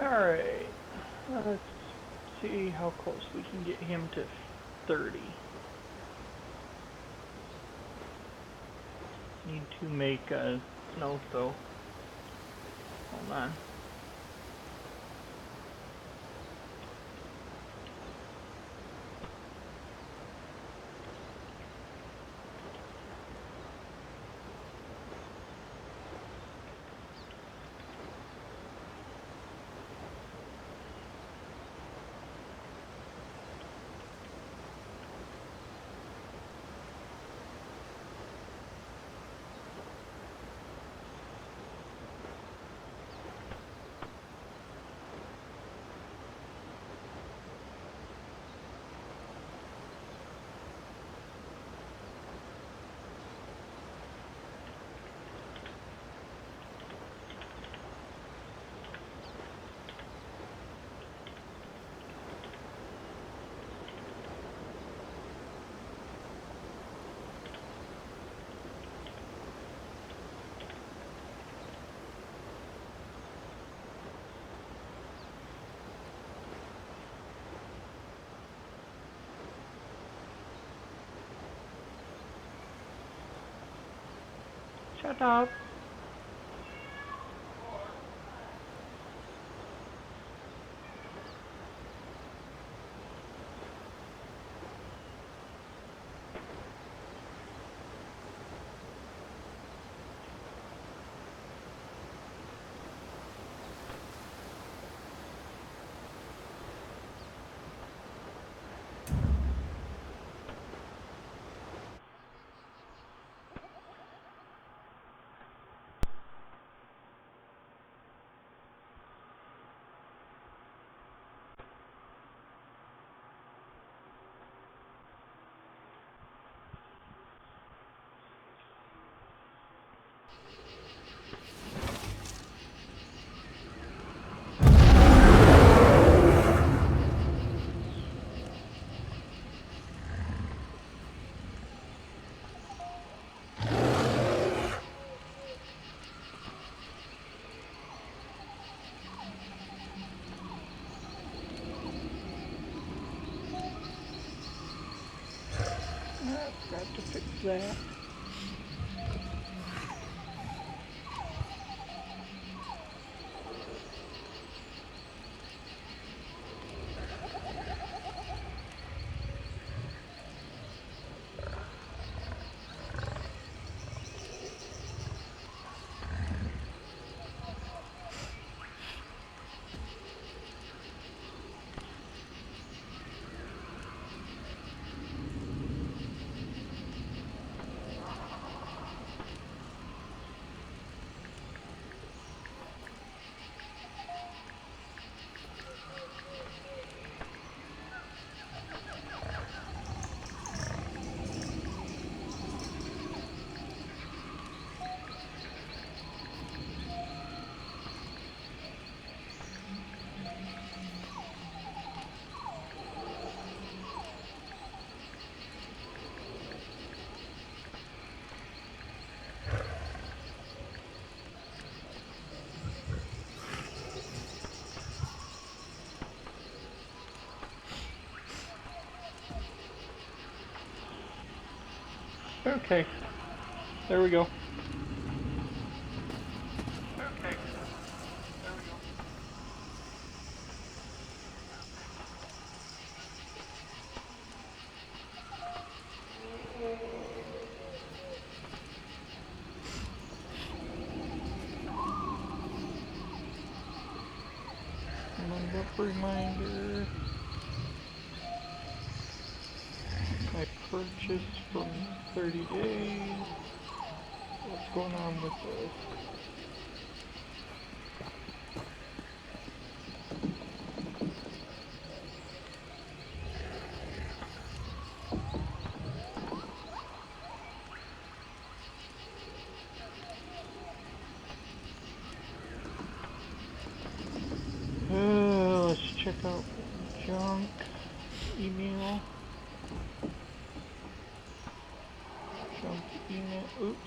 Alright, let's see how close we can get him to 30. Need to make a note though. Hold on. Shut up. I forgot to fix that. Okay, there we go. One up reminder. I purchased from 30 days. What's going on with this? Let's check out junk email. Junk email. Oops.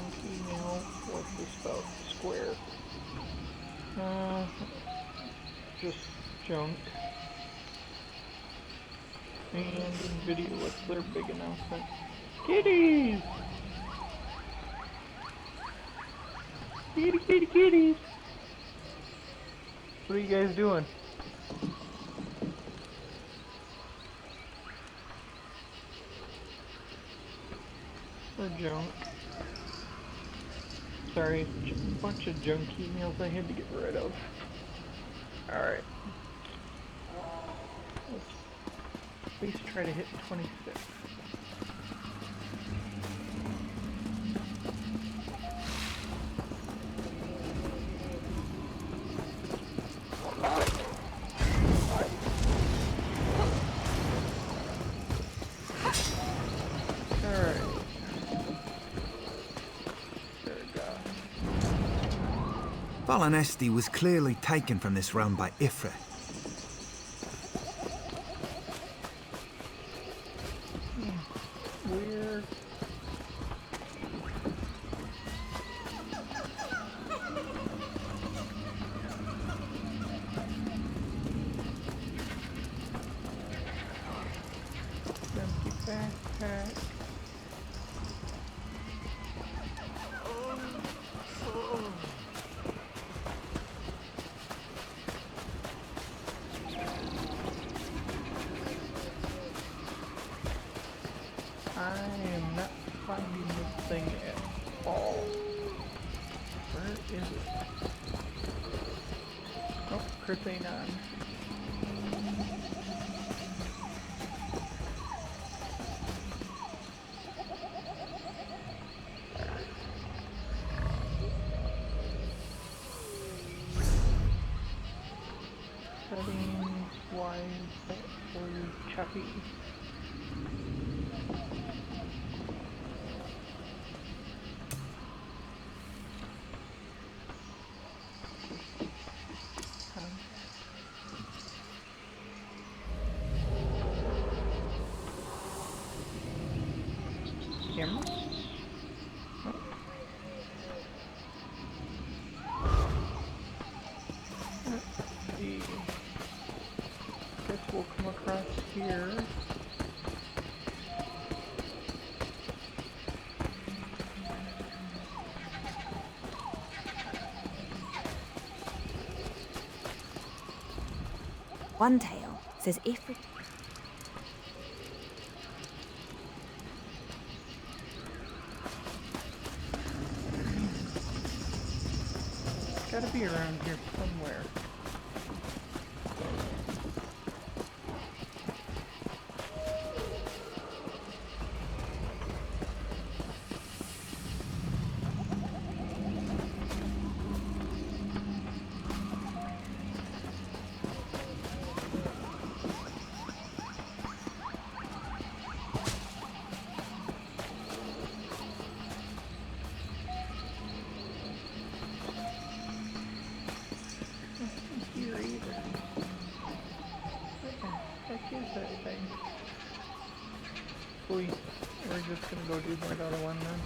junk email. What's this about? Square. Just junk. And NVIDIA, what's their big announcement? Kitties! Kitty, kitty, kitties! What are you guys doing? Or junk. Sorry, a bunch of junk emails I had to get rid of. Alright. Let's at least try to hit 26. Valanesti was clearly taken from this realm by Ifrit. Where? Empty backpack. I am not finding this thing at all. Where is it? Oh, Chris ain't on. Settings, why is that so choppy? Camera? Oh. Let's see. Guess we'll come across here. One tale says Ifrit. It's gotta be around here somewhere. Here either. What the heck is that thing? We're just gonna go do that other one then.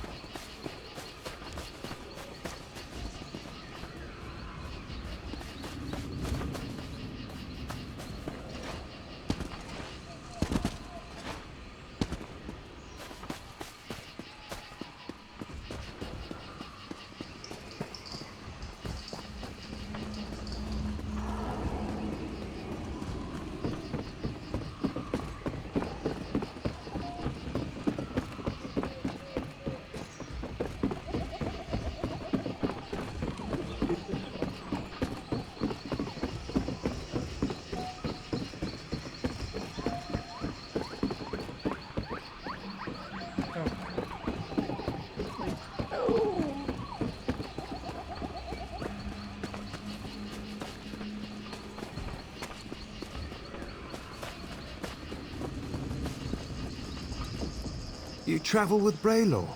You travel with Braylor.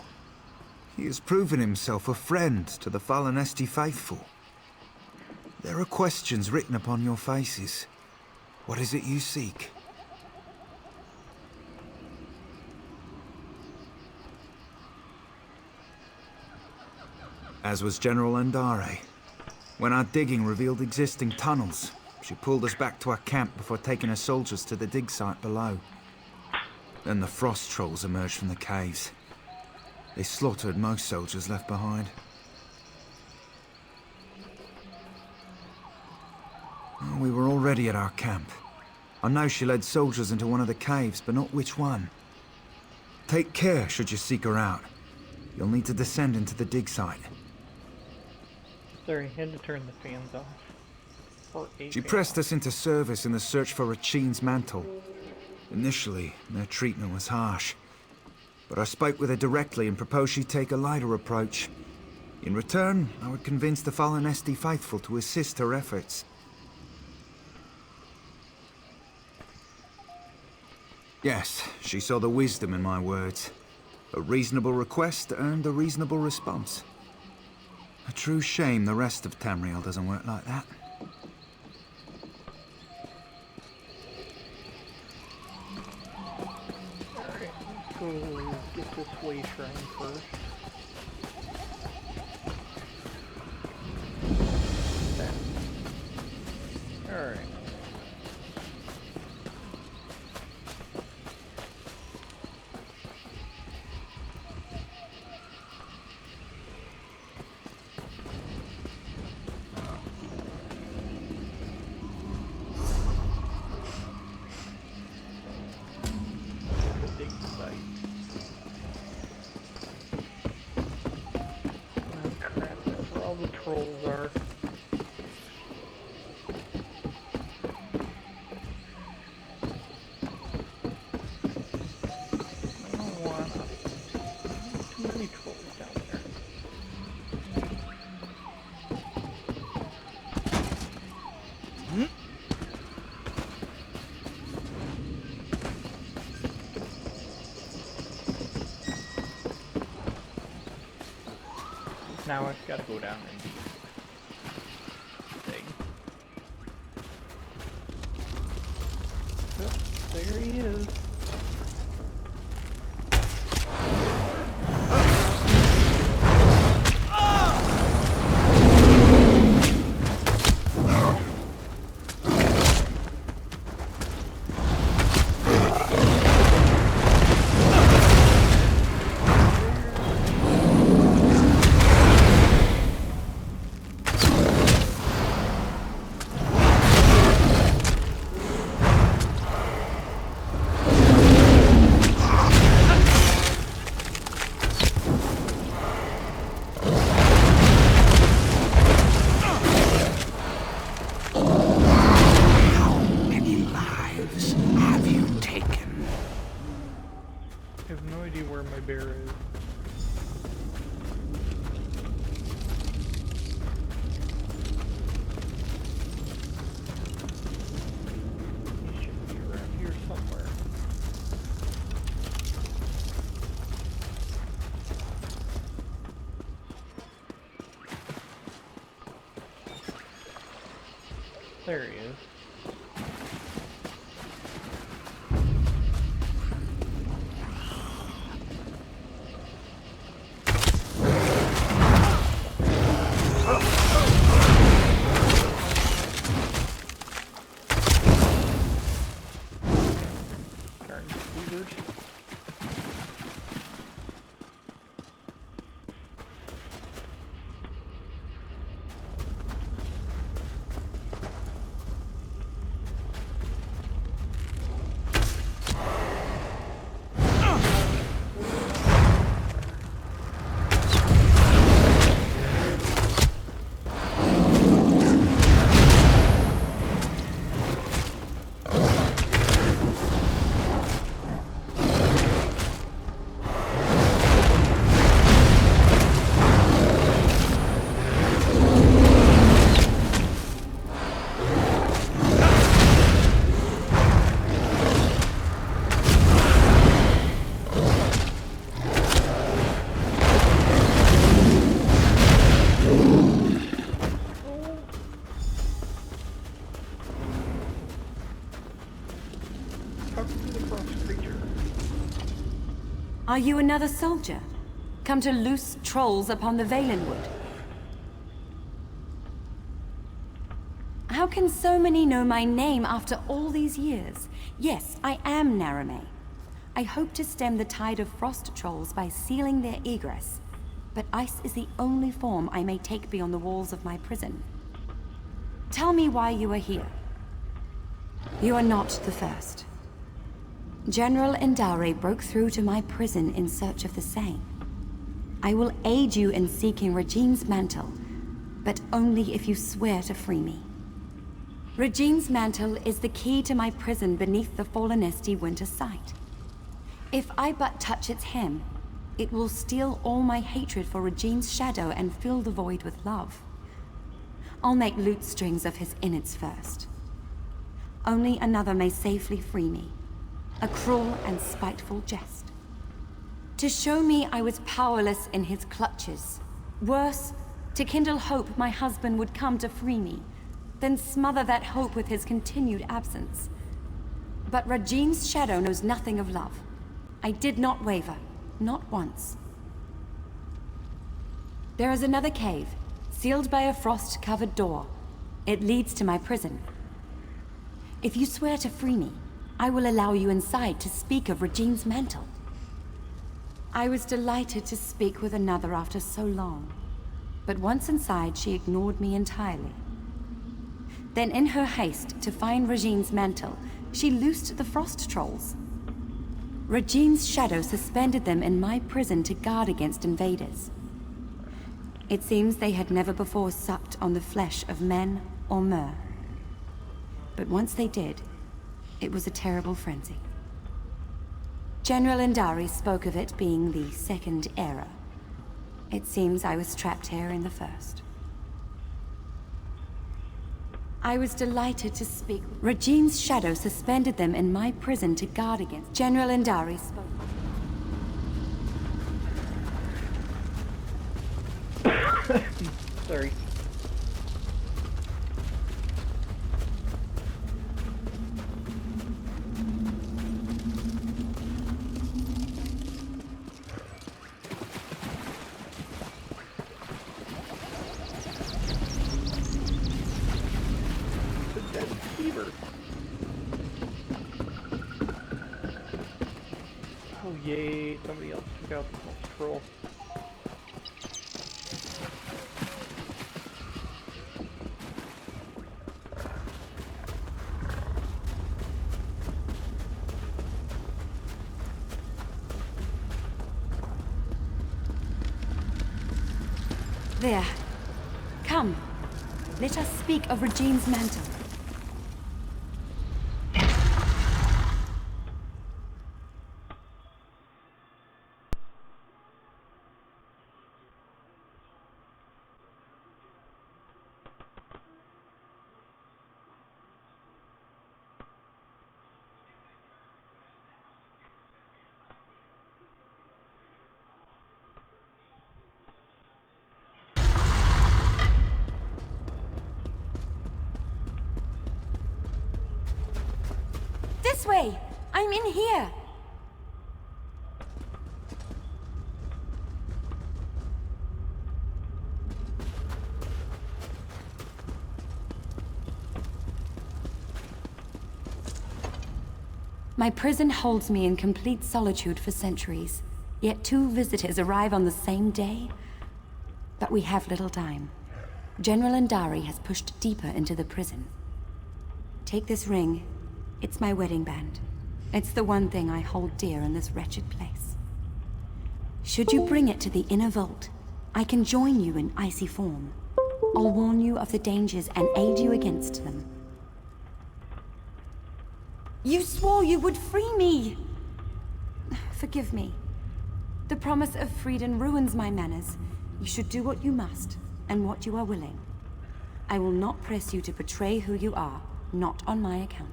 He has proven himself a friend to the Valanesti faithful. There are questions written upon your faces. What is it you seek? as was General Andare. When our digging revealed existing tunnels, she pulled us back to our camp before taking her soldiers to the dig site below. Then the frost trolls emerged from the caves. They slaughtered most soldiers left behind. Oh, we were already at our camp. I know she led soldiers into one of the caves, but not which one. Take care should you seek her out. You'll need to descend into the dig site. Sorry, had to turn the fans off. She pressed us into service in the search for Rachin's mantle. Initially, their treatment was harsh. But I spoke with her directly and proposed she take a lighter approach. In return, I would convince the fallen Esti faithful to assist her efforts. Yes, she saw the wisdom in my words. A reasonable request earned a reasonable response. A true shame the rest of Tamriel doesn't work like that. Alright, let's go get this way shrine first. Alright. Trolls are. I don't want too many trolls down there. Now I've got to go down and dig. Oh, there he is. I have no idea where my bear is. He should be around here somewhere. There he is. Are you another soldier? Come to loose trolls upon the Valenwood? can so many know my name after all these years? Yes, I am Narame. I hope to stem the tide of frost trolls by sealing their egress. But ice is the only form I may take beyond the walls of my prison. Tell me why you are here. You are not the first. General Indare broke through to my prison in search of the same. I will aid you in seeking Regine's mantle, but only if you swear to free me. Regine's mantle is the key to my prison beneath the fallen Esti winter site. If I but touch its hem, it will steal all my hatred for Regine's shadow and fill the void with love. I'll make lute strings of his innards first. Only another may safely free me. A cruel and spiteful jest. To show me I was powerless in his clutches. Worse, to kindle hope my husband would come to free me, then smother that hope with his continued absence. But Regine's shadow knows nothing of love. I did not waver, not once. There is another cave, sealed by a frost-covered door. It leads to my prison. If you swear to free me, I will allow you inside to speak of Regine's mantle. I was delighted to speak with another after so long, but once inside she ignored me entirely. Then in her haste to find Regine's mantle, she loosed the frost trolls. Regine's shadow suspended them in my prison to guard against invaders. It seems they had never before supped on the flesh of men or mer. But once they did, it was a terrible frenzy. General Indari spoke of it being the second era. It seems I was trapped here in the first. I was delighted to speak. Regine's shadow suspended them in my prison to guard against. General Indari spoke. Sorry. Oh yay, somebody else took out the troll. There. Come. Let us speak of Regine's mantle. This way! I'm in here! My prison holds me in complete solitude for centuries, yet 2 visitors arrive on the same day. But we have little time. General Indari has pushed deeper into the prison. Take this ring. It's my wedding band. It's the one thing I hold dear in this wretched place. Should you bring it to the inner vault, I can join you in icy form. I'll warn you of the dangers and aid you against them. You swore you would free me! Forgive me. The promise of freedom ruins my manners. You should do what you must, and what you are willing. I will not press you to betray who you are, not on my account.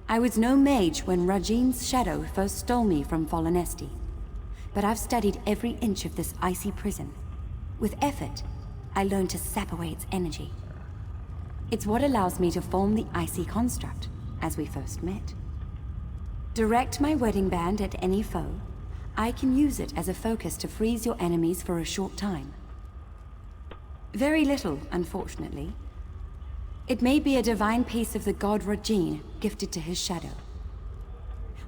I was no mage when Regine's shadow first stole me from Fallen Esti, but I've studied every inch of this icy prison. With effort, I learned to sap away its energy. It's what allows me to form the icy construct, as we first met. Direct my wedding band at any foe. I can use it as a focus to freeze your enemies for a short time. Very little, unfortunately. It may be a divine piece of the god Rajin, gifted to his shadow.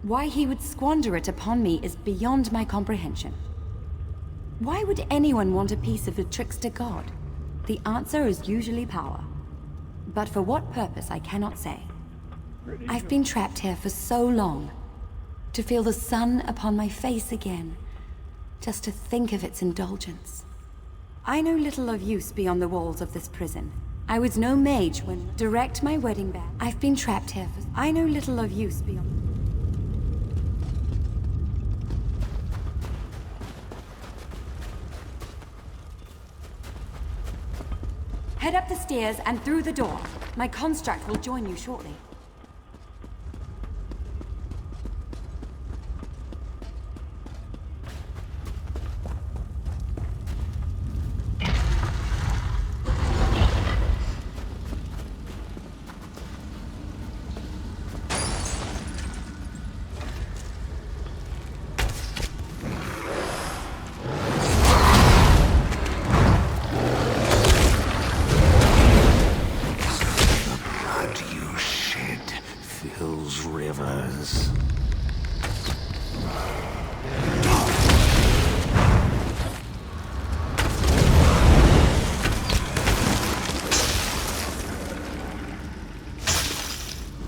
Why he would squander it upon me is beyond my comprehension. Why would anyone want a piece of a trickster god? The answer is usually power. But for what purpose, I cannot say. I've been trapped here for so long. To feel the sun upon my face again. Just to think of its indulgence. I know little of use beyond the walls of this prison. I was no mage when direct my wedding band. I've been trapped here for... I know little of use beyond... Head up the stairs and through the door. My construct will join you shortly. Rivers.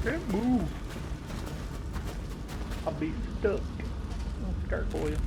Can't move. I'll be stuck. I'll start for you.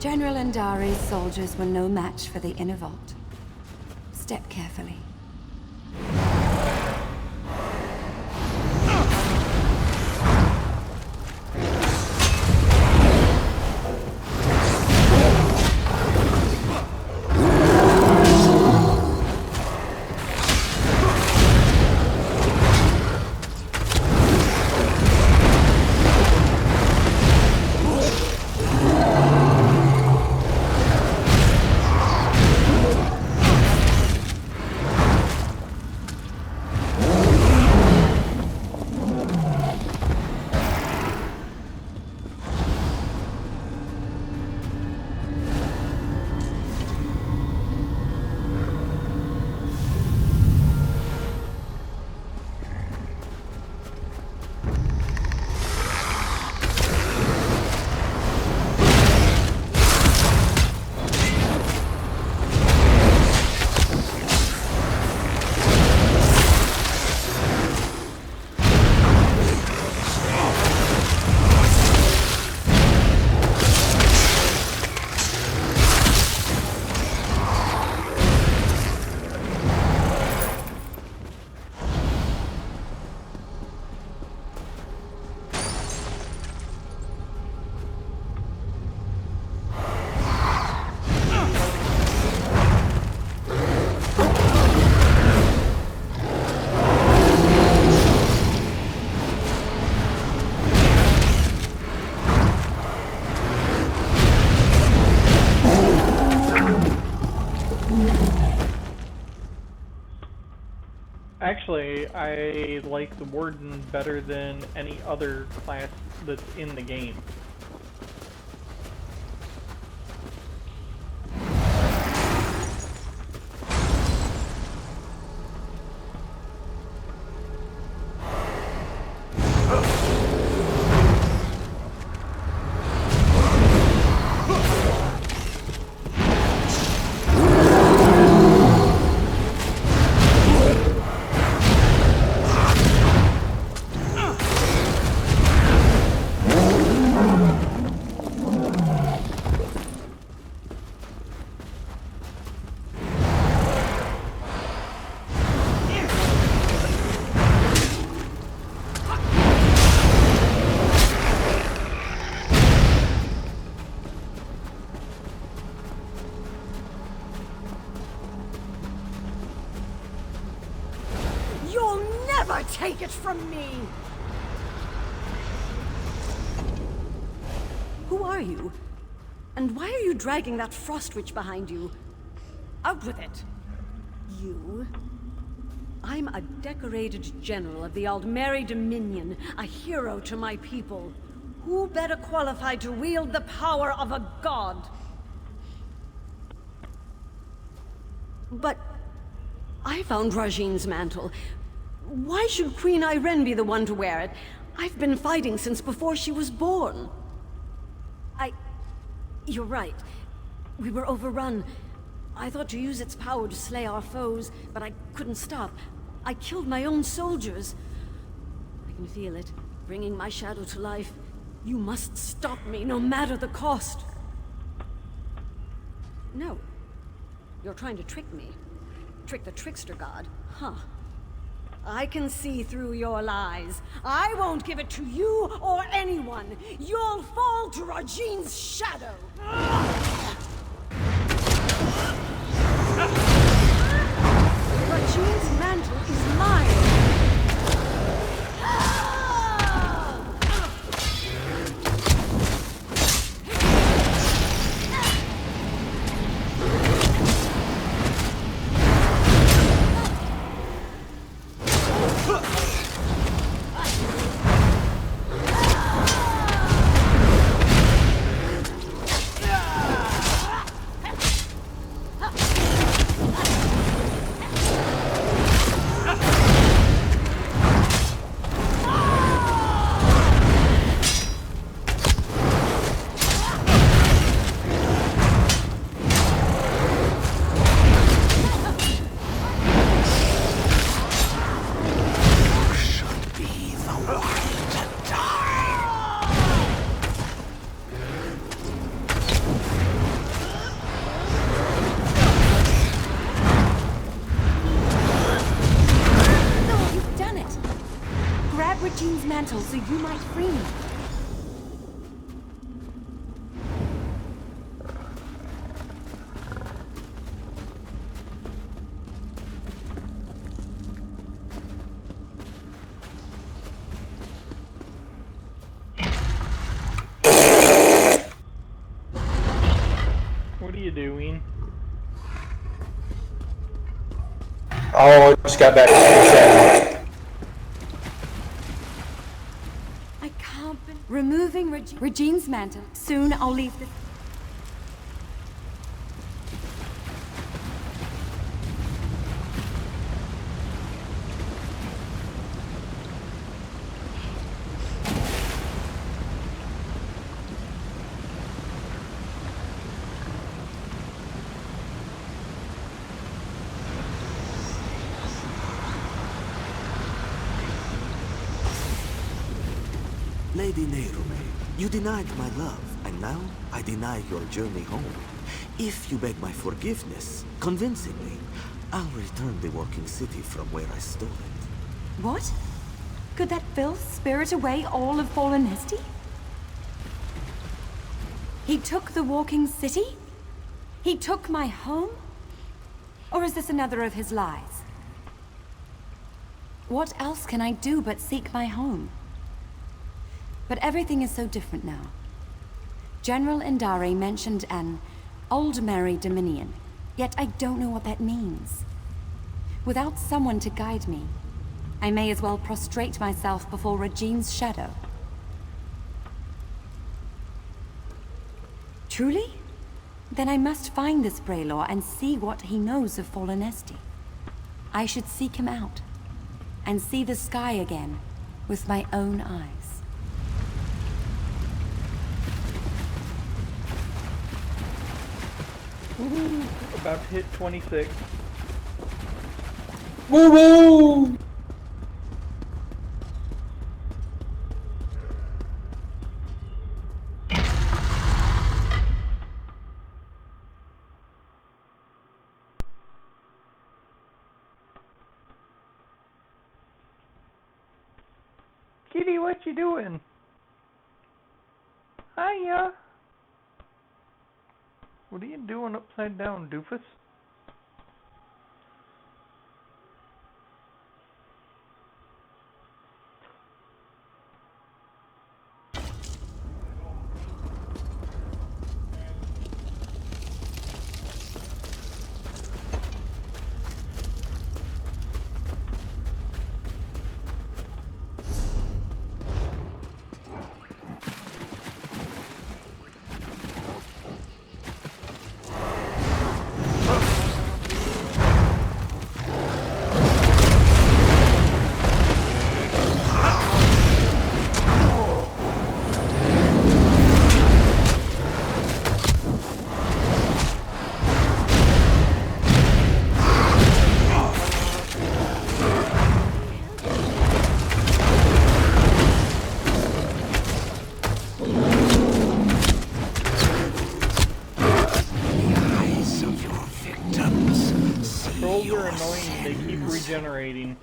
General Andari's soldiers were no match for the inner vault. Step carefully. Actually, I like the warden better than any other class that's in the game. take it from me! Who are you? And why are you dragging that frost witch behind you? Out with it! You? I'm a decorated general of the Aldmeri Dominion, a hero to my people. Who better qualified to wield the power of a god? But I found Rajine's mantle. Why should Queen Irene be the one to wear it? I've been fighting since before she was born. You're right. We were overrun. I thought to use its power to slay our foes, but I couldn't stop. I killed my own soldiers. I can feel it, bringing my shadow to life. You must stop me, no matter the cost. No. You're trying to trick me. Trick the trickster god. Huh. I can see through your lies. I won't give it to you or anyone. You'll fall to Rajine's shadow. Rajine's mantle is mine. Rajine's mantle so you might free me. What are you doing? Oh, I just got back to the channel. I can't be removing Regine's mantle. Soon I'll leave the... Lady Nairume, you denied my love, and now I deny your journey home. If you beg my forgiveness, convincingly, I'll return the Walking City from where I stole it. What? Could that filth spirit away all of Fallen Esty? He took the Walking City? He took my home? Or is this another of his lies? What else can I do but seek my home? But everything is so different now. General Indare mentioned an Aldmeri Dominion, yet I don't know what that means. Without someone to guide me, I may as well prostrate myself before Regine's shadow. Truly? Then I must find this Braylor and see what he knows of Fallen Esty. I should seek him out, and see the sky again with my own eyes. Woohoo! About to hit 26. Woo woo! Kitty, what you doing? Hiya! What are you doing upside down, doofus? regenerating.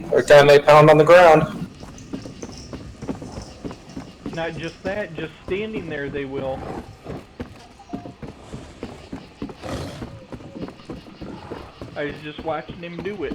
Every time they pound on the ground. Not just that, just standing there they will. I was just watching him do it.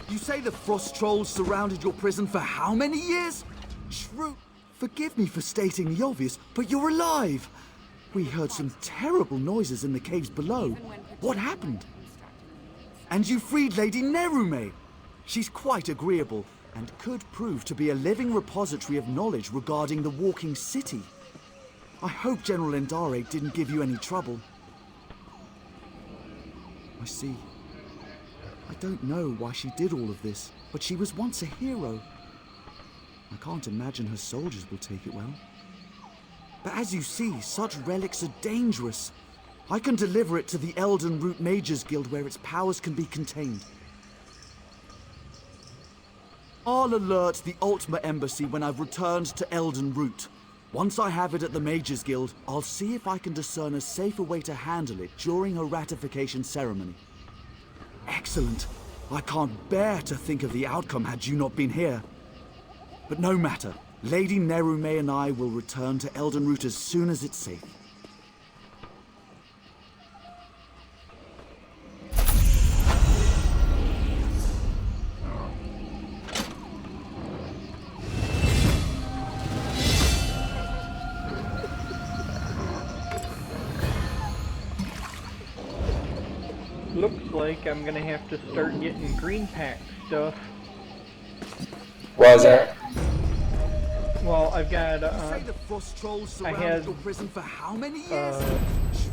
You say the frost trolls surrounded your prison for how many years? Shrew, forgive me for stating the obvious, but you're alive! We heard some terrible noises in the caves below. What happened? And you freed Lady Nerume! She's quite agreeable, and could prove to be a living repository of knowledge regarding the walking city. I hope General Endare didn't give you any trouble. I see. I don't know why she did all of this, but she was once a hero. I can't imagine her soldiers will take it well. But as you see, such relics are dangerous. I can deliver it to the Elden Root Mages Guild where its powers can be contained. I'll alert the Ultima Embassy when I've returned to Elden Root. Once I have it at the Mages Guild, I'll see if I can discern a safer way to handle it during a ratification ceremony. Excellent. I can't bear to think of the outcome had you not been here. But no matter. Lady Nerume and I will return to Elden Root as soon as it's safe. Looks like I'm gonna have to start getting green pack stuff. Why is that? Well, I've got, Say the frost trolls surrounded your prison for how many years?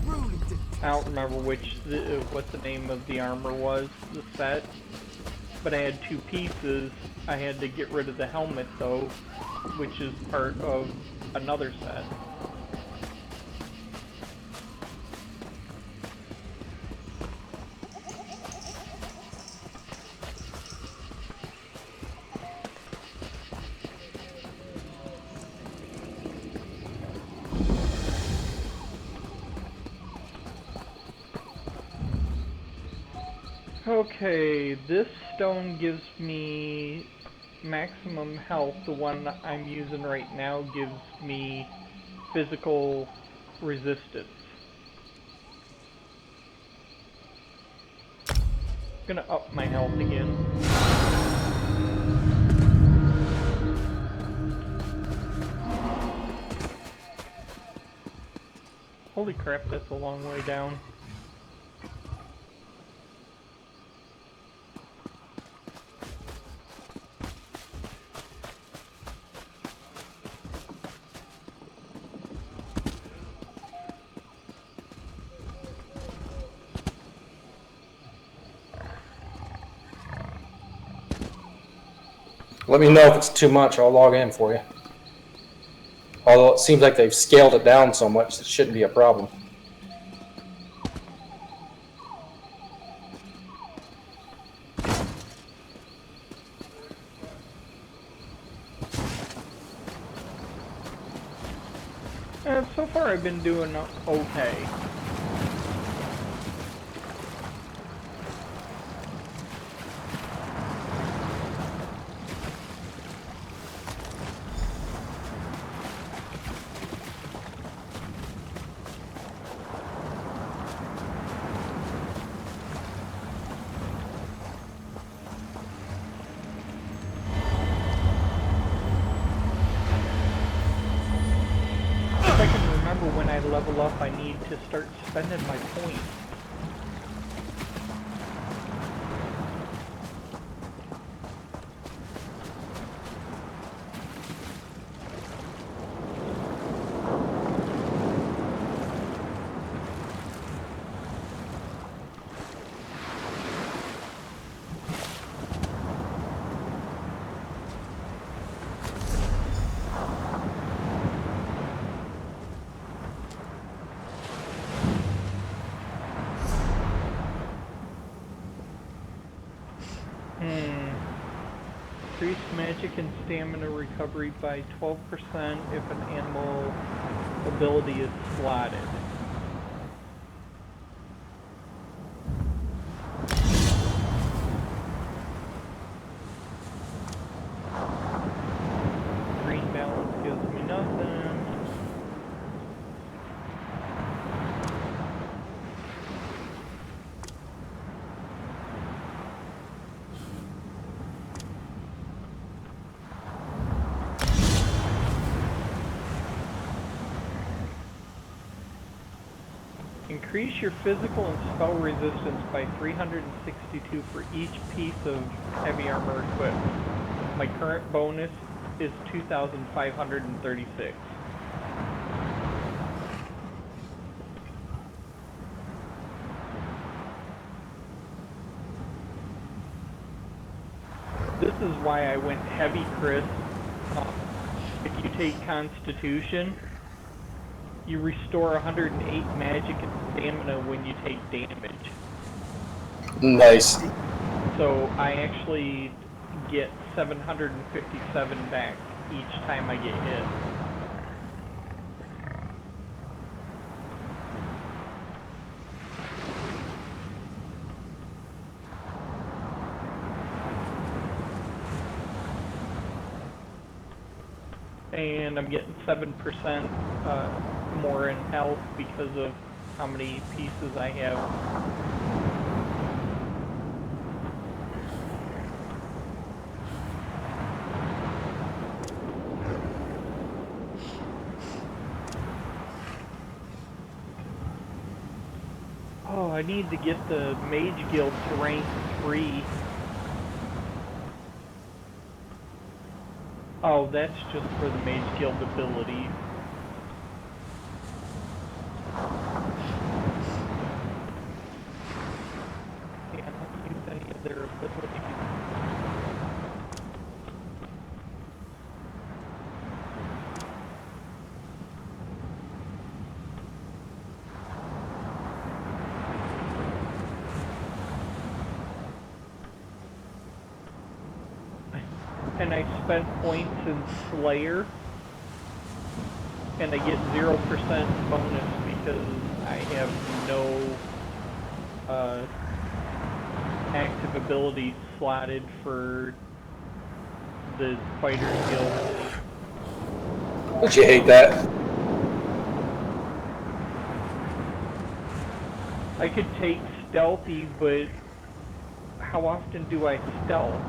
Truly I don't remember what the name of the armor was, the set. But I had 2 pieces. I had to get rid of the helmet though, which is part of another set. Okay, this stone gives me maximum health. The one I'm using right now gives me physical resistance. Gonna up my health again. Holy crap, that's a long way down. Let me know if it's too much. I'll log in for you. Although it seems like they've scaled it down so much, it shouldn't be a problem. So far I've been doing okay. When I level up, I need to start spending my points. Increase magic and stamina recovery by 12% if an animal ability is slotted. Green balance gives me nothing. Increase your physical and spell resistance by 362 for each piece of heavy armor equipped. My current bonus is 2,536. This is why I went heavy, Chris. If you take Constitution, you restore 108 magic and stamina when you take damage. Nice. So I actually get 757 back each time I get hit. And I'm getting 7% more in health because of how many pieces I have. Oh, I need to get the Mage Guild to rank 3. Oh, that's just for the Mage Guild ability. Can't use any of their abilities. And I spent points in Slayer, and I get 0% bonus because I have no active ability slotted for the Fighters Guild. Don't you hate that? I could take Stealthy, but how often do I stealth?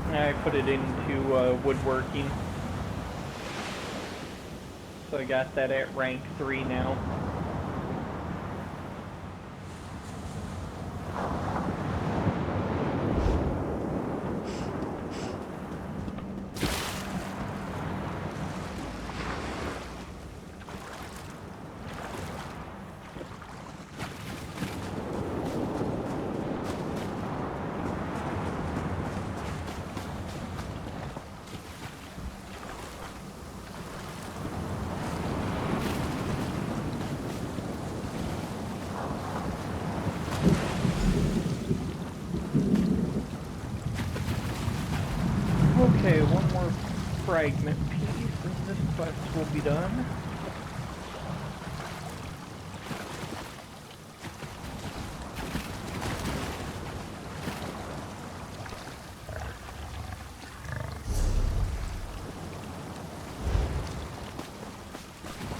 I put it into woodworking. So I got that at rank 3 now. Okay, one more fragment piece and this quest will be done.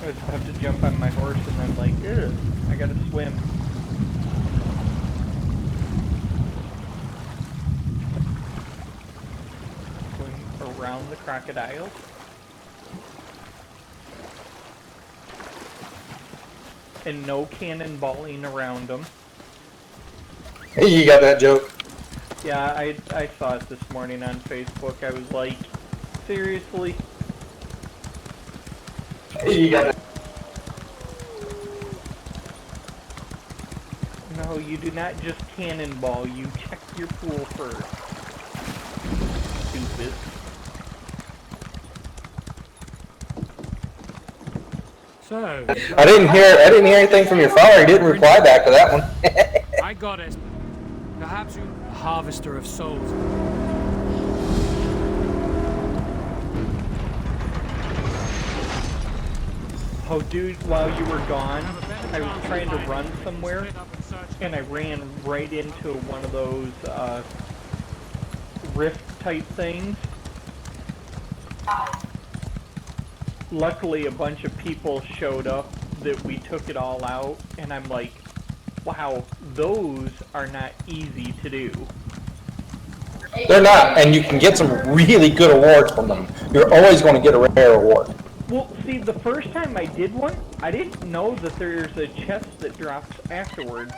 I just have to jump on my horse and then like, ugh, I gotta swim. Around the crocodiles. And no cannonballing around them. You got that joke? Yeah, I saw it this morning on Facebook. I was like, seriously? You got it. No, No, you do not just cannonball. You check your pool first. Stupid. So, I didn't hear anything from your father. He didn't reply back to that one. I got it. Perhaps you, a harvester of souls. Oh, dude, while you were gone, I was trying to run somewhere, and I ran right into one of those, rift-type things. Luckily, a bunch of people showed up that we took it all out, and I'm like, wow, those are not easy to do. They're not, and you can get some really good awards from them. You're always going to get a rare award. Well, see, the first time I did one, I didn't know that there's a chest that drops afterwards.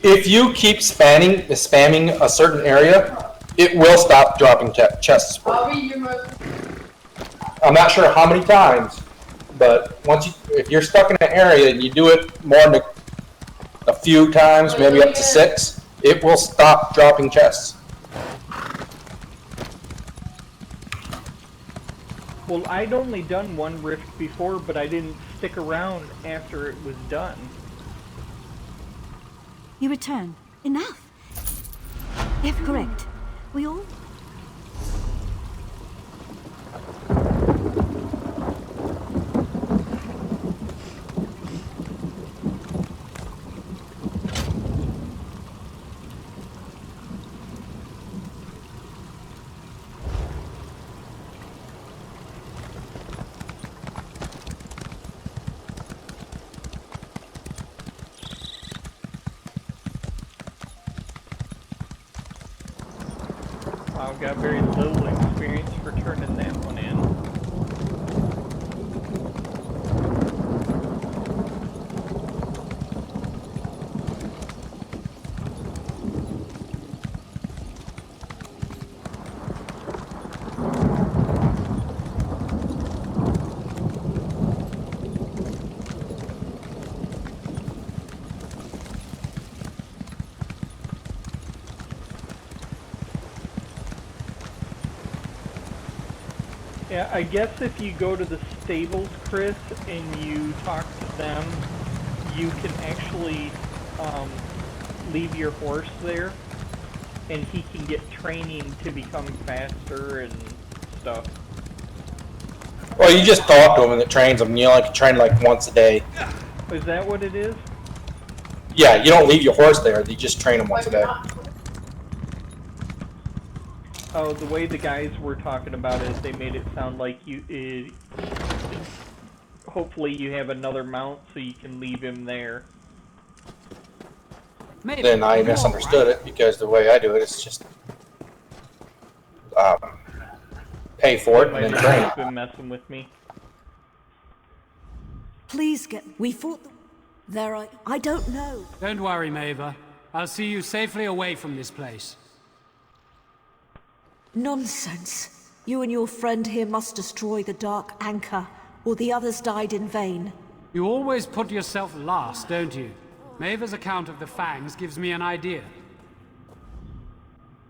If you keep spamming a certain area, it will stop dropping chests. I'm not sure how many times, but if you're stuck in an area and you do it more than a few times, maybe up to 6, it will stop dropping chests. Well, I'd only done one rift before, but I didn't stick around after it was done. You return. Enough. If correct, we all... I've got very little experience for turning that one in. Yeah, I guess if you go to the stables, Chris, and you talk to them, you can actually leave your horse there, and he can get training to become faster and stuff. Well, you just talk to him and it trains him. You only can train like once a day. Is that what it is? Yeah, you don't leave your horse there. You just train him once a day. Oh, the way the guys were talking about it, they made it sound like hopefully you have another mount so you can leave him there. Maybe. Then I misunderstood it because the way I do it is just pay for it and then train He's him. been messing with me. Please get... We fought... There are... I don't know. Don't worry, Maeva. I'll see you safely away from this place. Nonsense. You and your friend here must destroy the Dark Anchor, or the others died in vain. You always put yourself last, don't you? Maeva's account of the Fangs gives me an idea.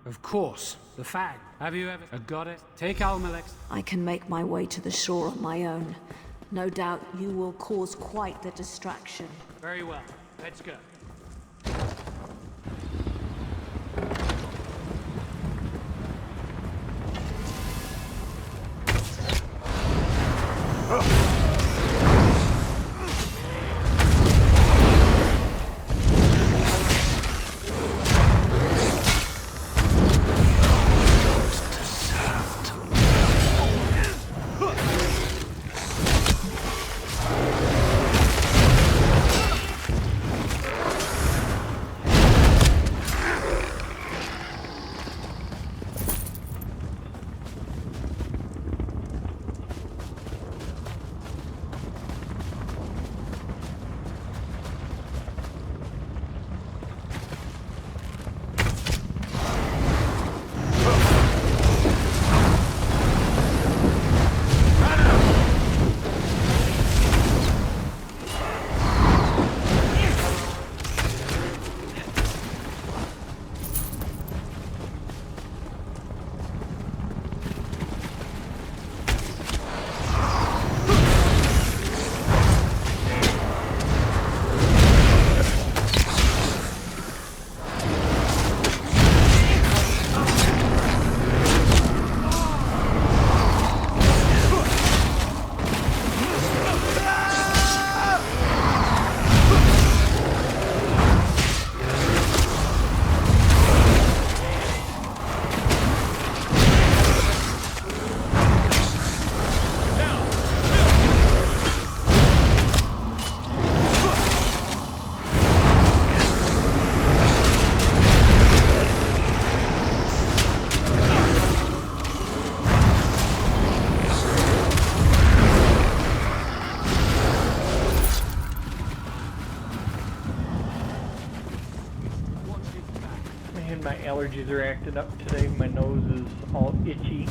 Of course, the Fang. Have you ever got it? Take Almalek's... I can make my way to the shore on my own. No doubt you will cause quite the distraction. Very well. Let's go. allergies are acting up today. My nose is all itchy.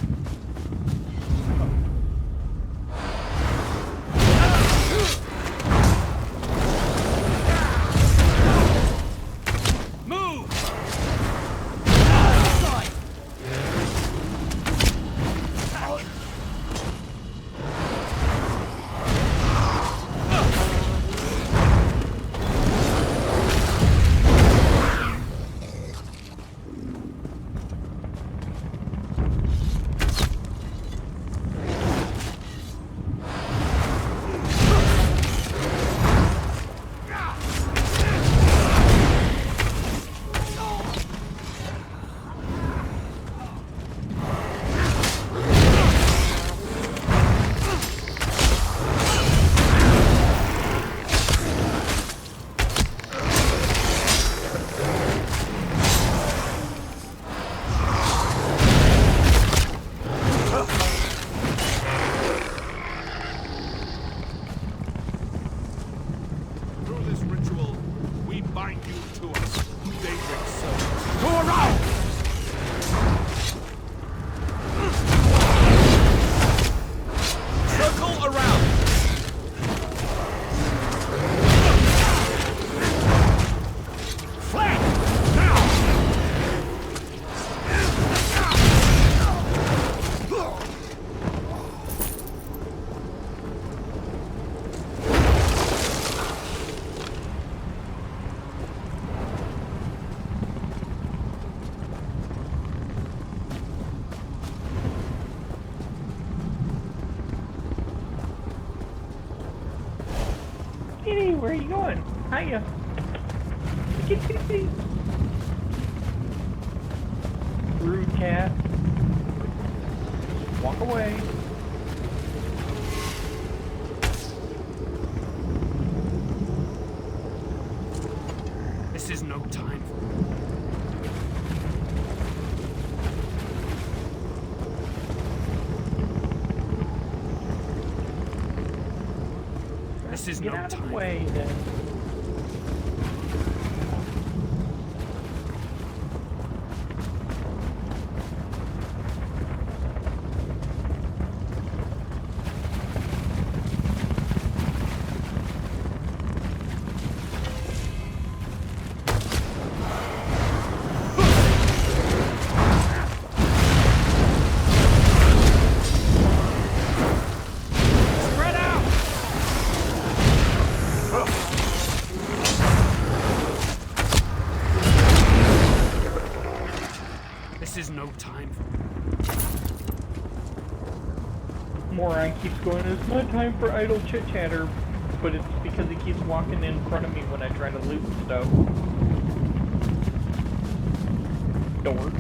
Kitty, where are you going? Hiya. Kitty, kitty, kitty. Rude cat. Walk away. This is no time for... This is Get no out of time. the way, then. This is no time for... Moron keeps going, it's not time for idle chit-chatter, but it's because he keeps walking in front of me when I try to loot stuff. Dork.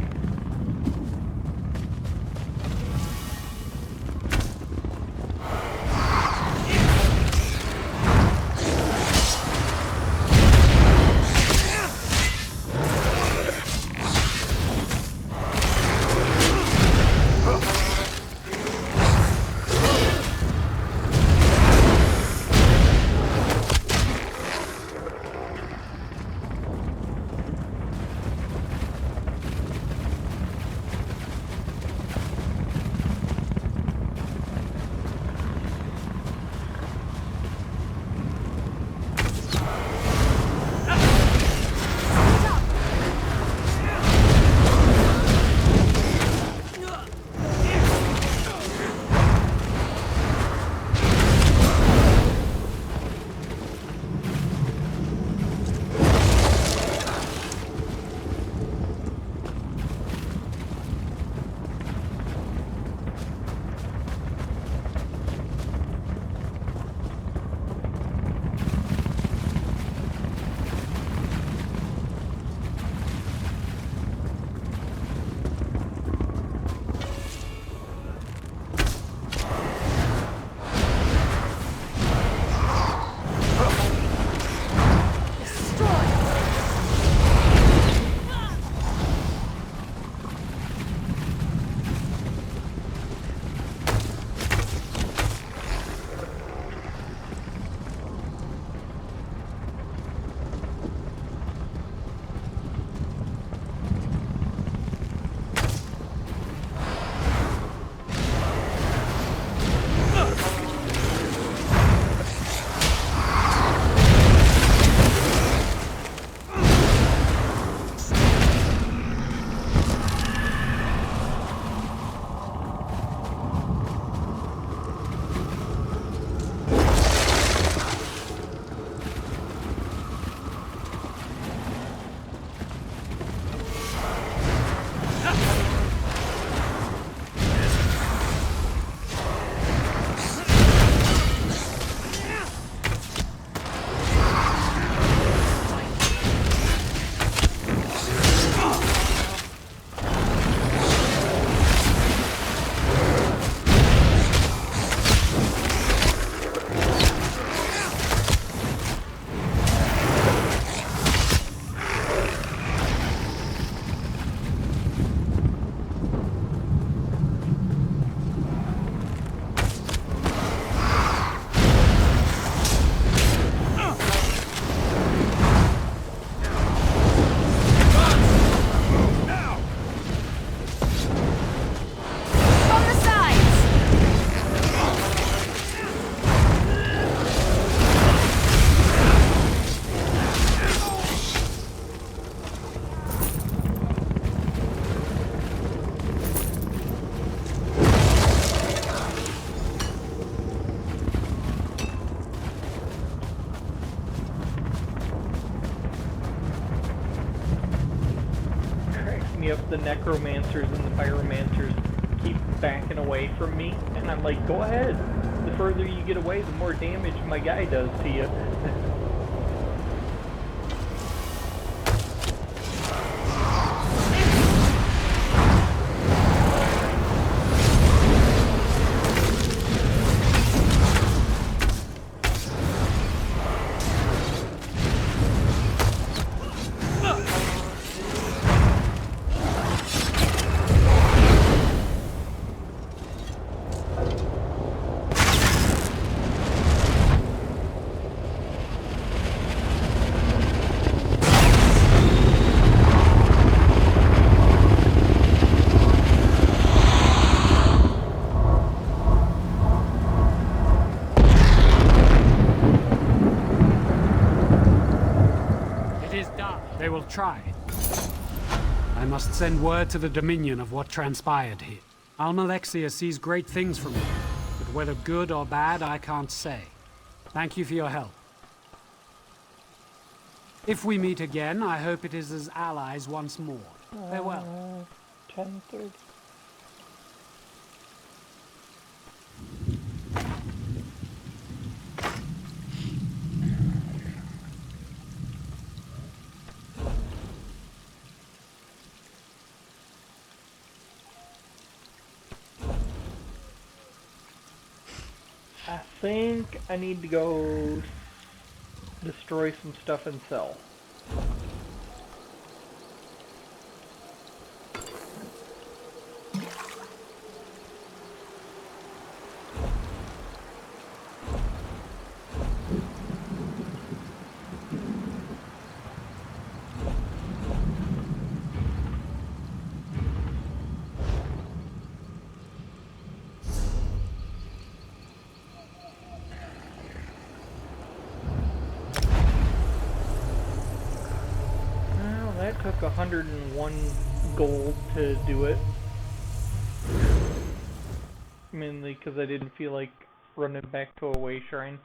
the necromancers and the pyromancers keep backing away from me, and I'm like, go ahead. The further you get away, the more damage my guy does to you. They will try. I must send word to the Dominion of what transpired here. Almalexia sees great things from me, but whether good or bad, I can't say. Thank you for your help. If we meet again, I hope it is as allies once more. Farewell. 10:30. I think I need to go destroy some stuff and sell. That took 101 gold to do it. Mainly because I didn't feel like running back to a way shrine.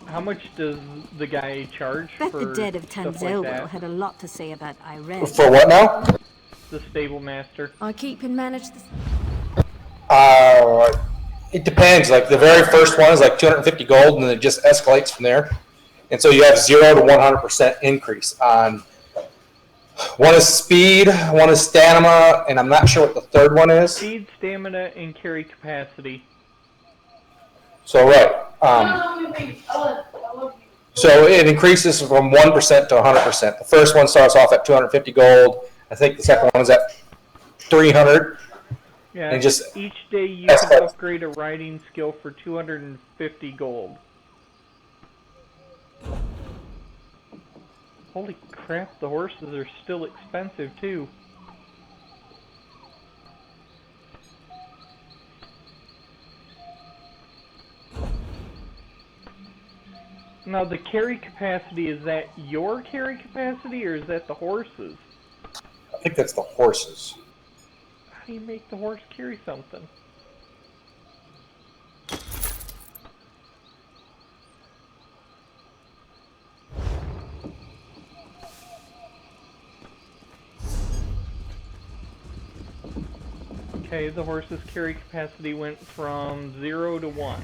How much does the guy charge Bet for the dead of stuff like Tanzelwell that? had a lot to say about Irene. For what now? The stable master. I keep and manage this. It depends. Like the very first one is like 250 gold, and then it just escalates from there. And so you have 0 to 100% increase on. One is speed, one is stamina, and I'm not sure what the third one is. Speed, stamina, and carry capacity. So right. So it increases from 1% to 100%. The first one starts off at 250 gold. I think the second one is at 300. Yeah, and just each day you can upgrade a riding skill for 250 gold. Holy crap, the horses are still expensive too. Now the carry capacity, is that your carry capacity or is that the horses? I think that's the horses. How do you make the horse carry something? Okay, the horse's carry capacity went from 0 to 1.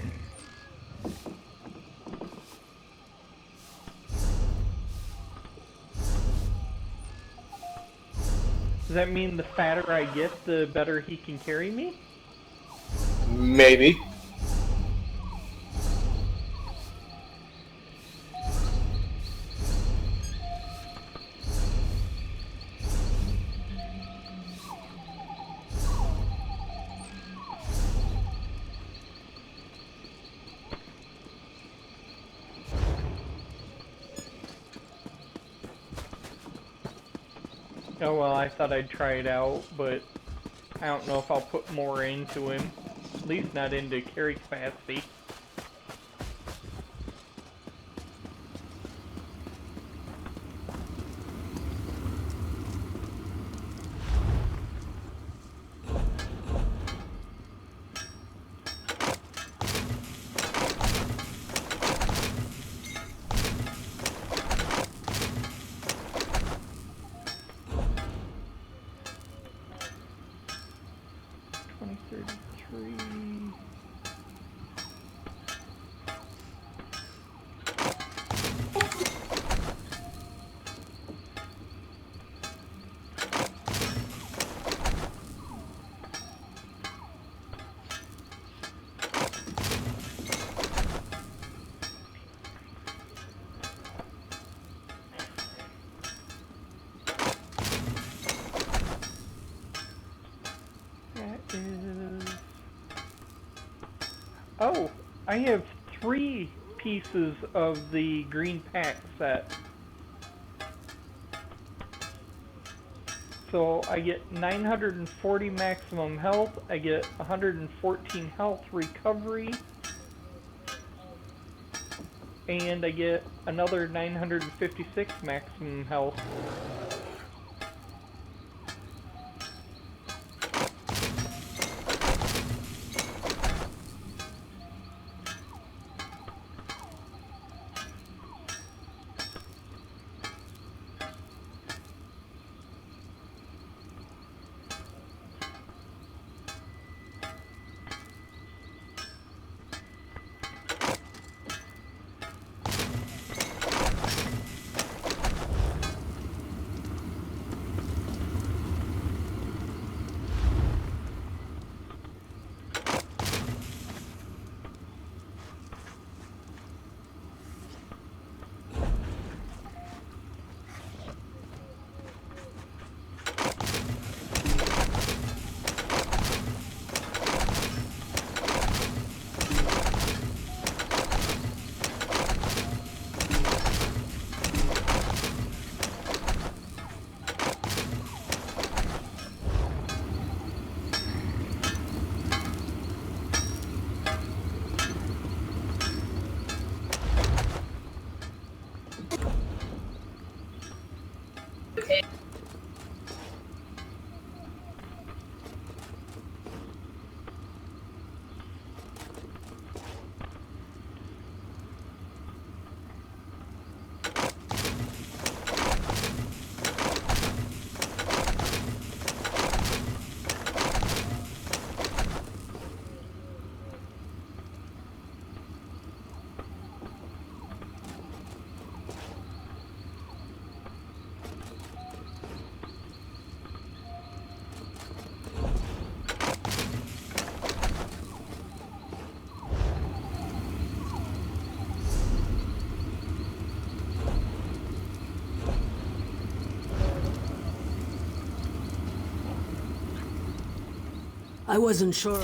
Does that mean the fatter I get, the better he can carry me? Maybe. Oh well, I thought I'd try it out, but I don't know if I'll put more into him. At least not into carry capacity. tree. That is... Oh, I have 3 pieces of the green pack set. So I get 940 maximum health, I get 114 health recovery, and I get another 956 maximum health. I wasn't sure.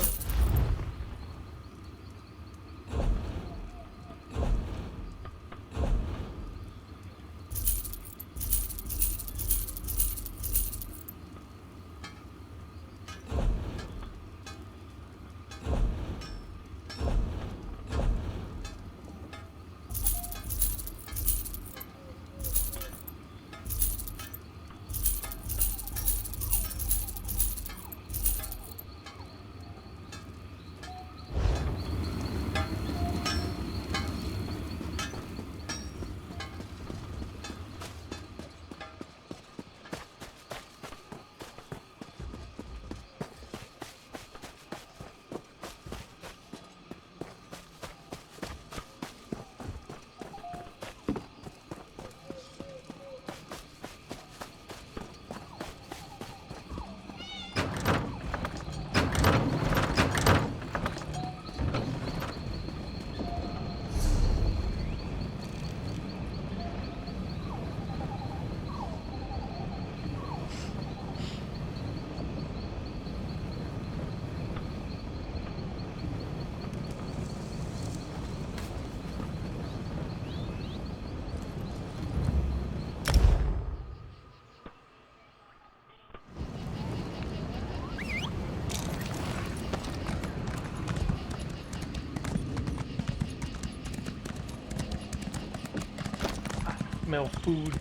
Smell food.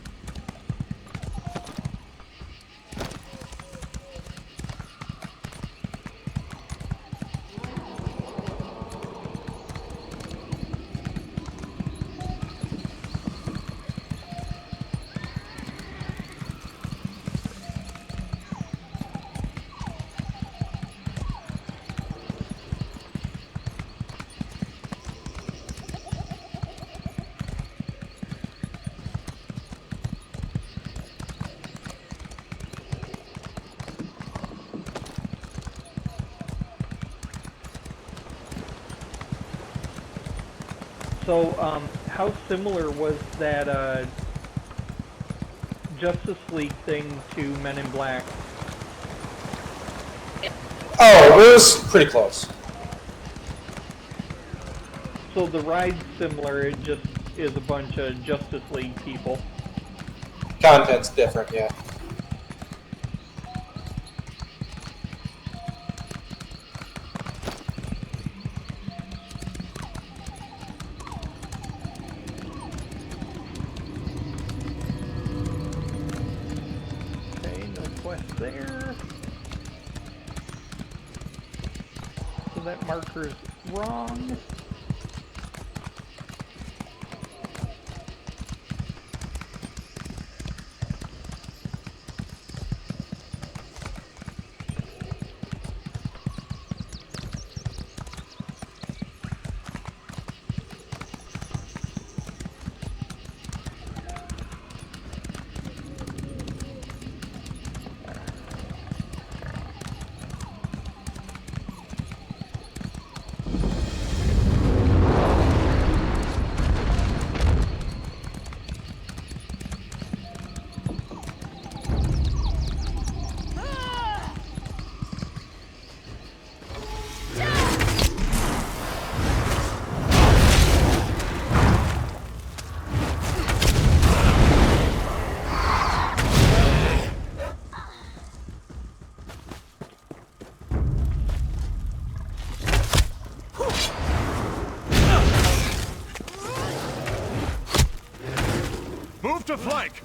So, how similar was that Justice League thing to Men in Black? Oh, it was pretty close. So the ride's similar, it just is a bunch of Justice League people. Content's different, yeah. Okay, no quest there. So that marker's wrong. Move to flank!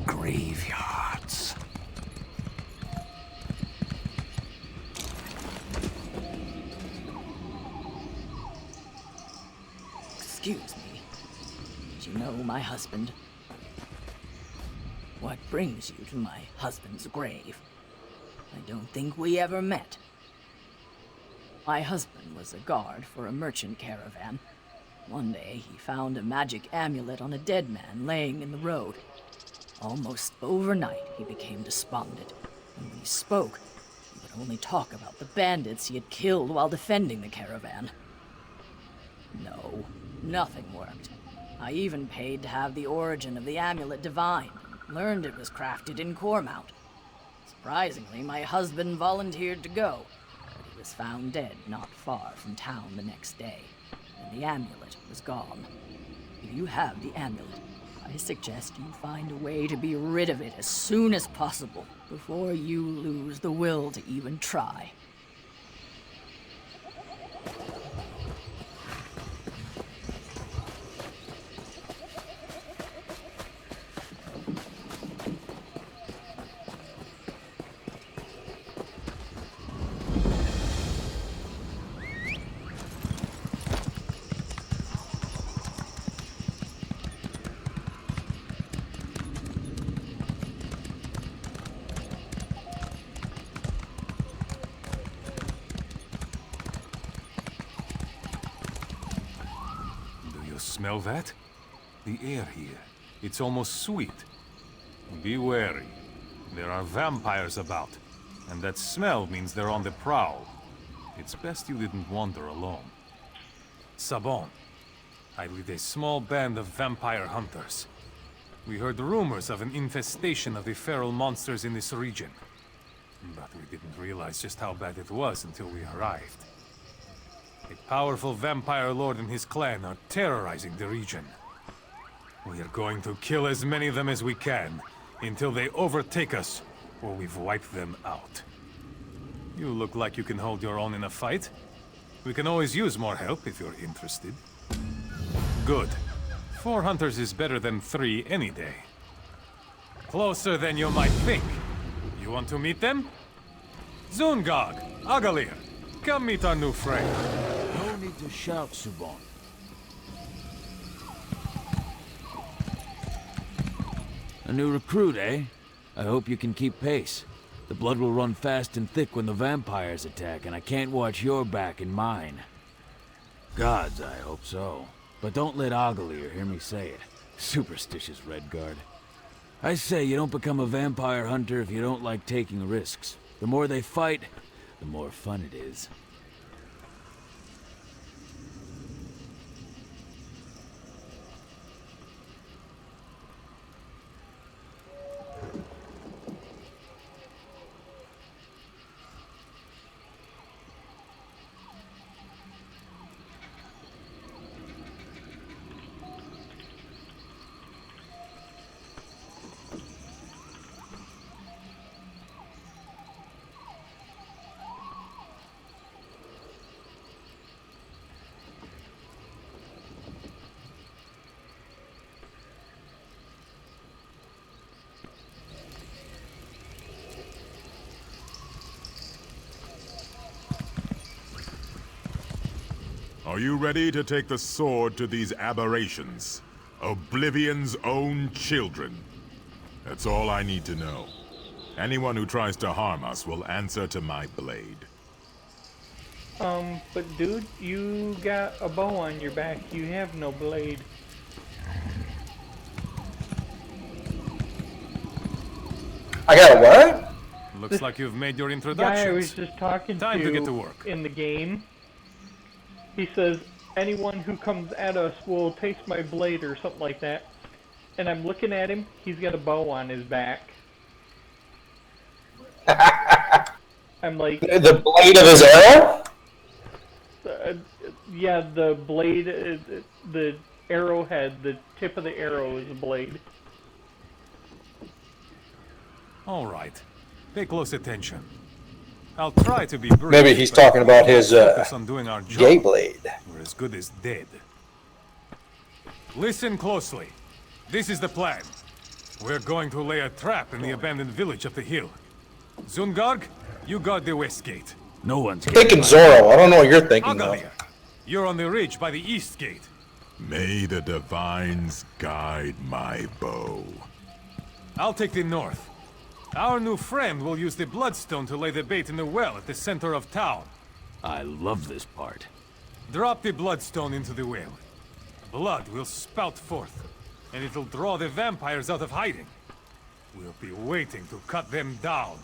Graveyards. Excuse me. Do you know my husband? What brings you to my husband's grave? I don't think we ever met. My husband was a guard for a merchant caravan. One day, he found a magic amulet on a dead man laying in the road. Almost overnight, he became despondent. And when he spoke, he would only talk about the bandits he had killed while defending the caravan. No, nothing worked. I even paid to have the origin of the amulet divined, and learned it was crafted in Cormount. Surprisingly, my husband volunteered to go, but he was found dead not far from town the next day, and the amulet was gone. If you have the amulet, I suggest you find a way to be rid of it as soon as possible, before you lose the will to even try. Smell that? The air here. It's almost sweet. Be wary. There are vampires about, and that smell means they're on the prowl. It's best you didn't wander alone. Sabon. I lead a small band of vampire hunters. We heard rumors of an infestation of the feral monsters in this region. But we didn't realize just how bad it was until we arrived. A powerful vampire lord and his clan are terrorizing the region. We are going to kill as many of them as we can, until they overtake us, or we've wiped them out. You look like you can hold your own in a fight. We can always use more help if you're interested. Good. 4 hunters is better than 3 any day. Closer than you might think. You want to meet them? Zungag, Agalir, come meet our new friend. No need to shout, Subon. A new recruit, eh? I hope you can keep pace. The blood will run fast and thick when the vampires attack, and I can't watch your back and mine. Gods, I hope so. But don't let Agalir hear me say it. Superstitious Redguard. I say you don't become a vampire hunter if you don't like taking risks. The more they fight, the more fun it is. Are you ready to take the sword to these aberrations? Oblivion's own children. That's all I need to know. Anyone who tries to harm us will answer to my blade. But dude, you got a bow on your back. You have no blade. I got a what? Looks like you've made your Guy introductions. I was just talking Time to get to work. in the game, he says, anyone who comes at us will taste my blade or something like that. And I'm looking at him, he's got a bow on his back. I'm like... The blade of his arrow? Yeah, the blade, the arrowhead, the tip of the arrow is a blade. All right. Pay close attention. I'll try to be brief. Maybe he's but talking about his focus on doing our job. gay blade. We're as good as dead. Listen closely. This is the plan. We're going to lay a trap in the abandoned village up the hill. Zungarg, you guard the west gate. No one's Thinking Zorro. I don't know what you're thinking of. Agalir, you're on the ridge by the east gate. May the divines guide my bow. I'll take the north. Our new friend will use the bloodstone to lay the bait in the well at the center of town. I love this part. Drop the bloodstone into the well. Blood will spout forth, and it'll draw the vampires out of hiding. We'll be waiting to cut them down.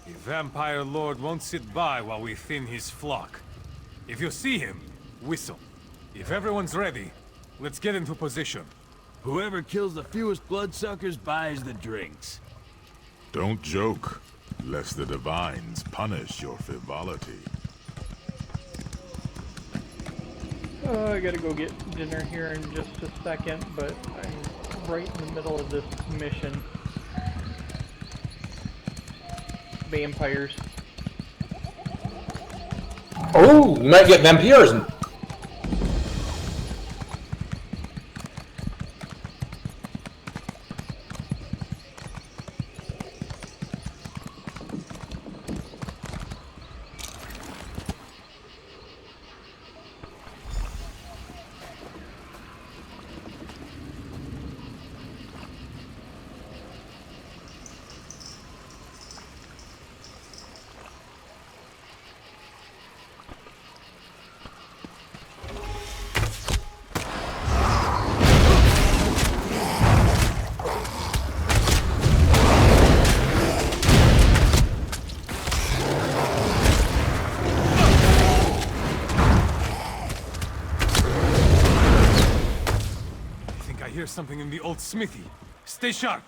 The vampire lord won't sit by while we thin his flock. If you see him, whistle. If everyone's ready, let's get into position. Whoever kills the fewest bloodsuckers buys the drinks. Don't joke, lest the divines punish your frivolity. I gotta go get dinner here in just a second, but I'm right in the middle of this mission. Vampires. Oh, you might get vampires. I hear something in the old smithy. Stay sharp.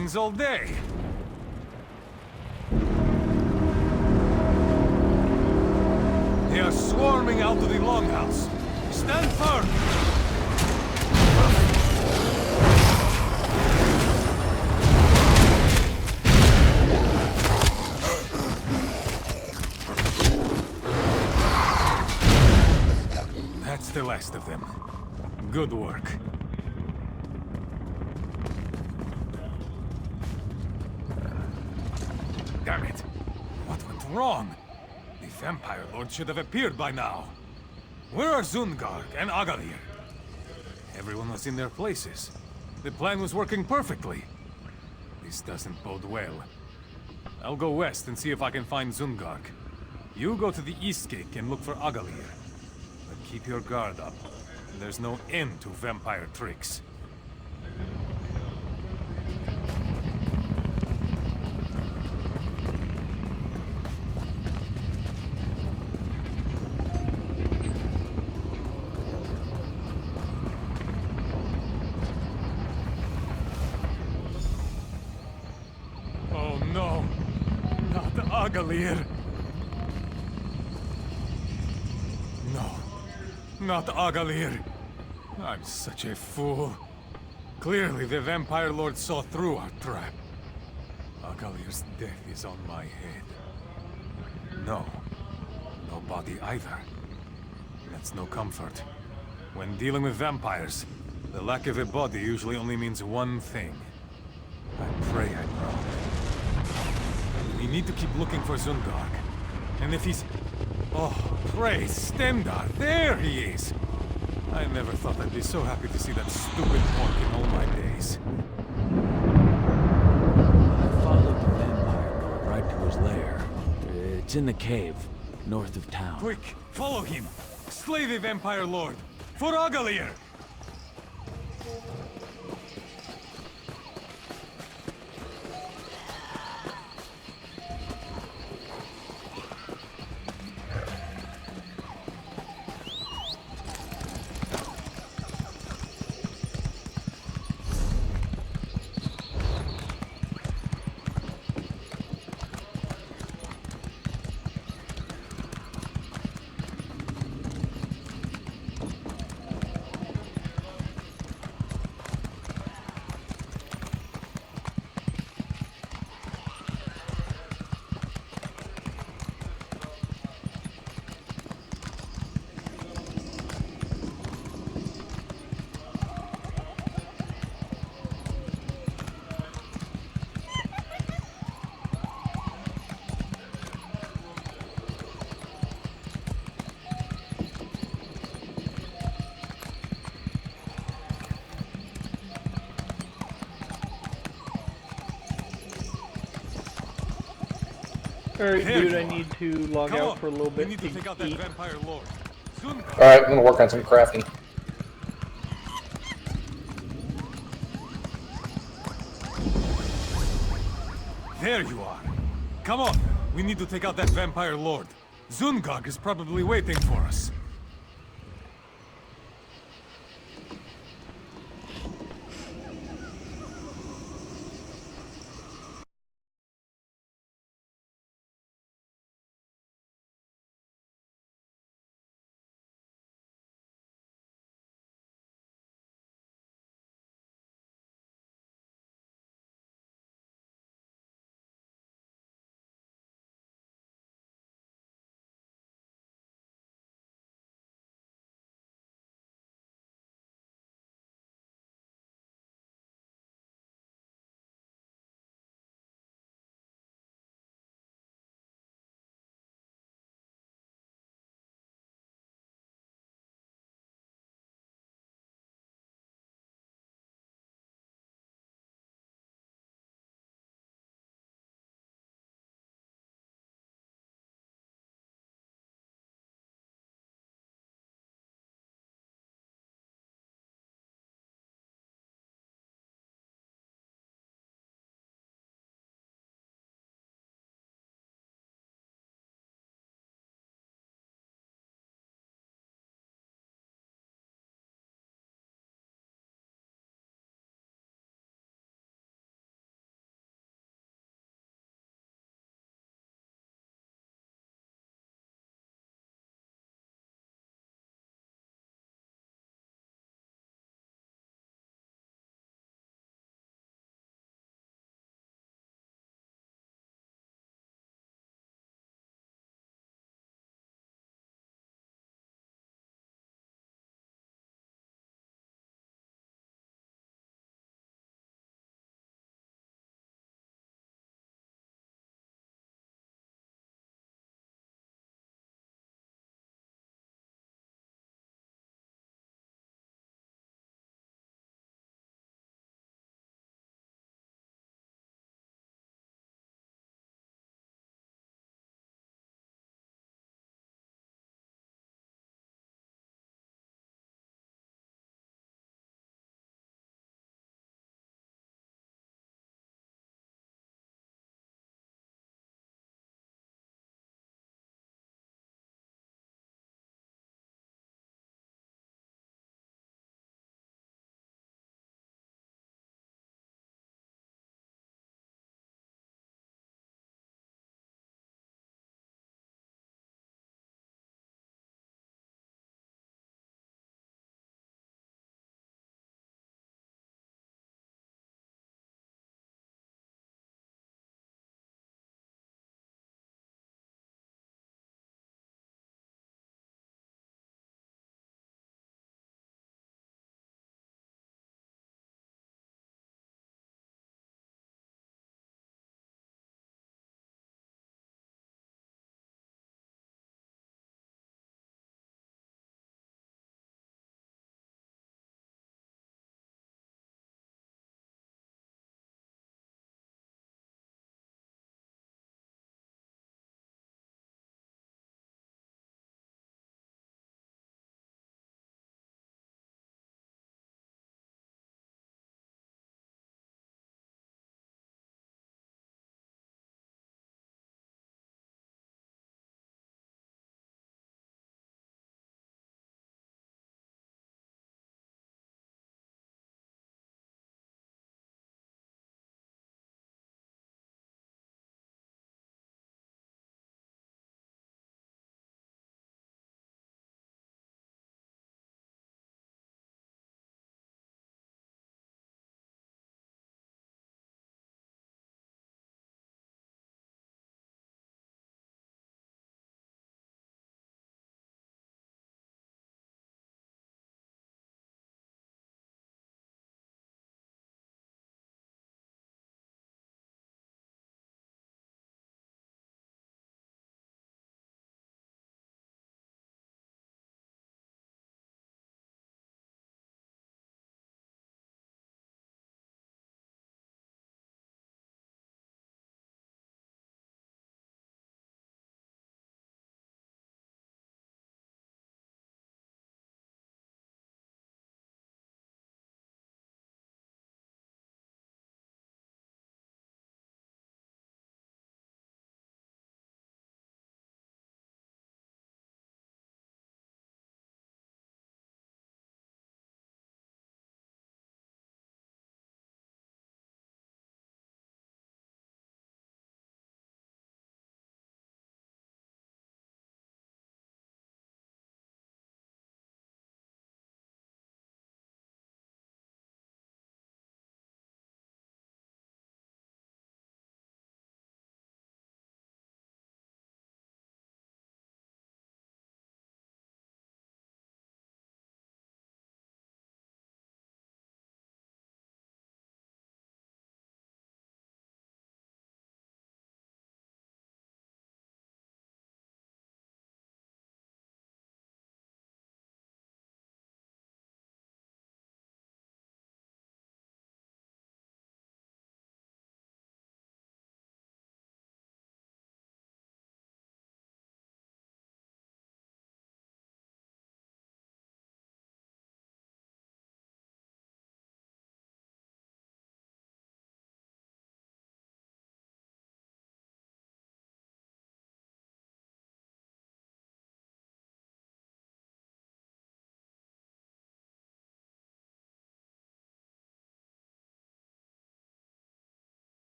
things all day. They are swarming out to the longhouse. Stand firm! That's the last of them. Good work. Damn it! What went wrong? The Vampire Lord should have appeared by now. Where are Zungarg and Agalir? Everyone was in their places. The plan was working perfectly. This doesn't bode well. I'll go west and see if I can find Zungarg. You go to the East Gate and look for Agalir. But keep your guard up. There's no end to vampire tricks. Oh no! Not Agalir! No. Not Agalir! I'm such a fool. Clearly the Vampire Lord saw through our trap. Agalir's death is on my head. No. No body either. That's no comfort. When dealing with vampires, the lack of a body usually only means one thing. I pray I'm wrong. We need to keep looking for Zungarg. And if he's... Oh, praise Stendar! There he is! I never thought I'd be so happy to see that stupid pork in all my days. I followed the Vampire Lord right to his lair. It's in the cave, north of town. Quick, follow him! Slay the Vampire Lord! For Agalir! Alright, There dude, you I are. need to log Come out on. for a little bit We need to take out that eat. Vampire Lord. Alright, I'm gonna work on some crafting. There you are. Come on. We need to take out that Vampire Lord. Zungarg is probably waiting for us.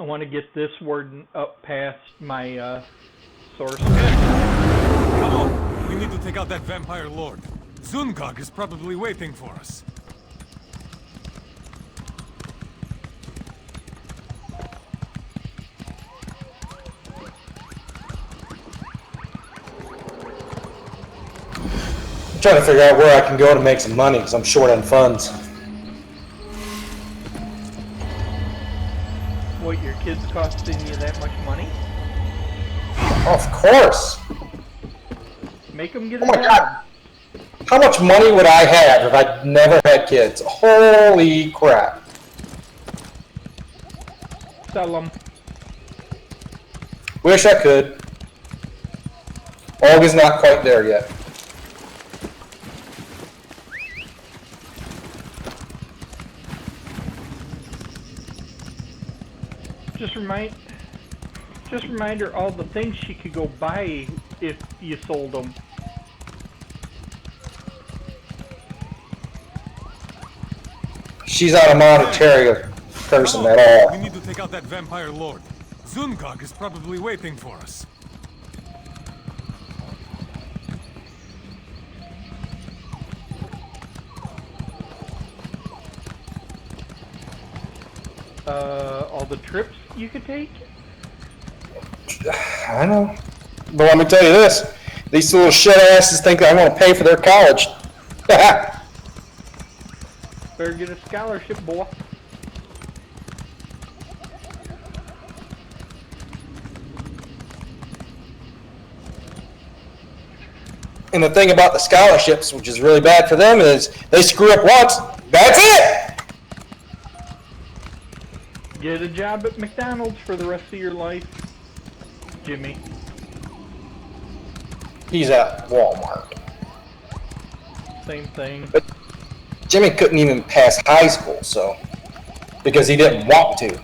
I want to get this warden up past my source. Come on, we need to take out that vampire lord. Zungag is probably waiting for us. I'm trying to figure out where I can go to make some money because I'm short on funds. What, your kids costing you that much money? Of course. Make them get Oh a my job. God. How much money would I have if I'd never had kids? Holy crap. Sell them. Wish I could. Olga's not quite there yet. Just remind her all the things she could go buy if you sold them. She's not a monetary person at all. We need to take out that vampire lord. Zungag is probably waiting for us. All the trips you could take? I know. But let me tell you this. These little shit asses think I want to pay for their college. Better get a scholarship, boy. And the thing about the scholarships, which is really bad for them, is they screw up once, that's it! Get a job at McDonald's for the rest of your life, Jimmy. He's at Walmart. Same thing. But Jimmy couldn't even pass high school, so, because he didn't want to.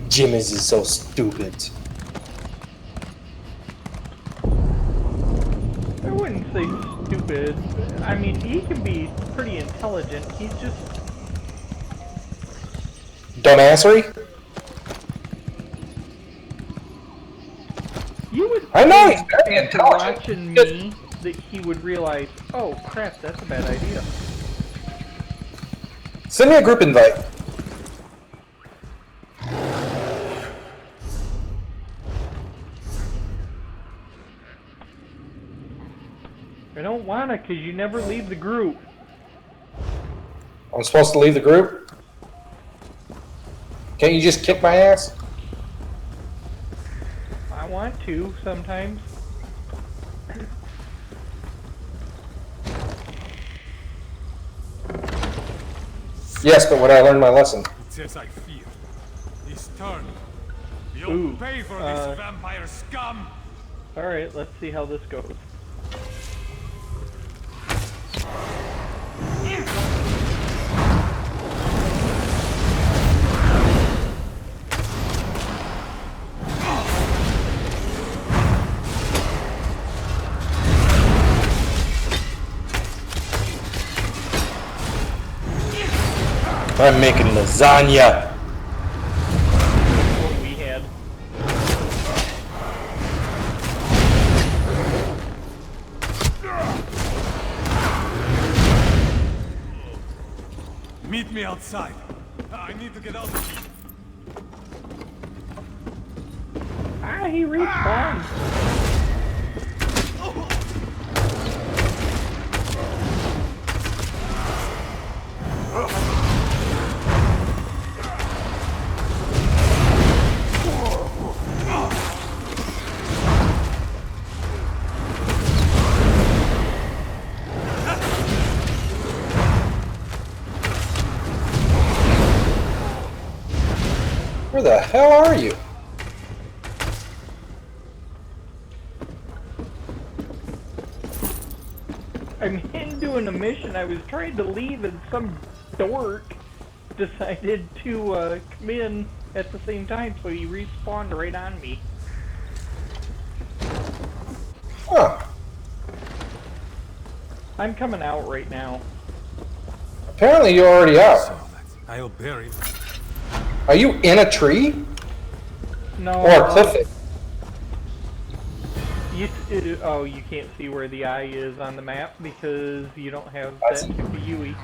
Jimmy's is so stupid. I wouldn't say stupid. I mean, he can be pretty intelligent. He's just Dumbassery? You would I know he's think very after intelligent. watching me that he would realize, oh crap, that's a bad idea. Send me a group invite. I don't wanna, cause you never leave the group. I'm supposed to leave the group? Can't you just kick my ass? I want to sometimes. Yes, but would I learn my lesson? It's as I feared. His turn. You'll Ooh, pay for this vampire scum! Alright, let's see how this goes. I'm making lasagna. What we had. Meet me outside. I need to get out of here. Ah, he respawned. Where the hell are you? I'm Hindu doing a mission. I was trying to leave, and some dork decided to come in at the same time, so he respawned right on me. Huh. I'm coming out right now. Apparently you're already out. I'll bury. Are you in a tree? No. Or a cliff? Oh, you can't see where the eye is on the map because you don't have that type of UE.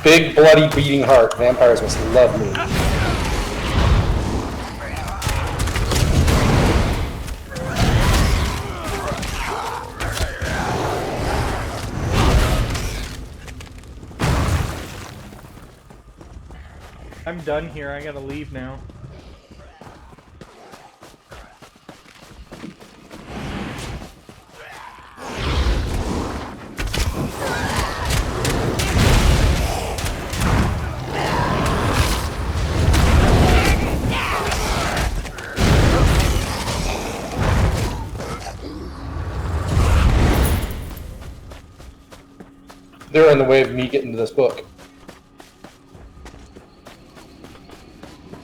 Big, bloody, beating heart. Vampires must love me. I'm done here. I gotta leave now. They're in the way of me getting to this book.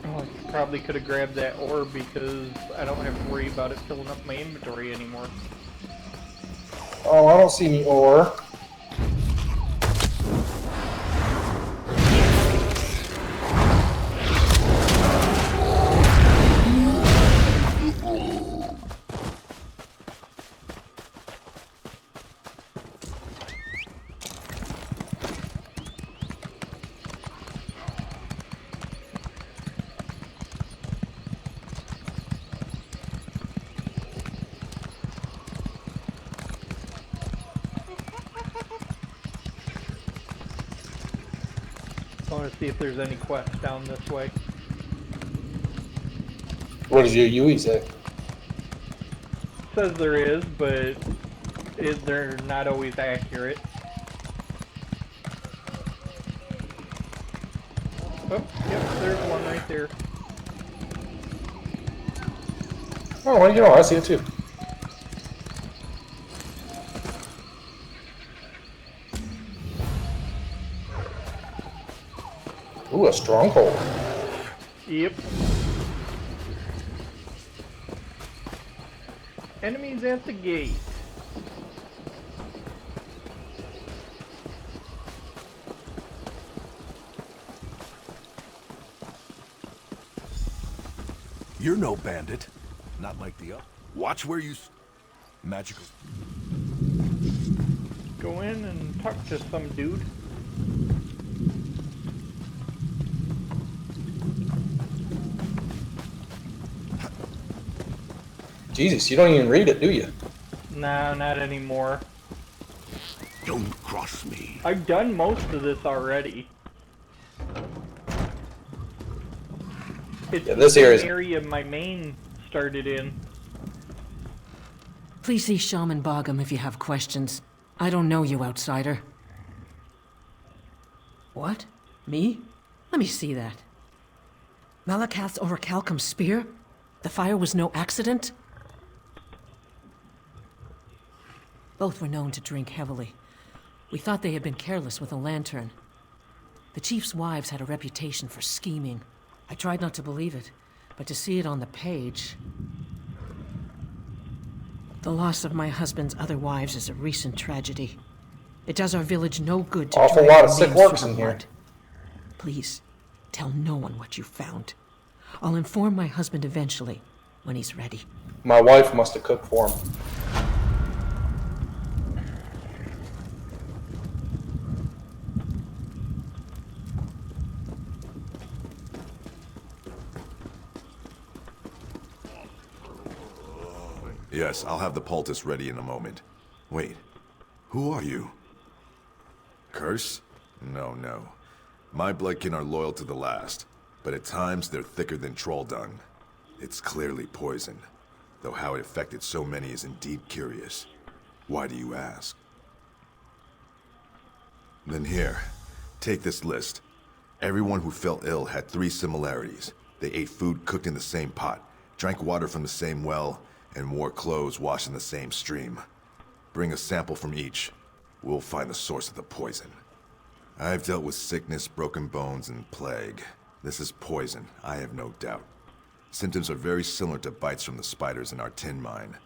Oh, I probably could have grabbed that orb because I don't have to worry about it filling up my inventory anymore. Oh, I don't see any ore. I want to see if there's any quests down this way. What does your UE say? Says there is, but they're not always accurate. Oh, yep, there's one right there. Oh, well, you know, I see it too. Ooh, a stronghold. Yep. Enemies at the gate. You're no bandit. Not like the other. Watch where you... Magical... Go in and talk to some dude. Jesus, you don't even read it, do you? No, not anymore. Don't cross me. I've done most of this already. It's this the area my main started in. Please see Shaman Bogum if you have questions. I don't know you, outsider. What? Me? Let me see that. Malakath's orichalcum spear? The fire was no accident? Both were known to drink heavily. We thought they had been careless with a lantern. The chief's wives had a reputation for scheming. I tried not to believe it, but to see it on the page... The loss of my husband's other wives is a recent tragedy. It does our village no good to awful drag lot of our sick names through works the in here. mud. Please, tell no one what you found. I'll inform my husband eventually, when he's ready. My wife must have cooked for him. Yes, I'll have the poultice ready in a moment. Wait, who are you? Curse? No. My bloodkin are loyal to the last, but at times they're thicker than troll dung. It's clearly poison, though how it affected so many is indeed curious. Why do you ask? Then here, take this list. Everyone who fell ill had 3 similarities. They ate food cooked in the same pot, drank water from the same well, and wore clothes washed in the same stream. Bring a sample from each. We'll find the source of the poison. I've dealt with sickness, broken bones, and plague. This is poison, I have no doubt. Symptoms are very similar to bites from the spiders in our tin mine.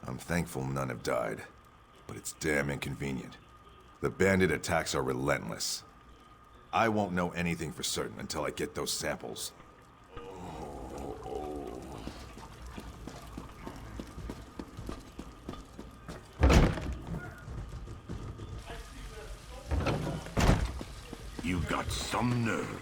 I'm thankful none have died, but it's damn inconvenient. The bandit attacks are relentless. I won't know anything for certain until I get those samples. You got some nerve.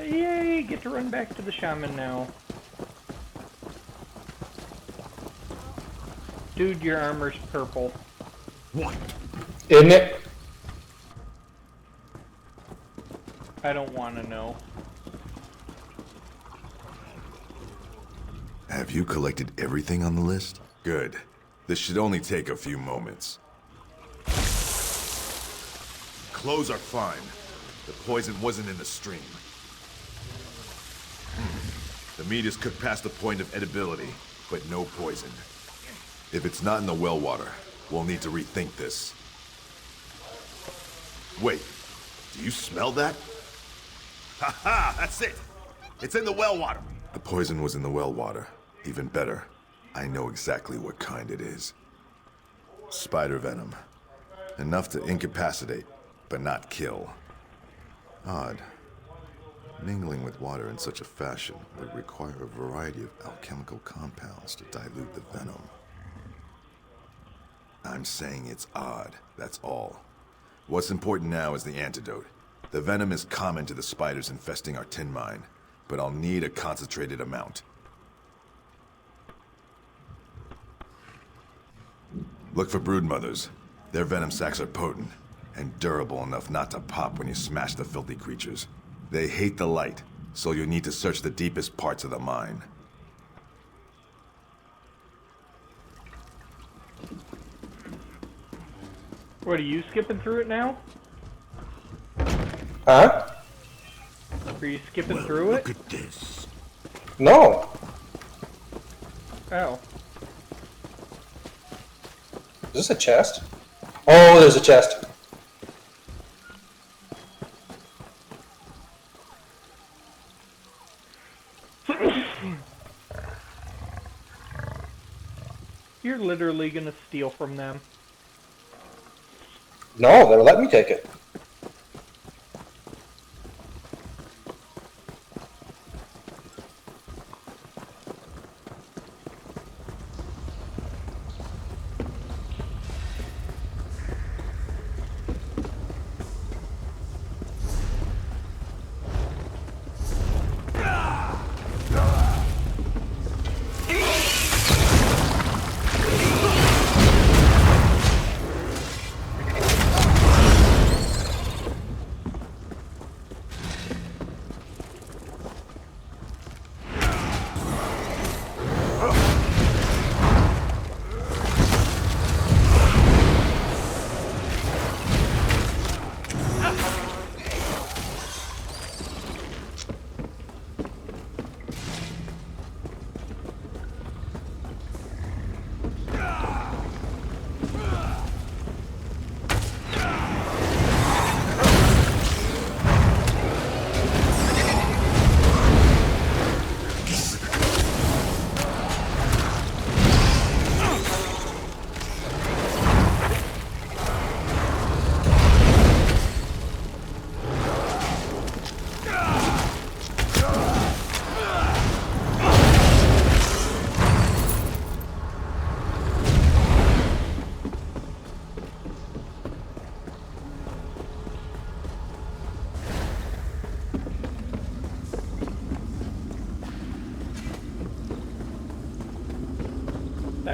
Yay, get to run back to the shaman now. Dude, your armor's purple. What? Isn't it? I don't want to know. Have you collected everything on the list? Good. This should only take a few moments. Clothes are fine. The poison wasn't in the stream. The meat is cooked past the point of edibility, but no poison. If it's not in the well water, we'll need to rethink this. Wait, do you smell that? Ha ha, that's it! It's in the well water! The poison was in the well water. Even better, I know exactly what kind it is. Spider venom. Enough to incapacitate, but not kill. Odd. Mingling with water in such a fashion would require a variety of alchemical compounds to dilute the venom. I'm saying it's odd, that's all. What's important now is the antidote. The venom is common to the spiders infesting our tin mine, but I'll need a concentrated amount. Look for broodmothers. Their venom sacs are potent, and durable enough not to pop when you smash the filthy creatures. They hate the light, so you'll need to search the deepest parts of the mine. What, are you skipping through it now? Huh? Are you skipping through it? Look at this. No. Oh. Is this a chest? Oh, there's a chest. You're literally gonna steal from them. No, they'll let me take it.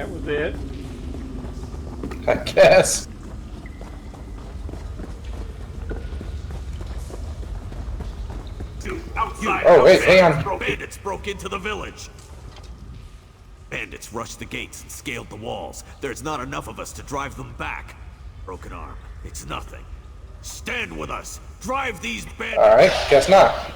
that was it. I guess. Oh, wait, hang on. Bandits broke into the village. Bandits rushed the gates and scaled the walls. There's not enough of us to drive them back. Broken arm. It's nothing. Stand with us. Drive these bandits. Alright, guess not.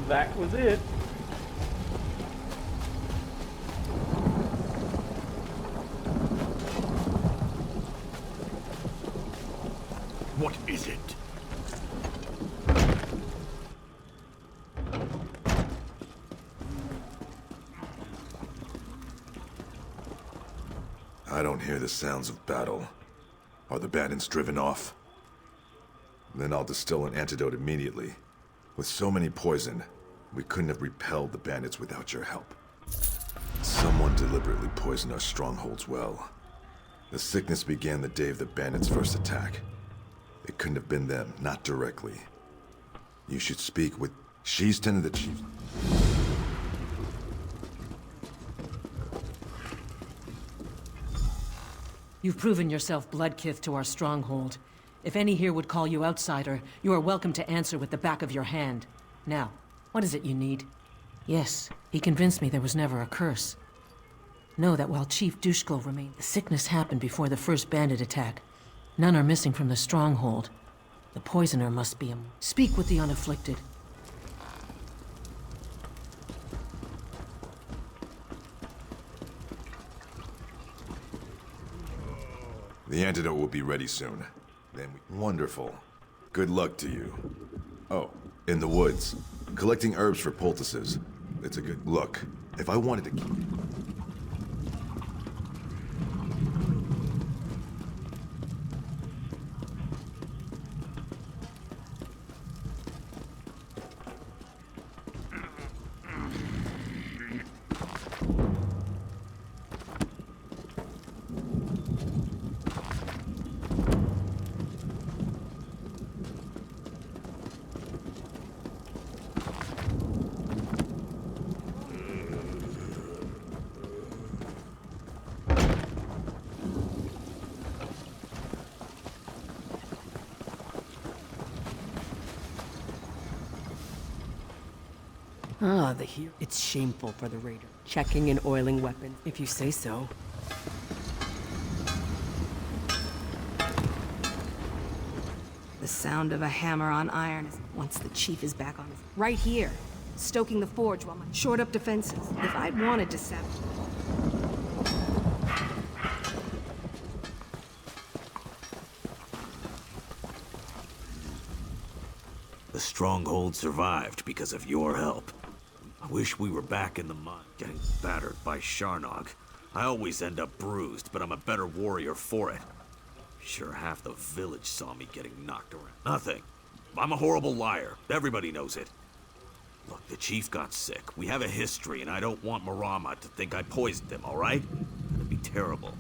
That was it. What is it? I don't hear the sounds of battle. Are the bandits driven off? Then I'll distill an antidote immediately. With so many poisoned, we couldn't have repelled the bandits without your help. Someone deliberately poisoned our strongholds well. The sickness began the day of the bandits' first attack. It couldn't have been them, not directly. You should speak with... She's tended the chief. You've proven yourself bloodkith to our stronghold. If any here would call you outsider, you are welcome to answer with the back of your hand. Now, what is it you need? Yes, he convinced me there was never a curse. Know that while Chief Dushko remained, the sickness happened before the first bandit attack. None are missing from the stronghold. The poisoner must be him. Speak with the unafflicted. The antidote will be ready soon. Then we... Wonderful. Good luck to you. Oh, in the woods. Collecting herbs for poultices. It's a good... Look, if I wanted to keep... Ah, the hero. It's shameful for the raider. Checking and oiling weapons, if you say so. The sound of a hammer on iron is once the chief is back on his... Right here, stoking the forge while my short up defenses. If I'd wanted to sabotage... The stronghold survived because of your help. I wish we were back in the mud, getting battered by Sharnog. I always end up bruised, but I'm a better warrior for it. Sure, half the village saw me getting knocked around. Nothing. I'm a horrible liar. Everybody knows it. Look, the chief got sick. We have a history, and I don't want Marama to think I poisoned him, all right? That'd be terrible.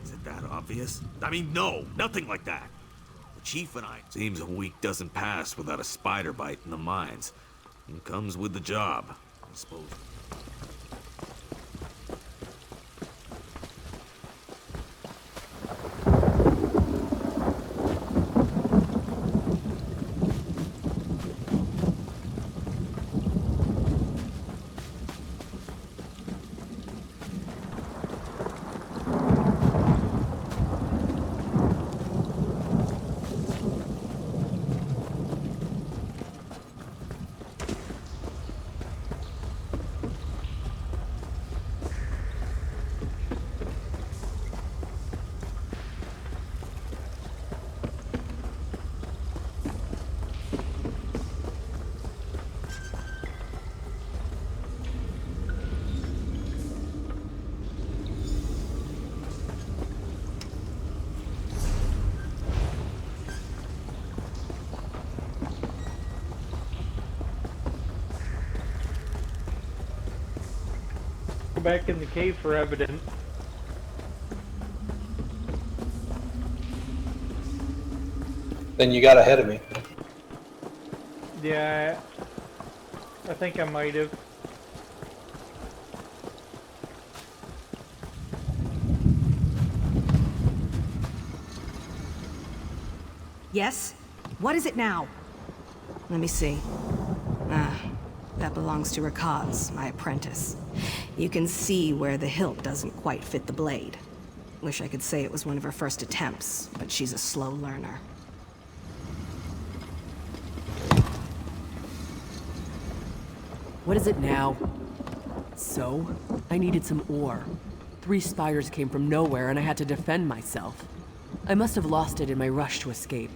Is it that obvious? I mean, no, nothing like that. The Chief and I... Seems a week doesn't pass without a spider bite in the mines. It comes with the job, I suppose. Go back in the cave for evidence. Then you got ahead of me. Yeah, I think I might have. Yes? What is it now? Let me see. That belongs to Rakaz, my apprentice. You can see where the hilt doesn't quite fit the blade. Wish I could say it was one of her first attempts, but she's a slow learner. What is it now? So? I needed some ore. 3 spiders came from nowhere and I had to defend myself. I must have lost it in my rush to escape.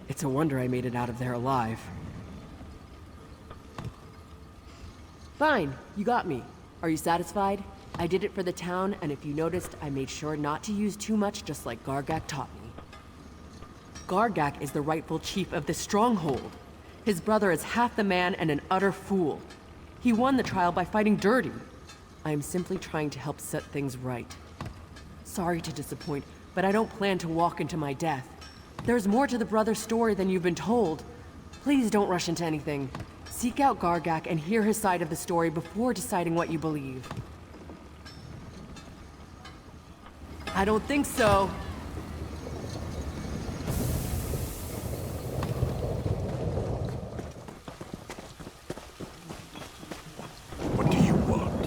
It's a wonder I made it out of there alive. Fine, you got me. Are you satisfied? I did it for the town, and if you noticed, I made sure not to use too much, just like Gargak taught me. Gargak is the rightful chief of this stronghold. His brother is half the man and an utter fool. He won the trial by fighting dirty. I am simply trying to help set things right. Sorry to disappoint, but I don't plan to walk into my death. There's more to the brother's story than you've been told. Please don't rush into anything. Seek out Gargak and hear his side of the story before deciding what you believe. I don't think so. What do you want?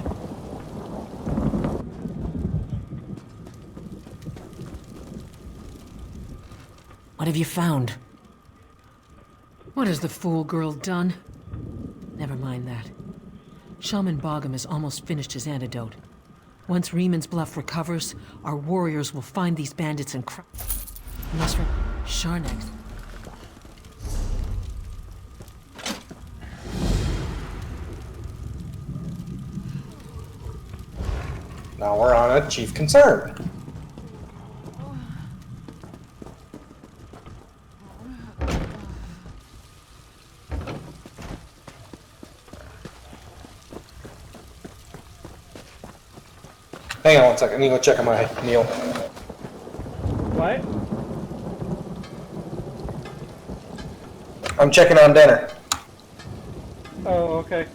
What have you found? What has the fool girl done? Never mind that. Shaman Bogum has almost finished his antidote. Once Reeman's Bluff recovers, our warriors will find these bandits and unless Sharnex. Now we're on a chief concern. Hang on one second, I need to go check on my meal. What? I'm checking on dinner. Oh, okay.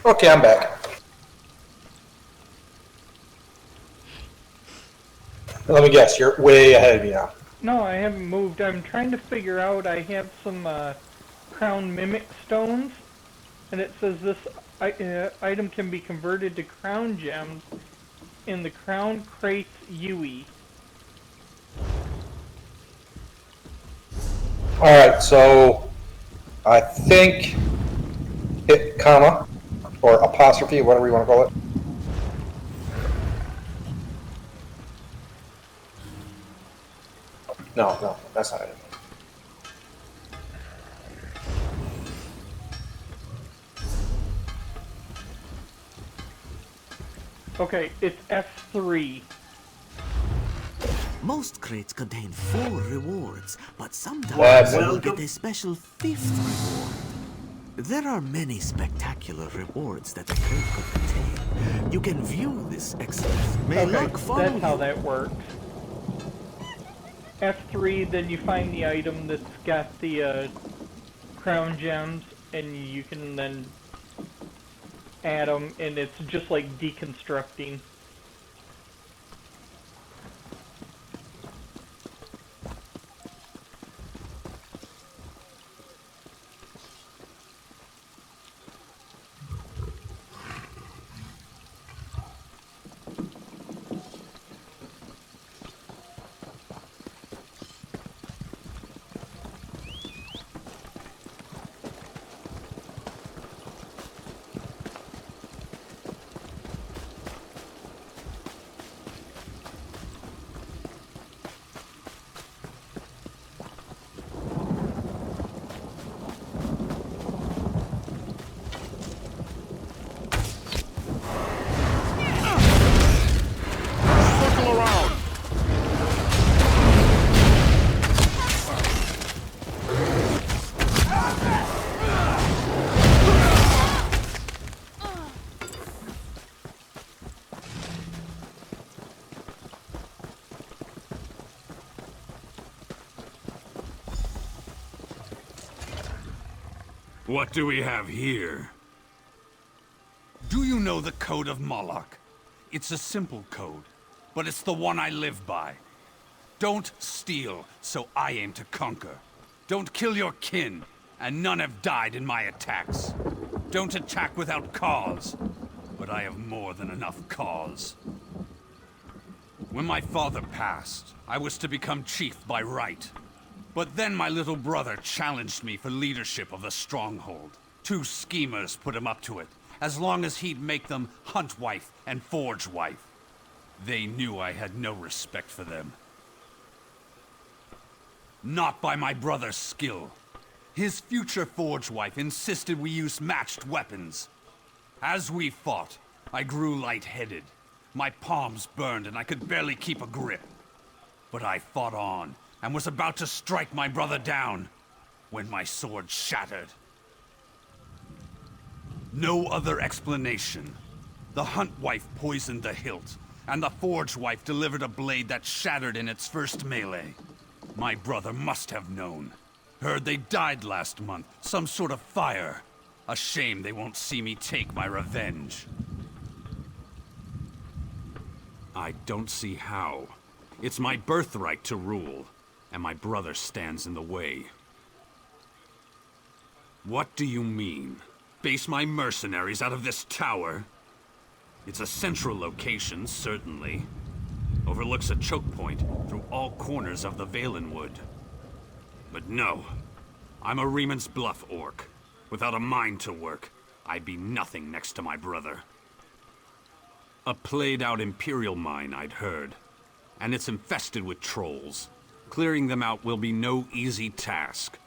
Okay, I'm back. Let me guess, you're way ahead of me now. No, I haven't moved. I'm trying to figure out. I have some crown mimic stones, and it says this item can be converted to crown gems in the crown crates UE. Alright, so I think hit comma or apostrophe, whatever you want to call it. No, that's not it. Okay, it's F3. Most crates contain 4 rewards, but sometimes you'll get a special 5th reward. There are many spectacular rewards that a crate could contain. You can view this excellence. May luck follow that's how you. that works. F3, then you find the item that's got the crown gems, and you can then add them, and it's just like deconstructing. What do we have here? Do you know the Code of Moloch? It's a simple code, but it's the one I live by. Don't steal, so I aim to conquer. Don't kill your kin, and none have died in my attacks. Don't attack without cause, but I have more than enough cause. When my father passed, I was to become chief by right. But then my little brother challenged me for leadership of the stronghold. 2 schemers put him up to it, as long as he'd make them hunt wife and forge wife. They knew I had no respect for them. Not by my brother's skill. His future forge wife insisted we use matched weapons. As we fought, I grew lightheaded. My palms burned and I could barely keep a grip. But I fought on, and was about to strike my brother down, when my sword shattered. No other explanation. The hunt wife poisoned the hilt, and the forge wife delivered a blade that shattered in its first melee. My brother must have known. Heard they died last month, some sort of fire. A shame they won't see me take my revenge. I don't see how. It's my birthright to rule. And my brother stands in the way. What do you mean? Base my mercenaries out of this tower? It's a central location, certainly. Overlooks a choke point through all corners of the Valenwood. But no, I'm a Reman's Bluff orc. Without a mind to work, I'd be nothing next to my brother. A played-out Imperial mine, I'd heard. And it's infested with trolls. Clearing them out will be no easy task.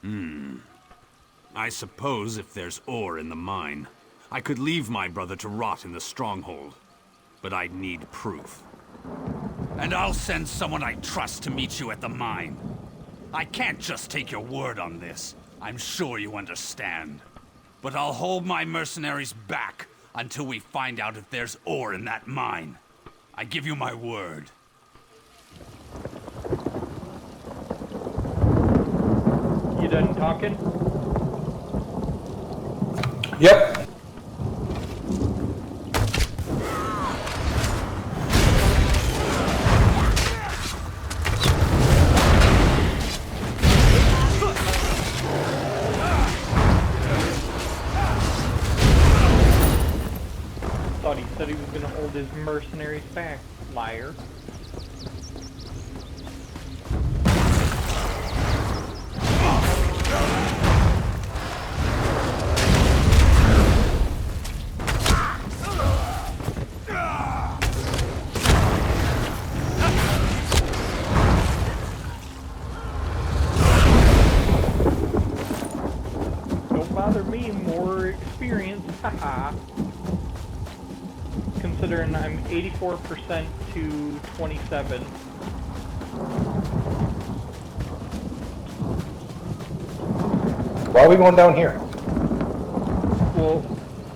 I suppose if there's ore in the mine, I could leave my brother to rot in the stronghold, but I'd need proof. And I'll send someone I trust to meet you at the mine. I can't just take your word on this. I'm sure you understand. But I'll hold my mercenaries back until we find out if there's ore in that mine. I give you my word. You done talking? Yep. Thought he said he was gonna hold his mercenaries back. Liar. Don't bother me, more experience, haha. Considering I'm 84% to 27. Why are we going down here? Well,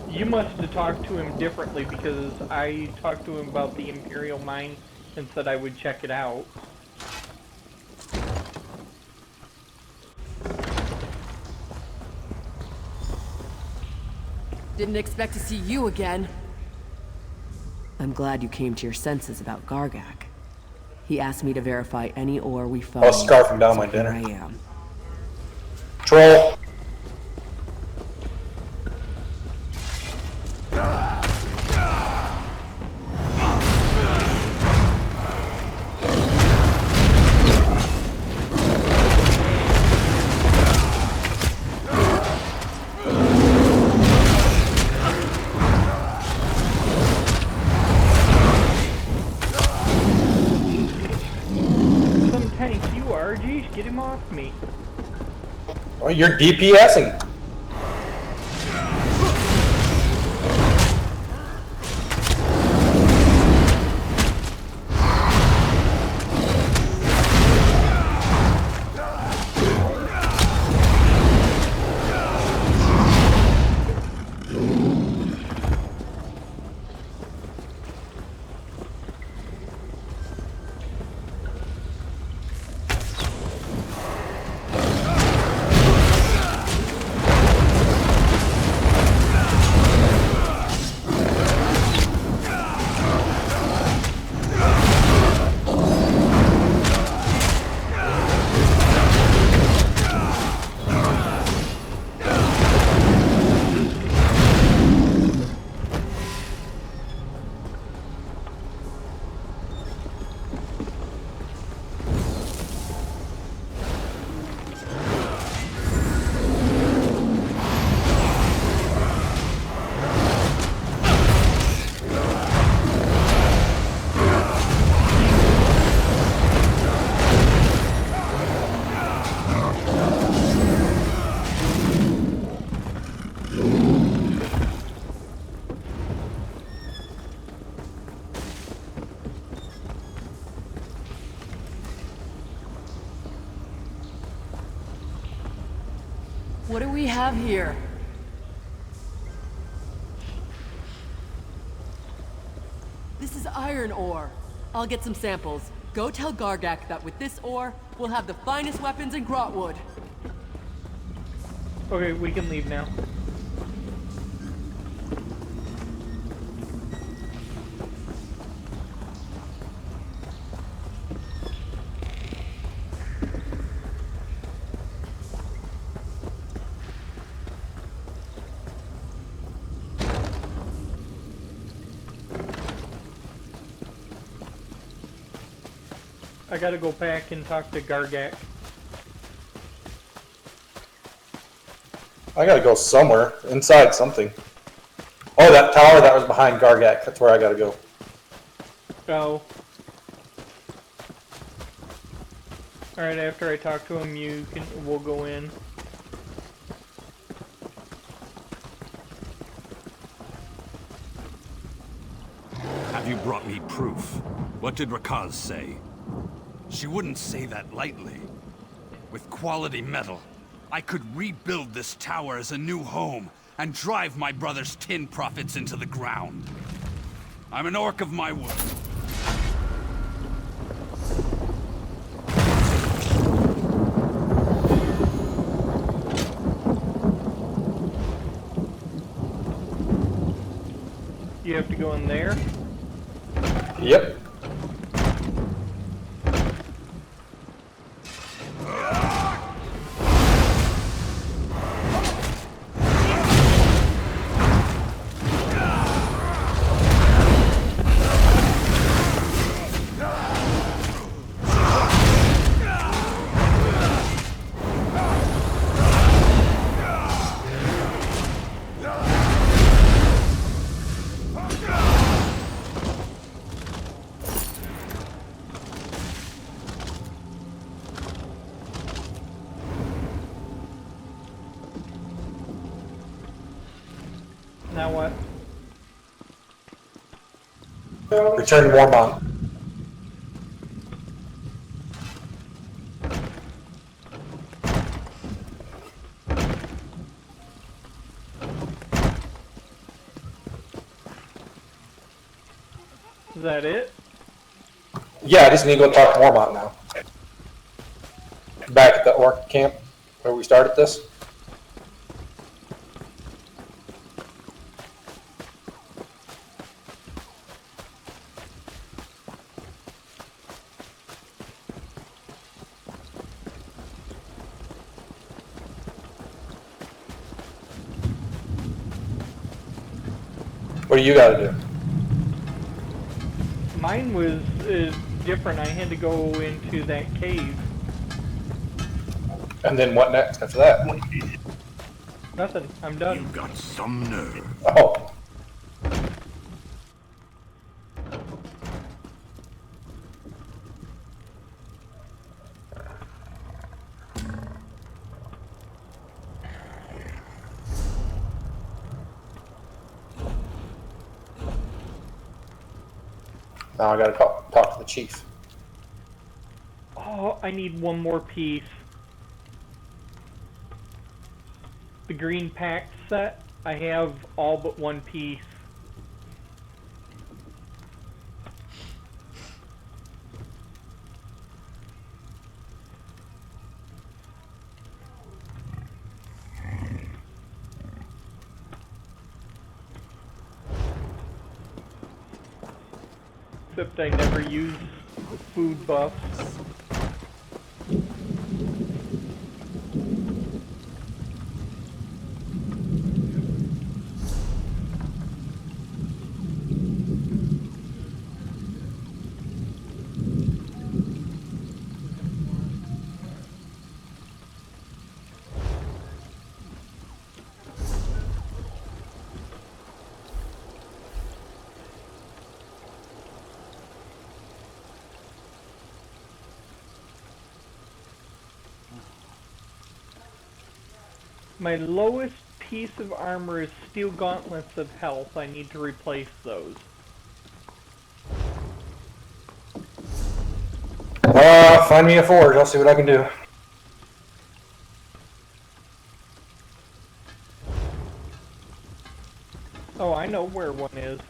you must have talked to him differently because I talked to him about the Imperial Mine and said I would check it out. Didn't expect to see you again. I'm glad you came to your senses about Gargak. He asked me to verify any ore we found. I was scarfing down my so dinner. here I am. Troll. Some tank you are, geez, get him off me. Oh, you're DPSing. What do we have here? This is iron ore. I'll get some samples. Go tell Gargak that with this ore, we'll have the finest weapons in Grotwood. Okay, we can leave now. I gotta go back and talk to Gargak. I gotta go somewhere. Inside something. Oh, that tower that was behind Gargak. That's where I gotta go. Oh. Alright, after I talk to him, we'll go in. Have you brought me proof? What did Rakaz say? She wouldn't say that lightly. With quality metal, I could rebuild this tower as a new home and drive my brother's tin profits into the ground. I'm an orc of my word. You have to go in there? Yep. Now what? Return to Warmont. Is that it? Yeah, I just need to go talk to Warmont now. Back at the orc camp where we started this. What do you got to do? Mine was different. I had to go into that cave. And then what next after that? Nothing. I'm done. You got some nerve. Oh. Now I gotta talk to the chief. Oh, I need one more piece. The green pact set, I have all but one piece. Except I never use food buffs. My lowest piece of armor is steel gauntlets of health. I need to replace those. Find me a forge. I'll see what I can do. Oh, I know where one is.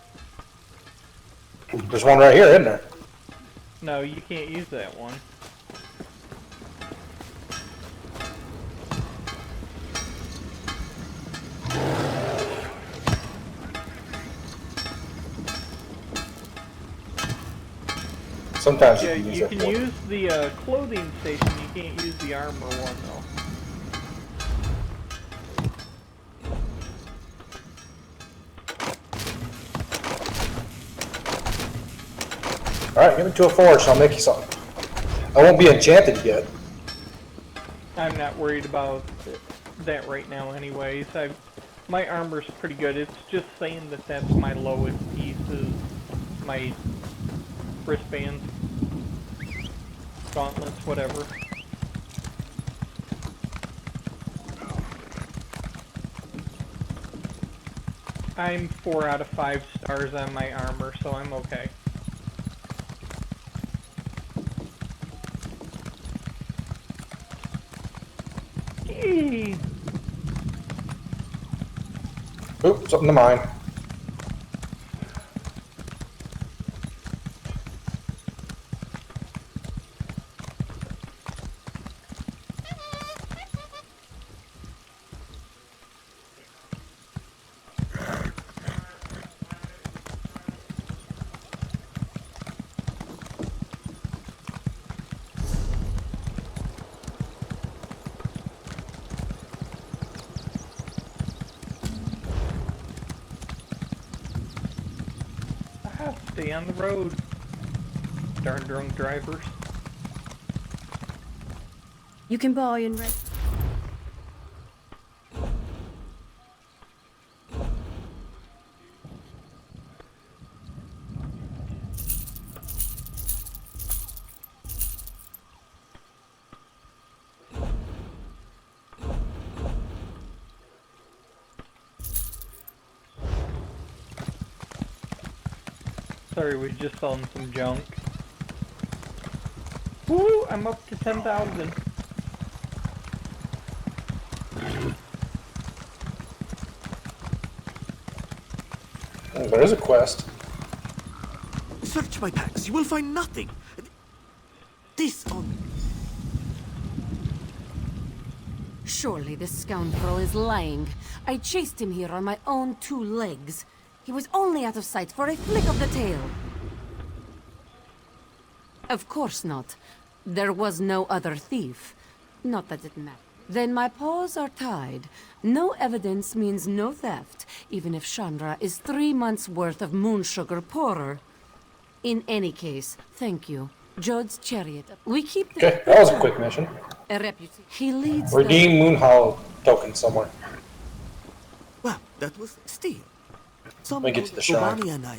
There's one right here, isn't there? No, you can't use that one. Sometimes Yeah, you can use you it. can use the clothing station. You can't use the armor one though. Alright, give me to a forge and I'll make you something. I won't be enchanted yet. I'm not worried about that right now anyways. My armor's pretty good. It's just saying that that's my lowest piece is my wristbands, gauntlets, whatever. I'm 4 out of 5 stars on my armor, so I'm okay. Eee. Oop, something to mine. Stay on the road. Darn drunk drivers. You can buy and rent. Sorry, we just selling some junk. Woo! I'm up to 10,000. Oh, there is a quest. Search my packs. You will find nothing. This on... Surely this scoundrel is lying. I chased him here on my own 2 legs. He was only out of sight for a flick of the tail. Of course not. There was no other thief. Not that it matters. Then my paws are tied. No evidence means no theft, even if Chandra is 3 months' worth of moon sugar poorer. In any case, thank you. Jode's chariot. We keep the... Okay, that was a quick mission. A reputation. He leads Redeem Moon Hollow token somewhere. Well, that was steal. Let me get to the shrine. And I...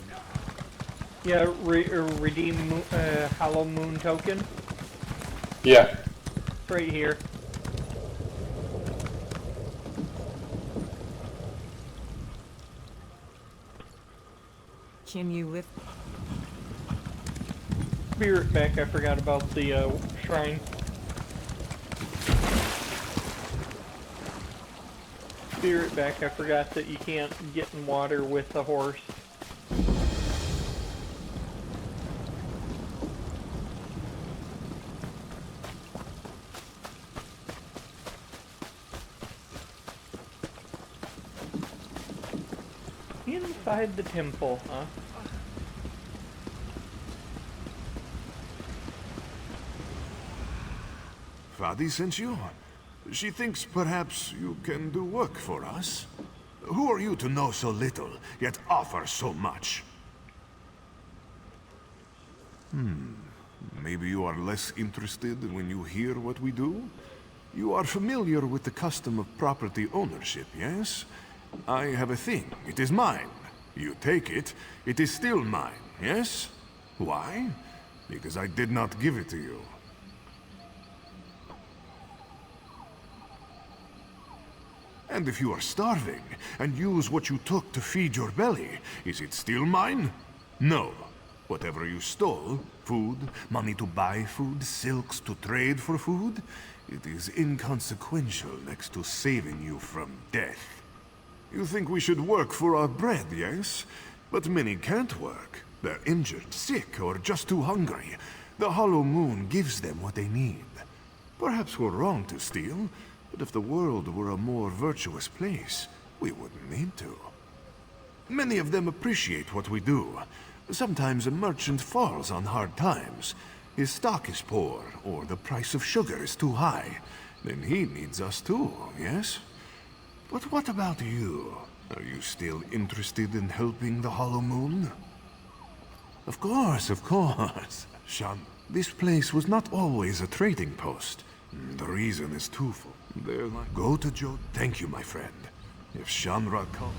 Yeah, redeem Hollow Moon token. Yeah. Right here. Can you lift? Be right back, I forgot about the shrine. Be right back, I forgot that you can't get in water with a horse. Inside the temple, huh? Fadi sent you? She thinks perhaps you can do work for us? Who are you to know so little, yet offer so much? Maybe you are less interested when you hear what we do? You are familiar with the custom of property ownership, yes? I have a thing. It is mine. You take it, it is still mine, yes? Why? Because I did not give it to you. And if you are starving, and use what you took to feed your belly, is it still mine? No. Whatever you stole, food, money to buy food, silks to trade for food, it is inconsequential next to saving you from death. You think we should work for our bread, yes? But many can't work. They're injured, sick, or just too hungry. The Hollow Moon gives them what they need. Perhaps we're wrong to steal, but if the world were a more virtuous place, we wouldn't need to. Many of them appreciate what we do. Sometimes a merchant falls on hard times. His stock is poor, or the price of sugar is too high. Then he needs us too, yes? But what about you? Are you still interested in helping the Hollow Moon? Of course, of course. Shan, this place was not always a trading post. The reason is twofold. Go to Joe. Thank you, my friend. If Shamra comes...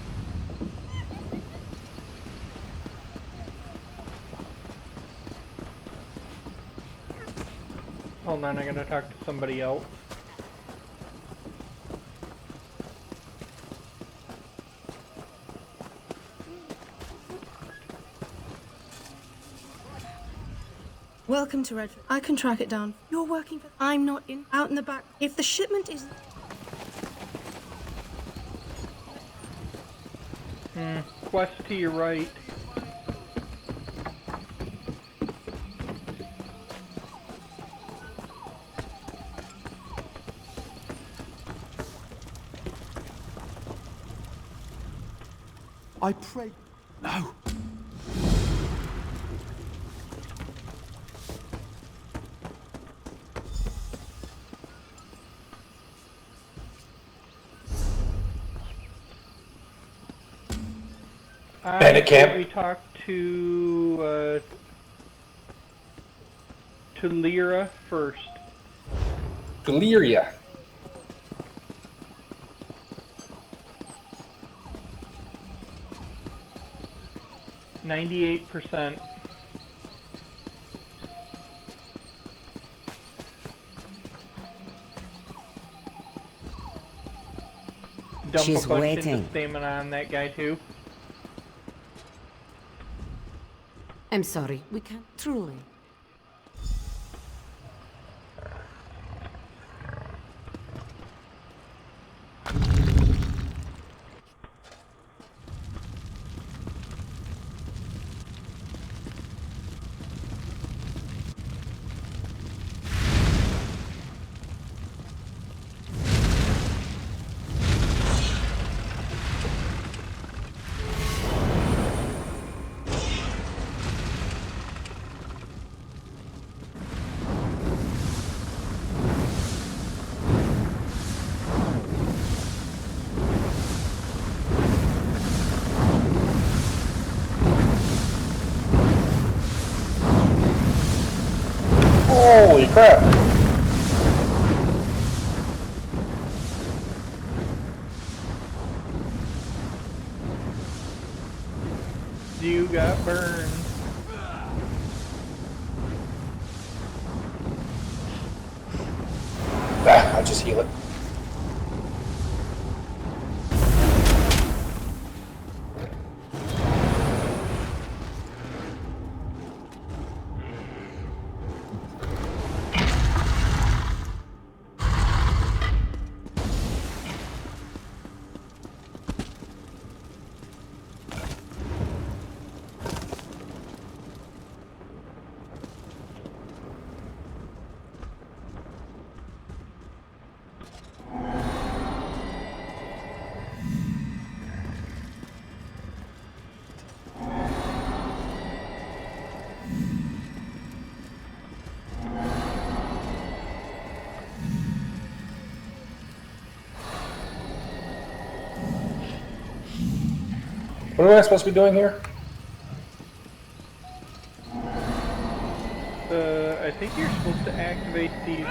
Hold on, I gotta talk to somebody else. Welcome to Redford. I can track it down. You're working for... I'm not in... Out in the back. If the shipment is... Quest to your right. I pray... No! Bandit camp. We talked to Lyra first. Deliria. 98%. Dump She's a bunch waiting. into stamina on that guy too. I'm sorry, we can't truly. Holy crap! You got burned. I'll just heal it. What am I supposed to be doing here? I think you're supposed to activate these.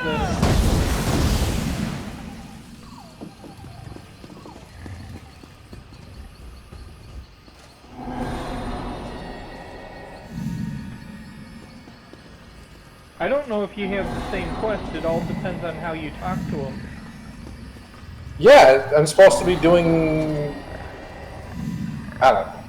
I don't know if you have the same quest. It all depends on how you talk to them. Yeah, I'm supposed to be doing... I don't know.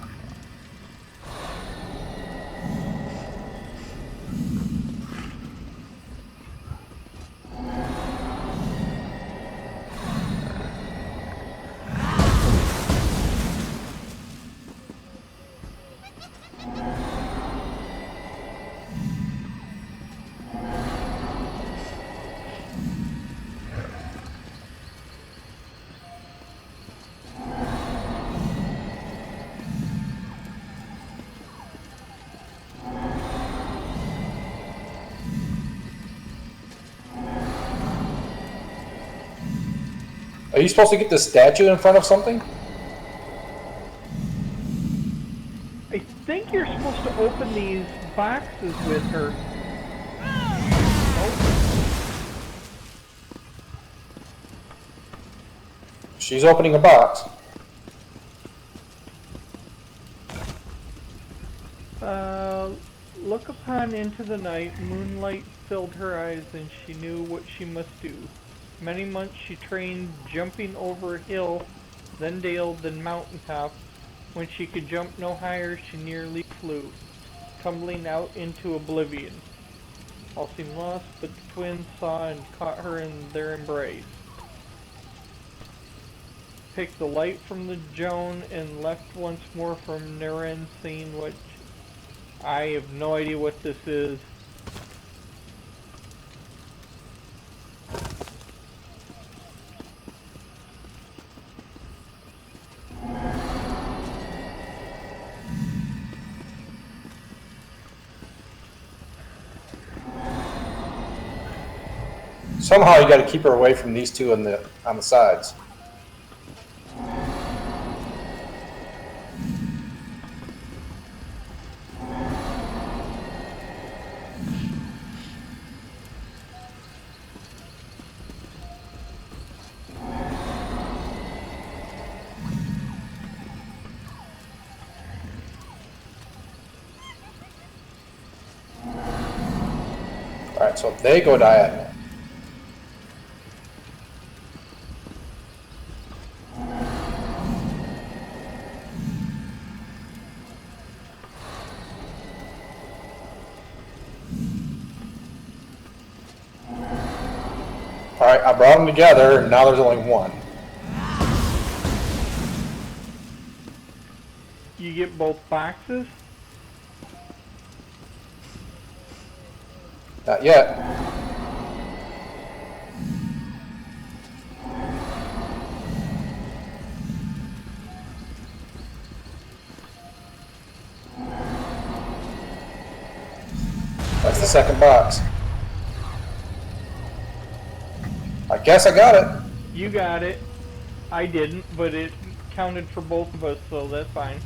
Are you supposed to get the statue in front of something? I think you're supposed to open these boxes with her. She's opening a box. Look upon into the night, moonlight filled her eyes, and she knew what she must do. Many months she trained jumping over a hill, then dale, then mountaintop. When she could jump no higher, she nearly flew, tumbling out into oblivion. All seemed lost, but the twins saw and caught her in their embrace. Picked the light from the Joan and left once more from Naren, seeing what... I have no idea what this is. Somehow you got to keep her away from these two on the sides. Alright, so they go diagonal. Alright, I brought them together, and now there's only one. You get both boxes? Not yet. That's the second box. I guess I got it. You got it. I didn't, but it counted for both of us, so that's fine.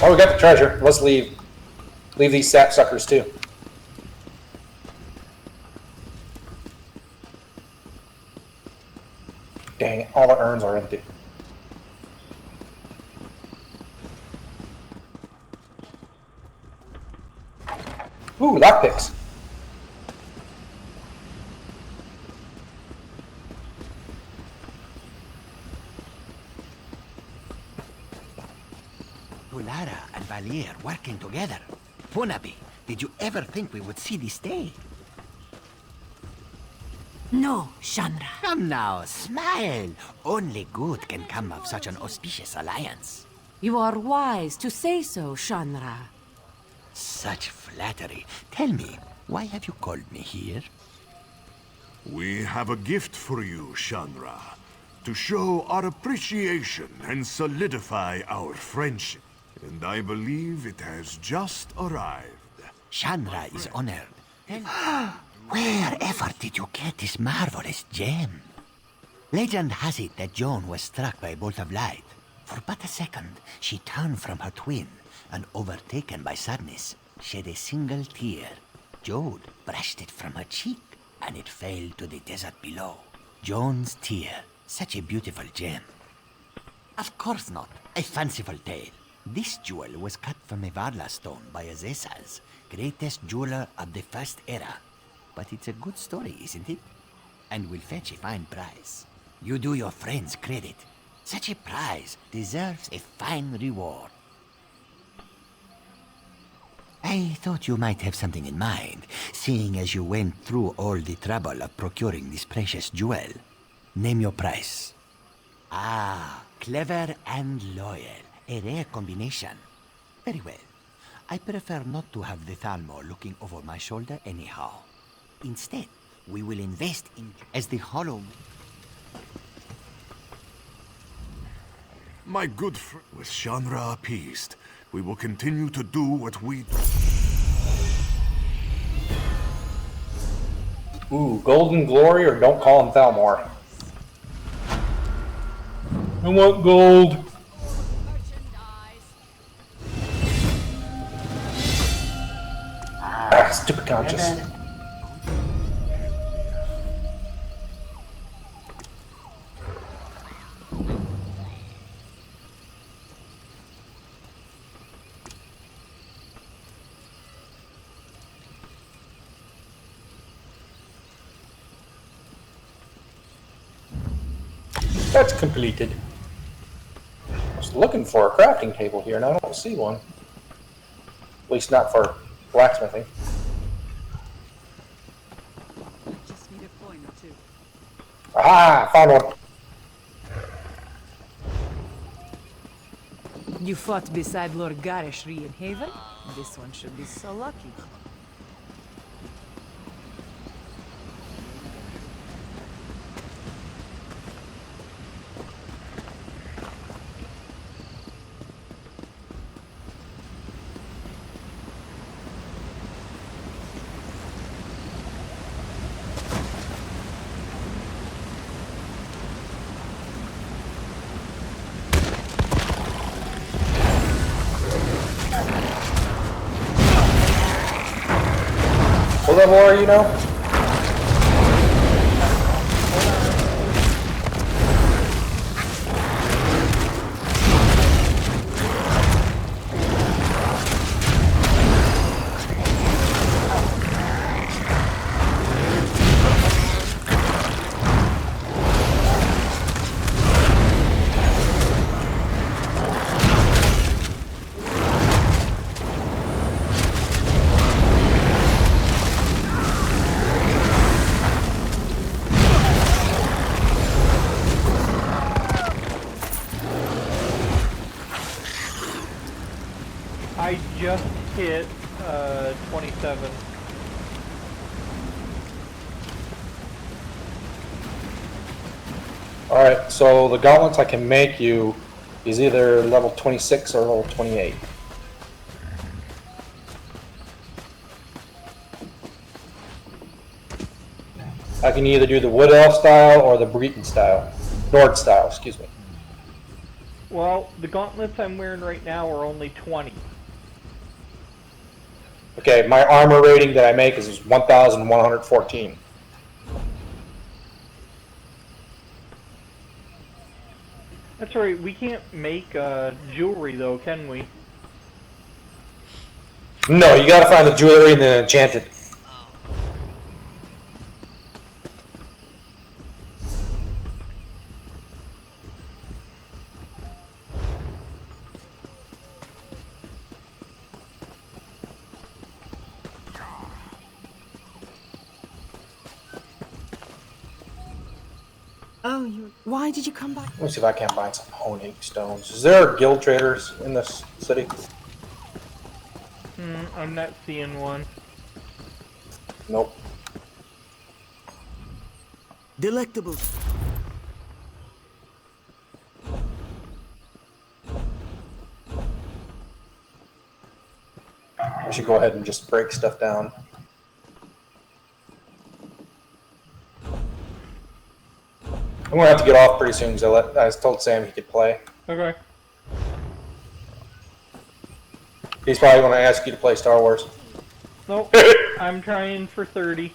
Oh, we got the treasure. Let's leave. Leave these sapsuckers too. Dang it, all the urns are empty. Ooh, lockpicks. Lara and Valier working together. Punabi, did you ever think we would see this day? No, Chandra. Come now, smile. Only good can come of such an auspicious alliance. You are wise to say so, Chandra. Such flattery. Tell me, why have you called me here? We have a gift for you, Chandra, to show our appreciation and solidify our friendship. And I believe it has just arrived. Chandra is honored. Wherever did you get this marvelous gem? Legend has it that Joan was struck by a bolt of light. For but a second, she turned from her twin, and overtaken by sadness, shed a single tear. Jode brushed it from her cheek, and it fell to the desert below. Joan's tear, such a beautiful gem. Of course not, a fanciful tale. This jewel was cut from a Varla stone by Azesas, greatest jeweler of the First Era. But it's a good story, isn't it? And will fetch a fine price. You do your friends credit. Such a prize deserves a fine reward. I thought you might have something in mind, seeing as you went through all the trouble of procuring this precious jewel. Name your price. Ah, clever and loyal. A rare combination. Very well. I prefer not to have the Thalmor looking over my shoulder anyhow. Instead, we will invest in as the hollow... My good friend, with Chandra appeased, we will continue to do what we do. Ooh, Golden Glory or don't call him Thalmor. I want gold. Ah, stupid conscious. That's completed. I was looking for a crafting table here and I don't see one. least not for blacksmithing. Just need a coin or two. Aha! Found one. You fought beside Lord Garishri in Haven? This one should be so lucky. What level are you now? I just hit 27. Alright, so the gauntlets I can make you is either level 26 or level 28. I can either do the Wood Elf style or the Breton style. Nord style, excuse me. Well, the gauntlets I'm wearing right now are only 20. Okay, my armor rating that I make is 1,114. That's right, we can't make jewelry though, can we? No, you gotta find the jewelry and then enchant it. Oh, why did you come back? Let me see if I can't find some honing stones. Is there guild traders in this city? I'm not seeing one. Nope. Delectable. I should go ahead and just break stuff down. I'm gonna have to get off pretty soon because I told Sam he could play. Okay. He's probably gonna ask you to play Star Wars. Nope, I'm trying for 30.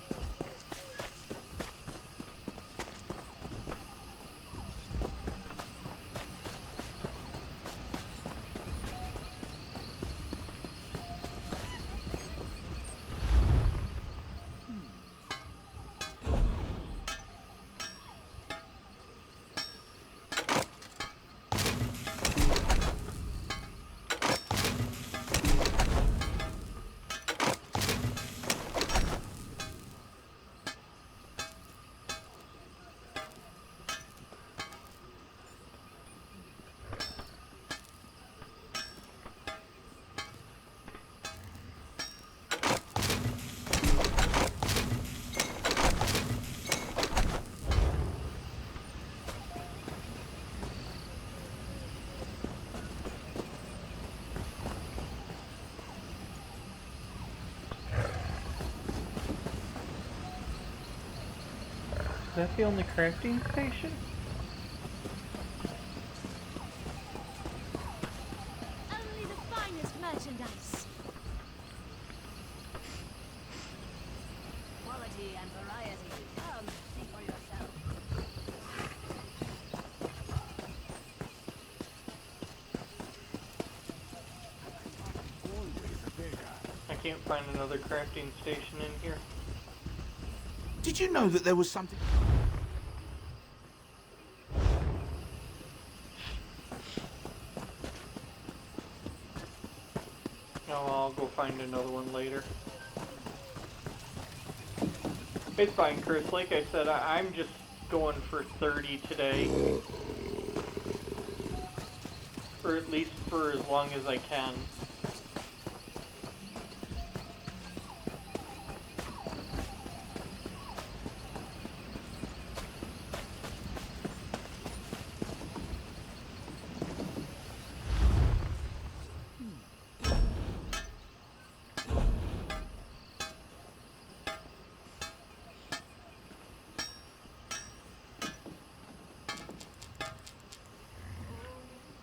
Is that the only crafting station? Only the finest merchandise. Quality and variety. Come, see for yourself. I can't find another crafting station in here. Did you know that there was something... Oh, I'll go find another one later. It's fine, Chris. Like I said, I'm just going for 30 today. Or at least for as long as I can.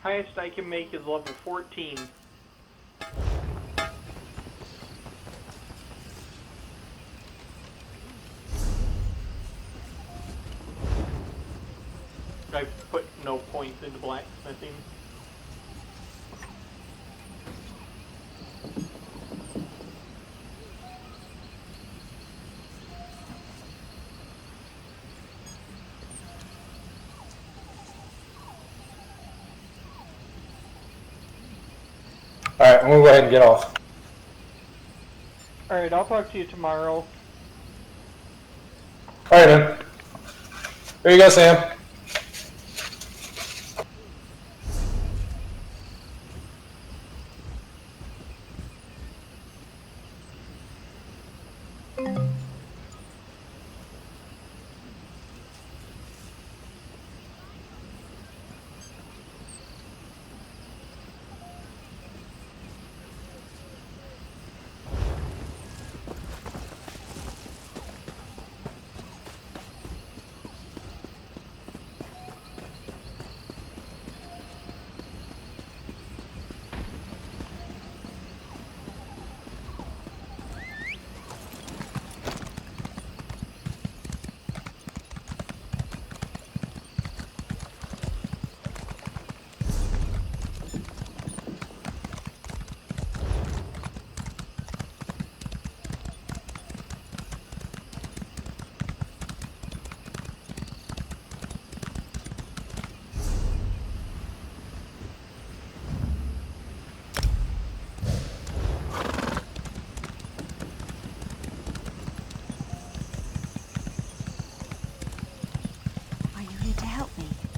Highest I can make is level 14. I've put no points into blacksmithing. Alright, I'm gonna go ahead and get off. Alright, I'll talk to you tomorrow. Alright, man. There you go, Sam.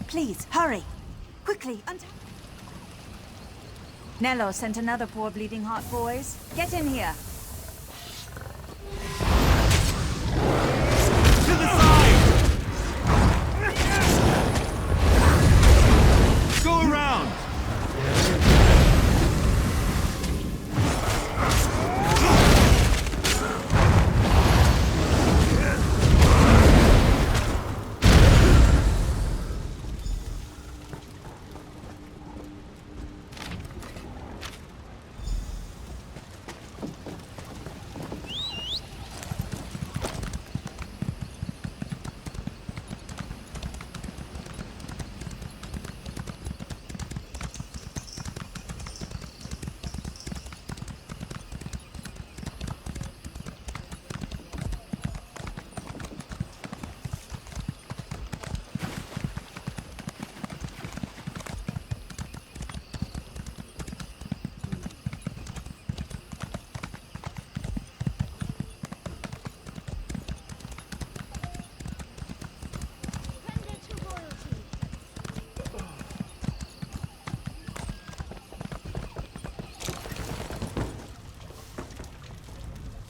Please, hurry! Quickly, Nello sent another poor bleeding heart, boys. Get in here! To the side! Go around!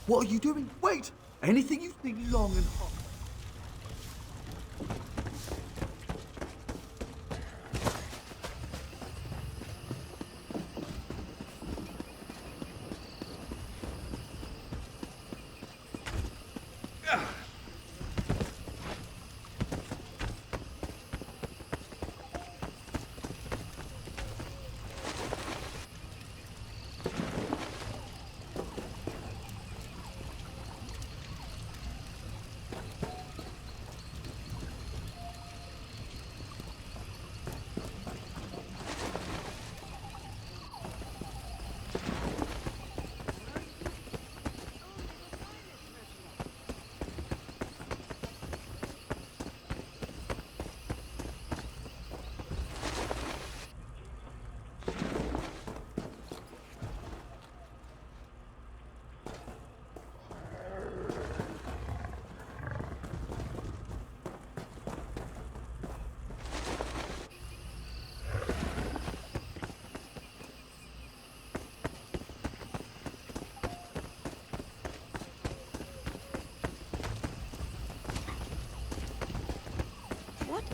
What are you doing? Wait! Anything you think long and hot.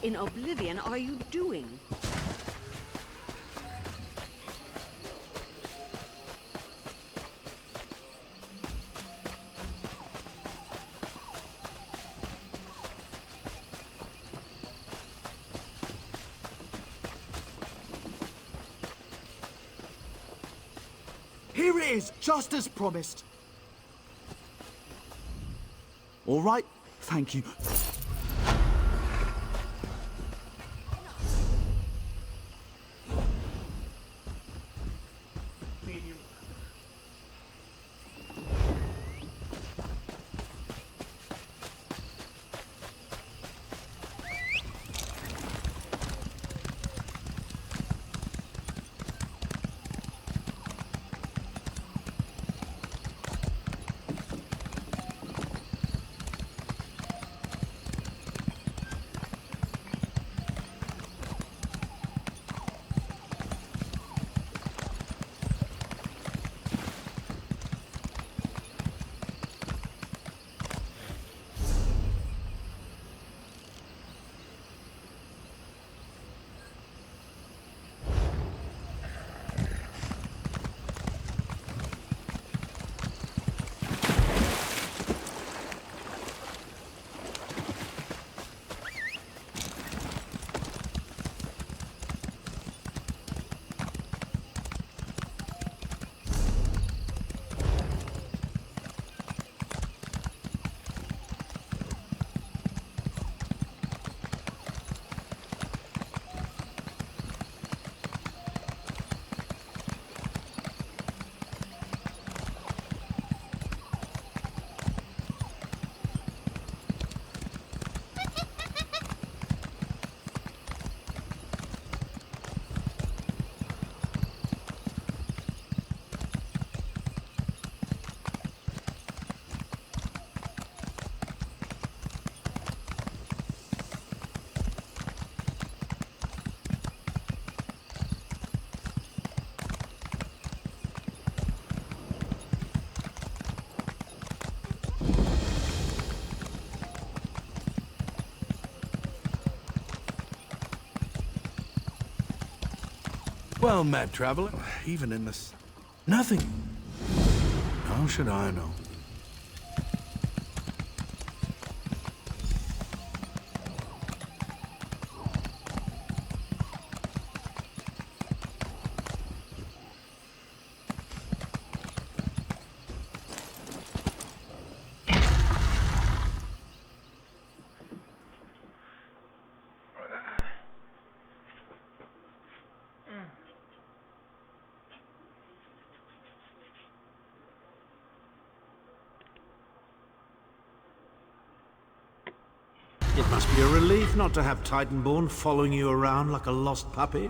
in Oblivion are you doing? Here it is, just as promised. All right, thank you. Well, mad traveler, even in this... Nothing. How should I know? It must be a relief not to have Titanborn following you around like a lost puppy.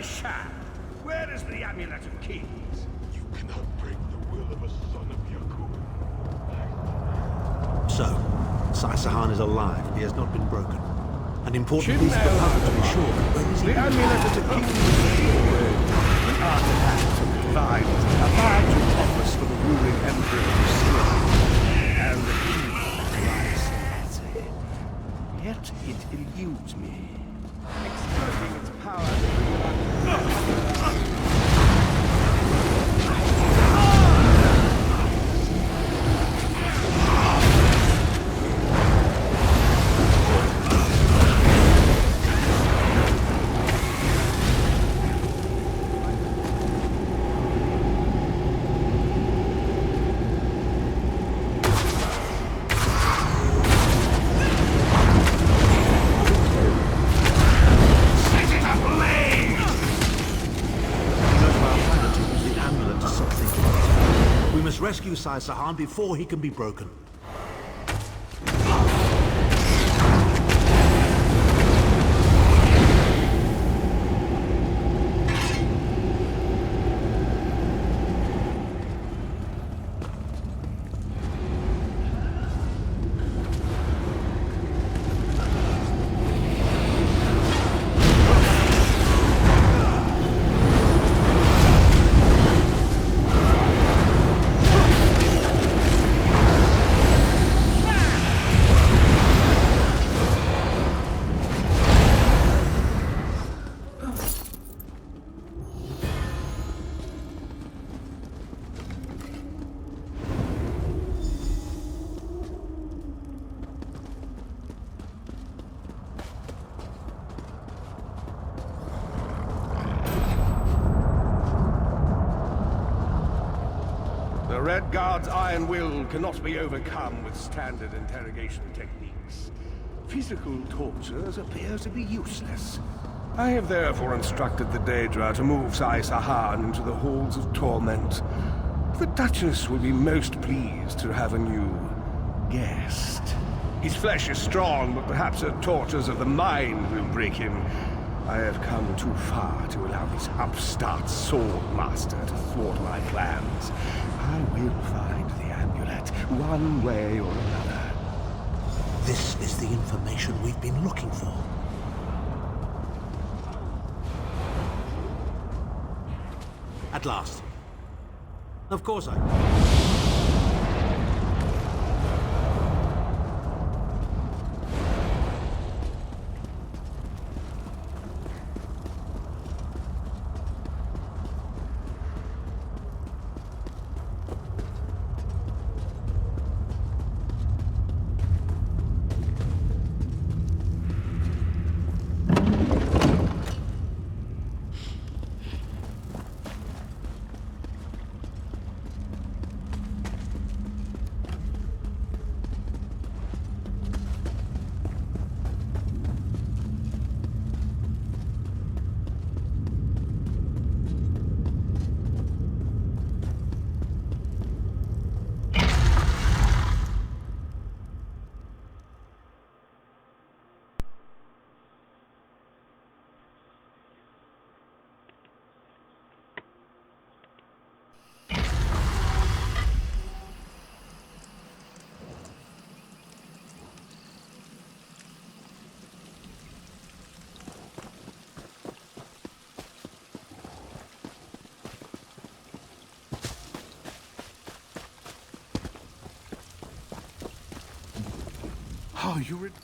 sham. Where is the Amulet of Kings? You cannot break the will of a son of Yakub. So, Sai-Sahan is alive. He has not been broken. An important piece of the puzzle to be sure. Where is he? The Amulet of the Kings the artifact of the divine, a badge of office for the ruling emperor of Syria, and the king lies there. Yet it eludes me. Exploiting its power. Rescue Sai-Sahan before he can be broken. The Red Guard's iron will cannot be overcome with standard interrogation techniques. Physical tortures appear to be useless. I have therefore instructed the Daedra to move Sai-Sahan into the halls of torment. The Duchess will be most pleased to have a new guest. His flesh is strong, but perhaps her tortures of the mind will break him. I have come too far to allow this upstart sword master to thwart my plans. I will find the amulet, one way or another. This is the information we've been looking for. At last. Of course I...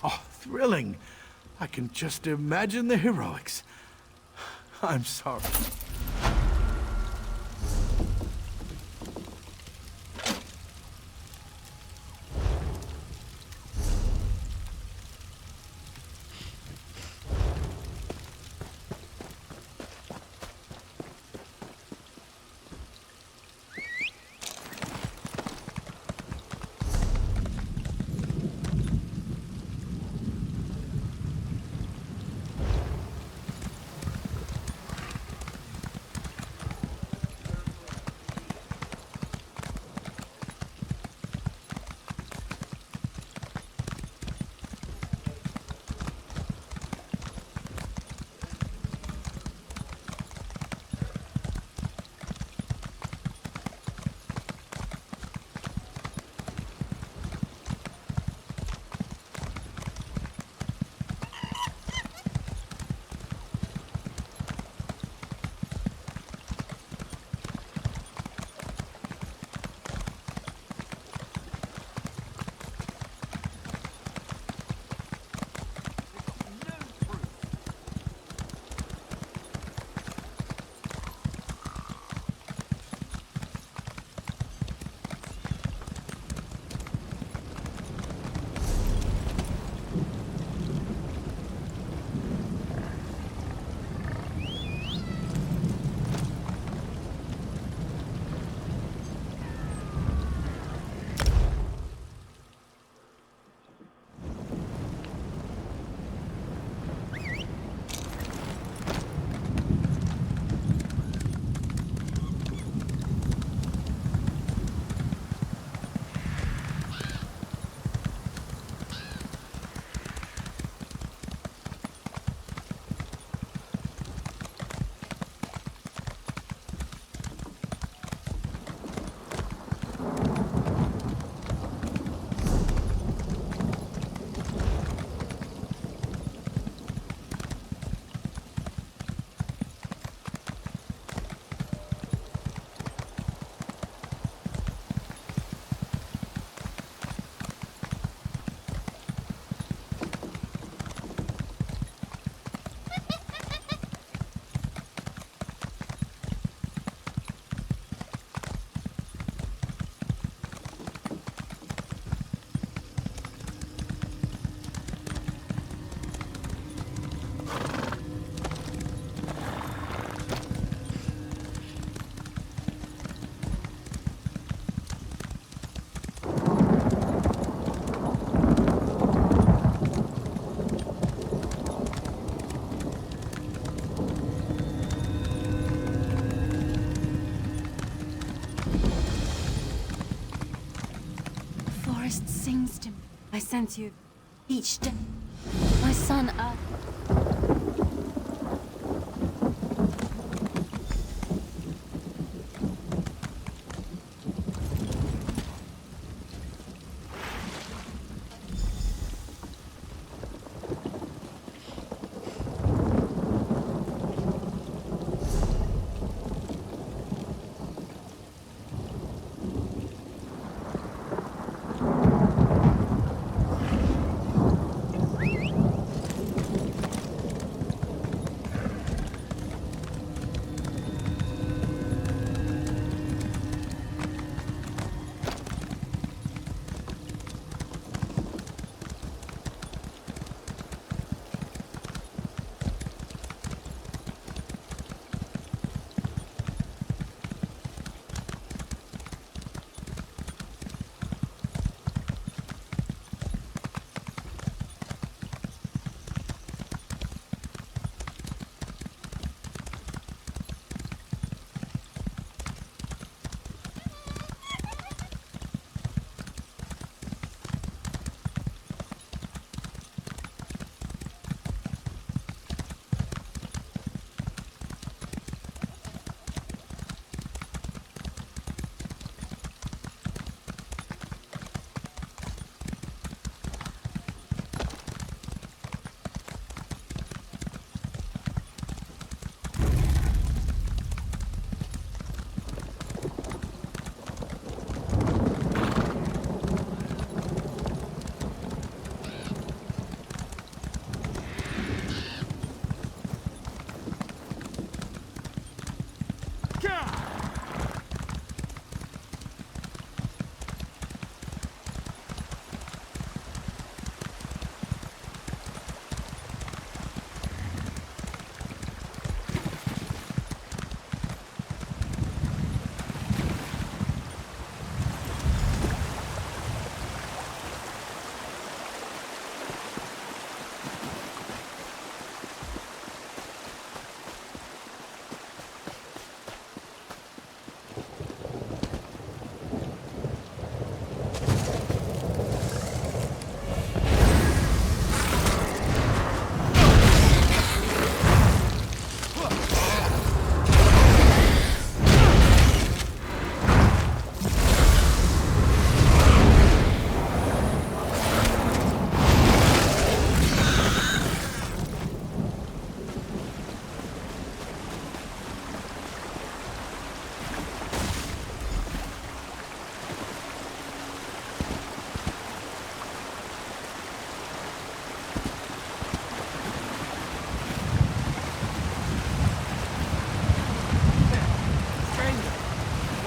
Oh, thrilling. I can just imagine the heroics. I'm sorry. I sense you each day. My son,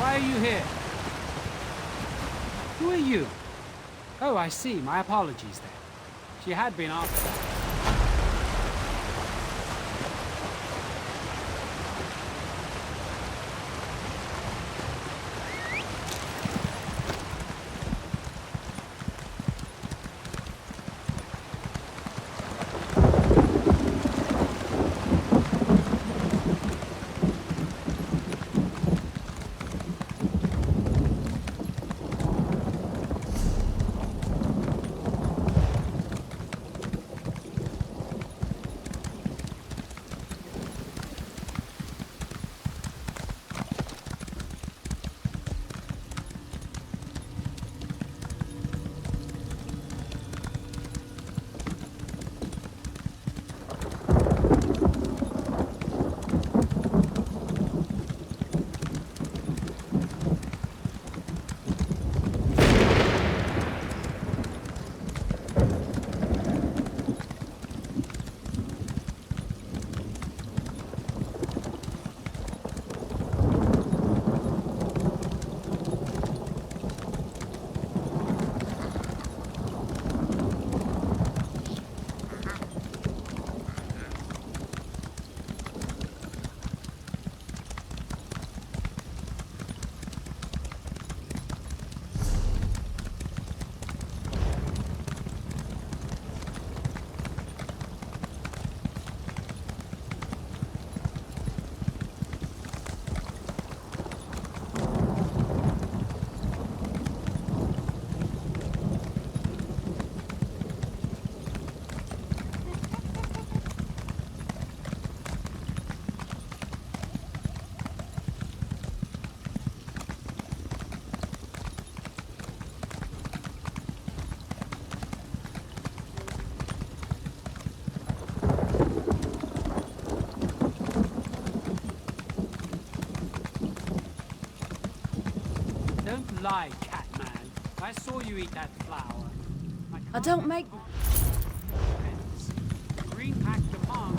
Why are you here? Who are you? Oh, I see. My apologies then. She had been after. lie, Catman. I saw you eat that flower. I don't make... Green packed the palm.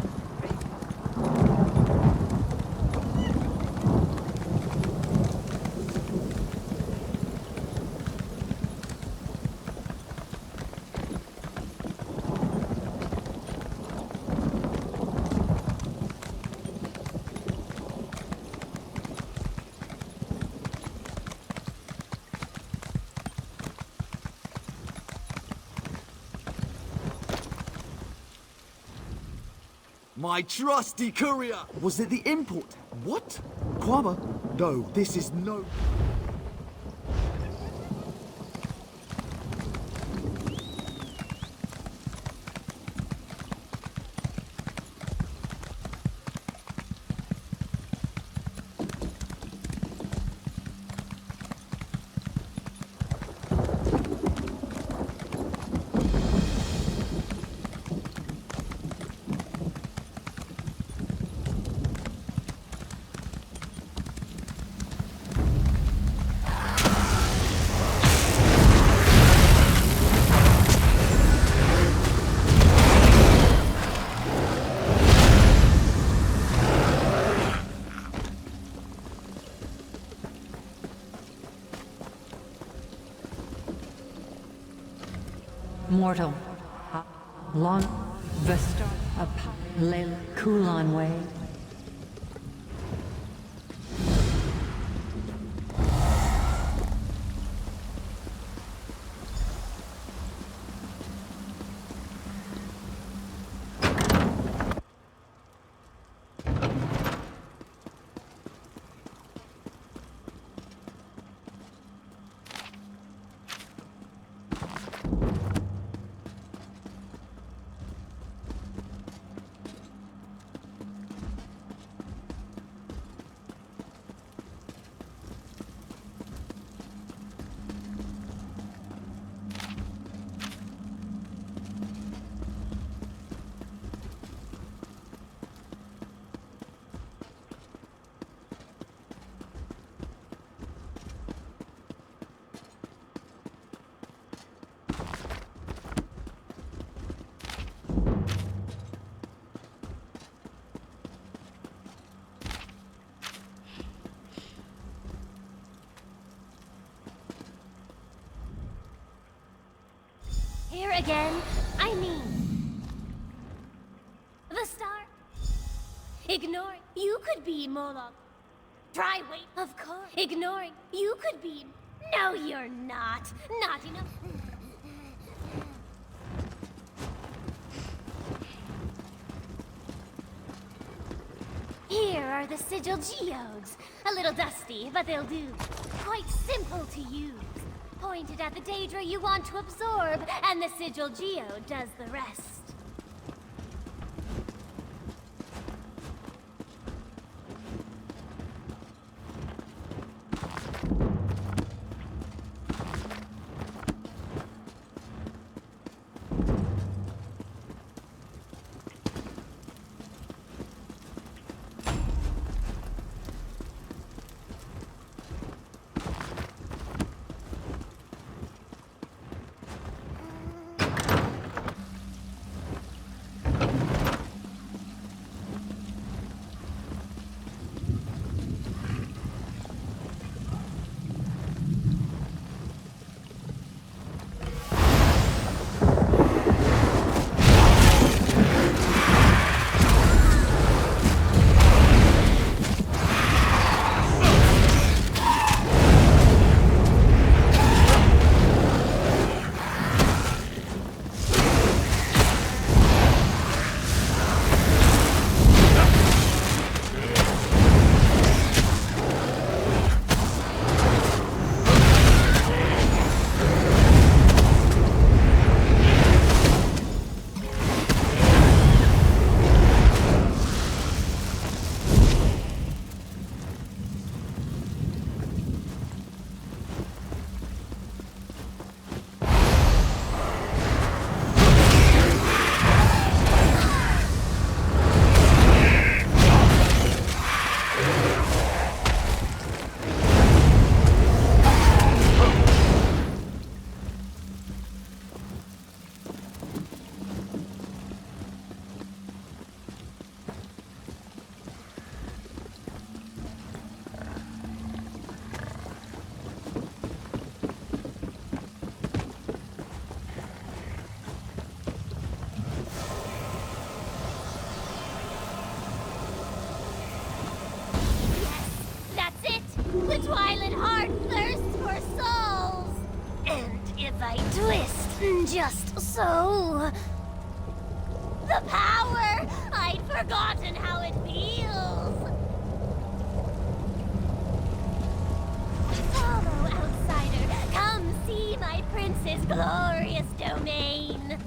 My trusty courier! Was it the import? What? Kwama? No, this is no... Mortal. Long Vista of Layla Kulan Way. Here again, I mean... The star? Ignoring, you could be Moloch. Try wait, of course. Ignoring, you could be... No, you're not. Not enough. Here are the sigil geodes. A little dusty, but they'll do. Quite simple to use. Pointed at the Daedra you want to absorb, and the sigil geode does the rest. Twilight heart thirsts for souls. And if I twist just so, the power, I'd forgotten how it feels. Follow, outsider. Come see my prince's glorious domain.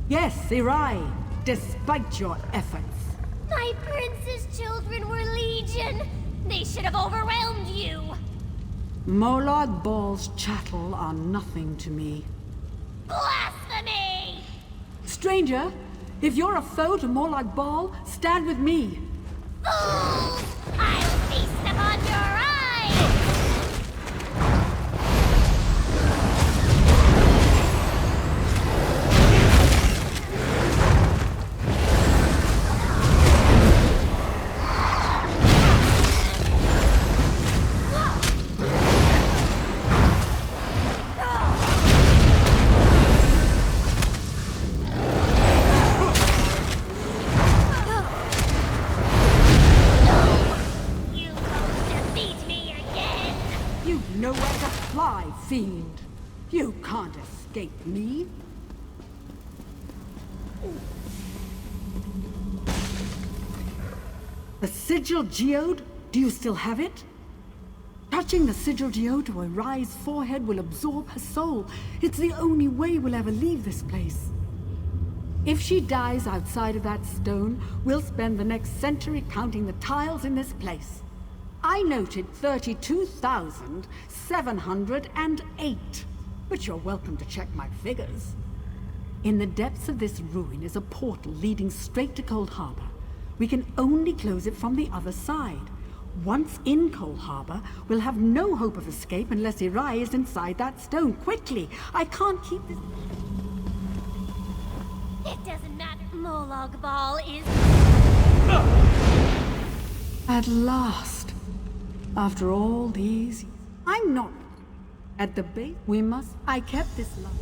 Yes, Irai, despite your efforts. My prince's children were legion. They should have overwhelmed you. Molag Bal's chattel are nothing to me. Blasphemy! Stranger, if you're a foe to Molag Bal, stand with me. Fools! I'll feast upon your eyes! Fiend, you can't escape me. The sigil geode? Do you still have it? Touching the sigil geode to Irai's forehead will absorb her soul. It's the only way we'll ever leave this place. If she dies outside of that stone, we'll spend the next century counting the tiles in this place. I noted 32,708, but you're welcome to check my figures. In the depths of this ruin is a portal leading straight to Cold Harbor. We can only close it from the other side. Once in Cold Harbor, we'll have no hope of escape unless Irai is inside that stone. Quickly! I can't keep this... It doesn't matter. Molag Bal is... At last! After all these... I'm not... At the base, we must... I kept this love.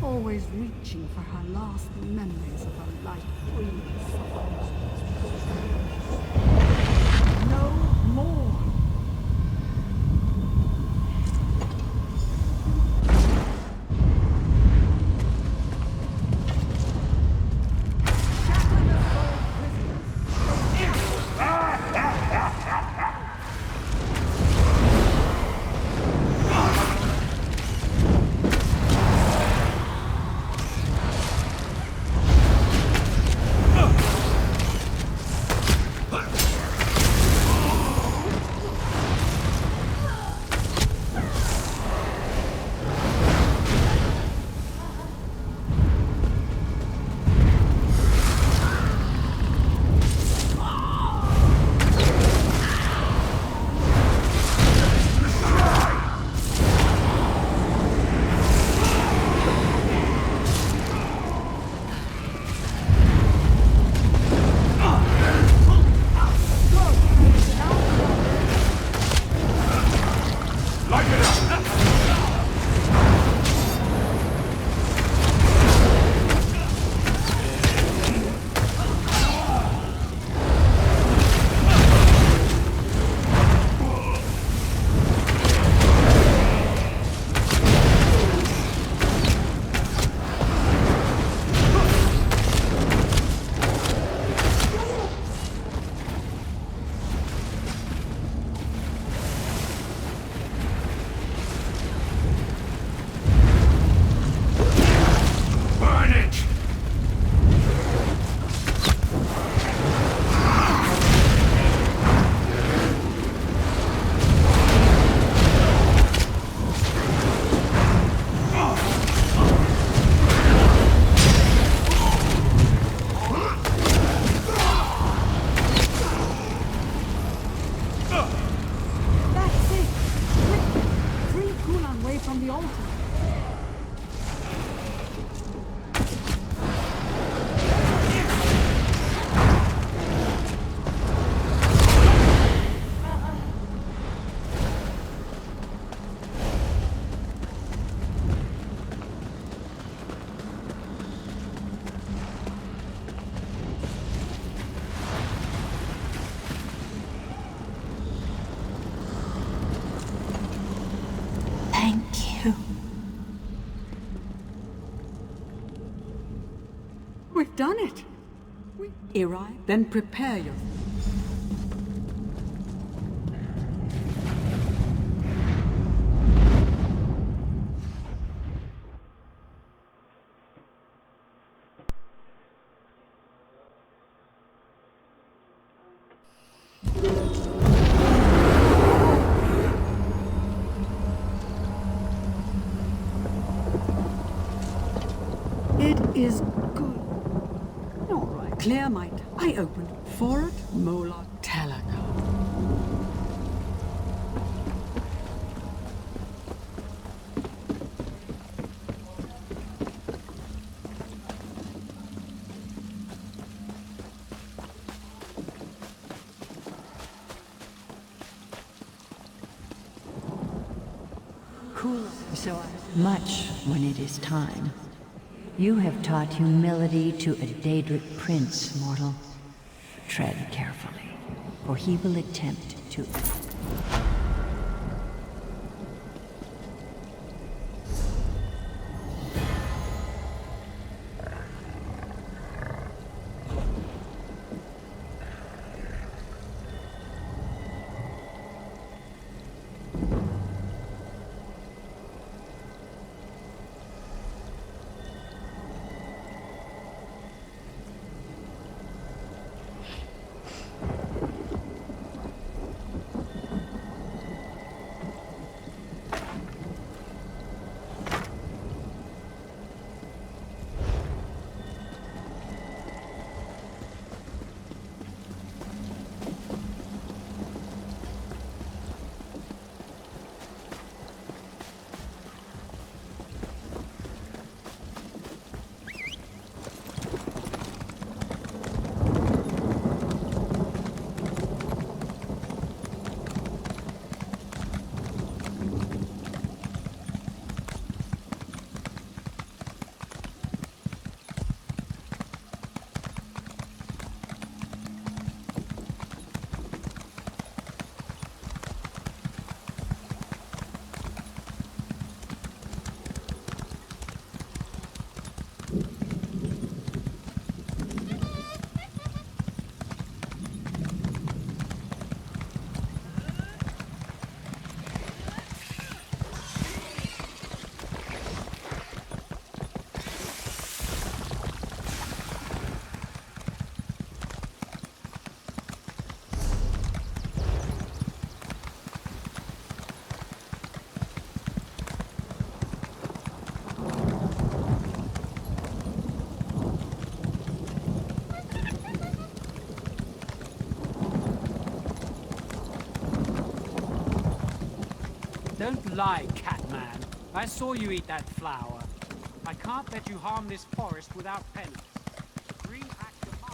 Always reaching for her last memories of her life free. No more. from the altar. Thank you. We've done it. Eri, then prepare your... It is good. All right, clear mind. I opened Fort Mola Talaga. So much when it is time. You have taught humility to a Daedric prince, mortal. Tread carefully, or he will attempt to... Don't lie, Catman. I saw you eat that flower. I can't let you harm this forest without penance. Green act demands...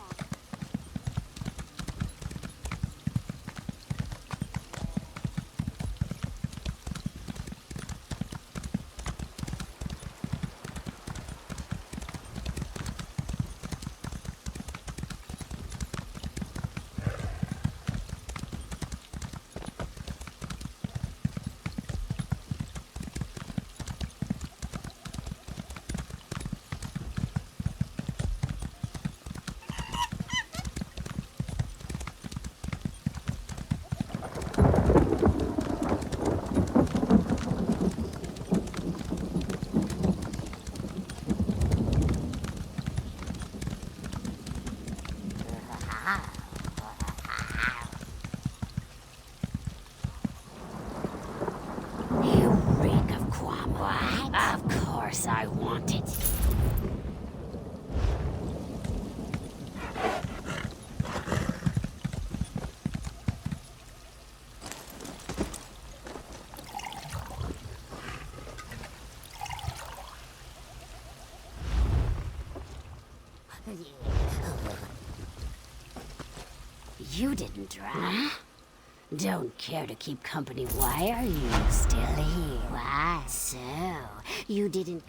You didn't drive. Don't care to keep company. Why are you still here? Why? So, you didn't...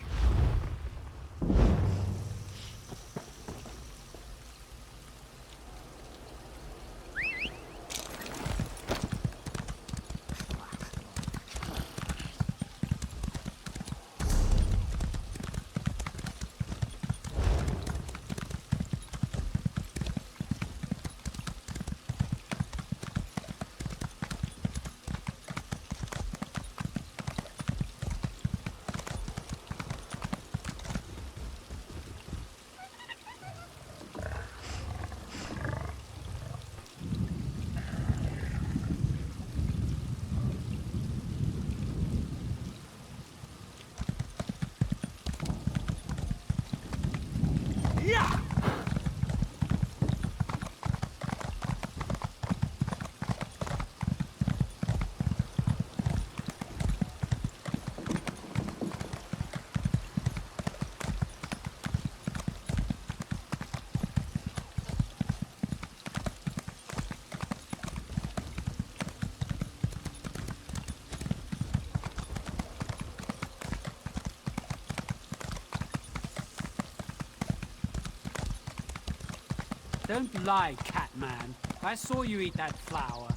Don't lie, Catman. I saw you eat that flower.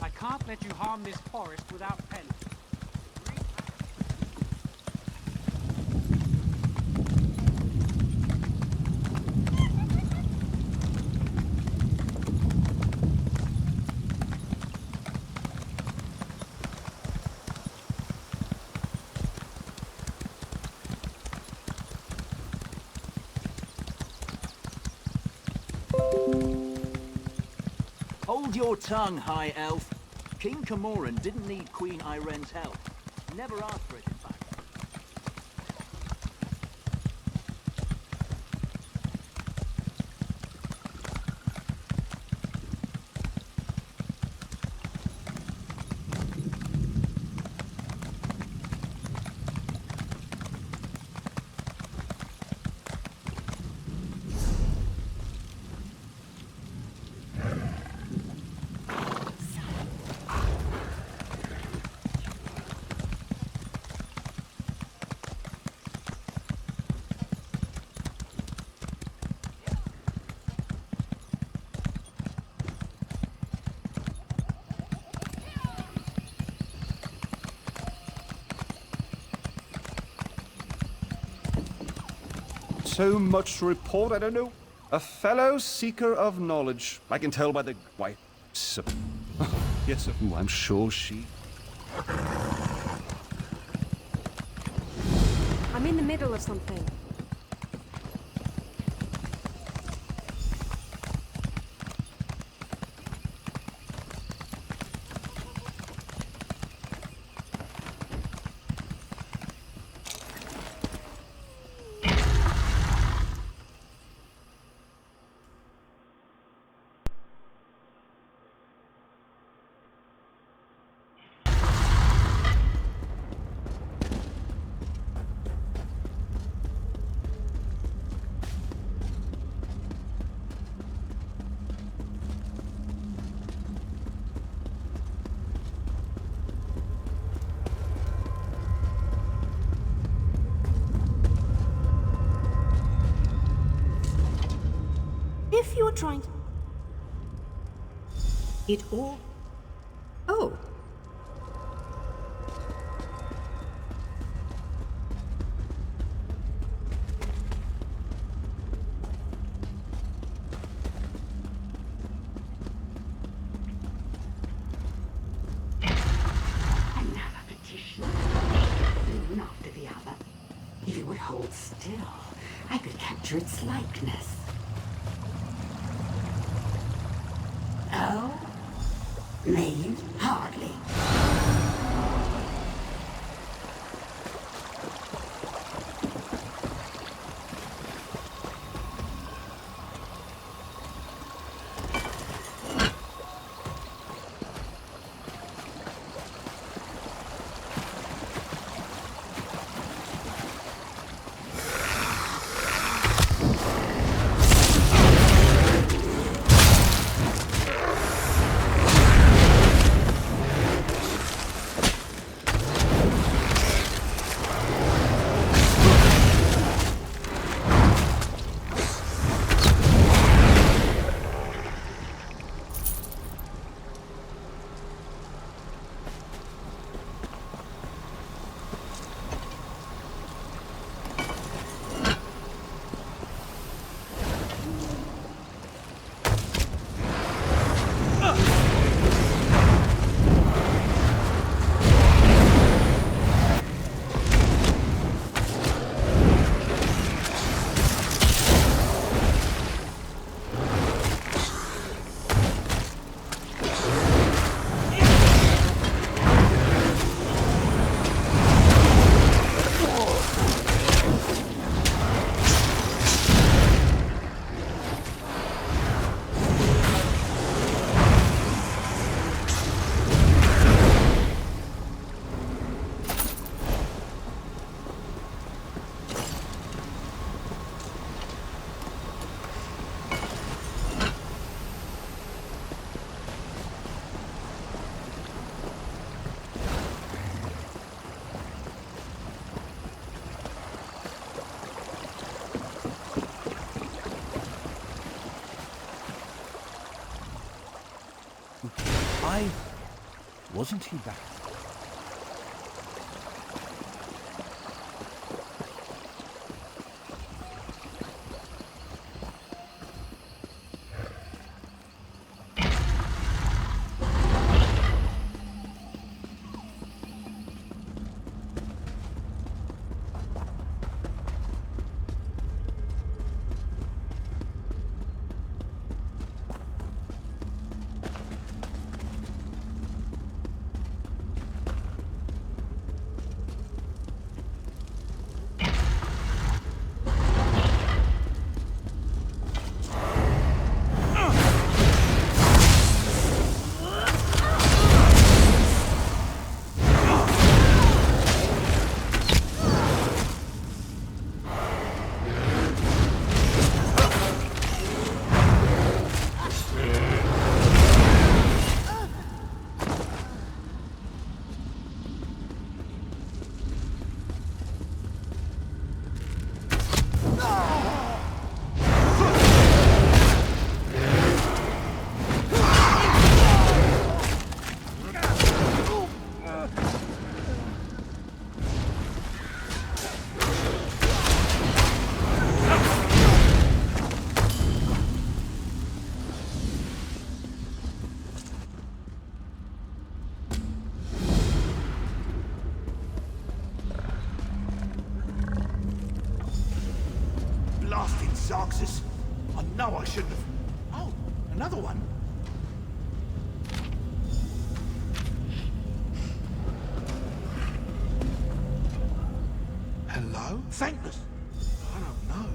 I can't let you harm this forest without penance. Hold your tongue, High Elf. King Camoran didn't need Queen Irene's help. Never asked for it, in fact. So much to report, I don't know. A fellow seeker of knowledge. I can tell by the... Why, so... yes, of who I'm sure she... I'm in the middle of something. If you're trying to... It all... Oh. Another petition. One after the other. If it would hold still, I could capture its likeness. Oh? Maybe? Hardly. Wasn't he back? Blasted Zarxus! I know I shouldn't have... Oh, another one? Hello? Thankless! I don't know.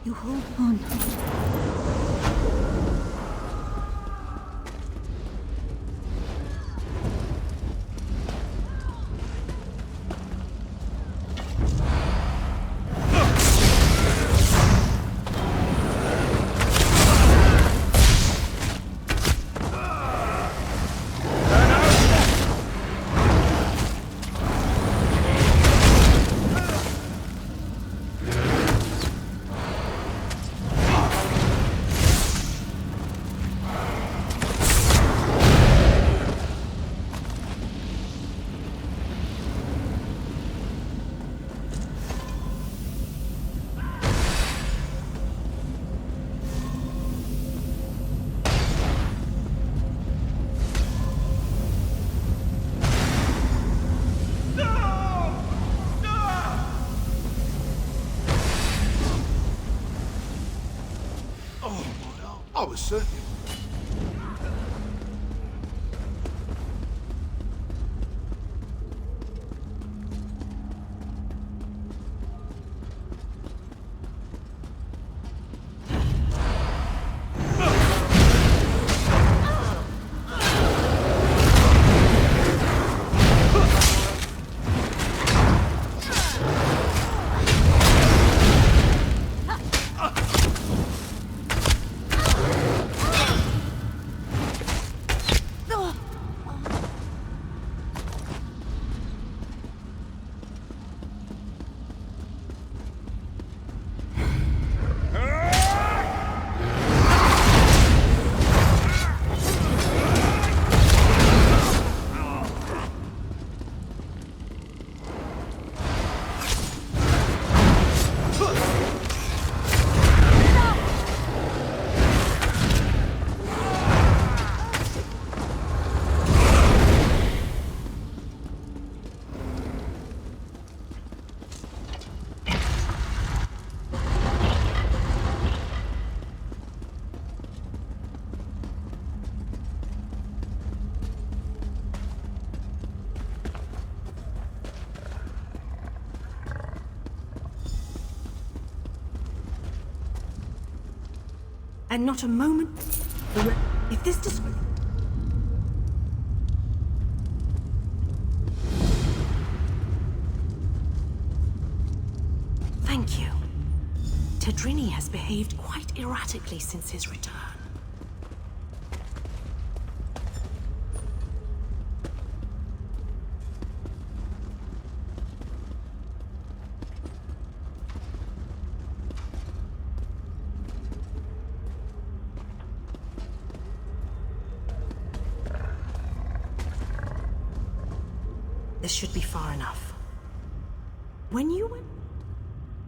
You hold on. I was certain. And not a moment. If this Thank you. Tedrini has behaved quite erratically since his return. This should be far enough. When you went...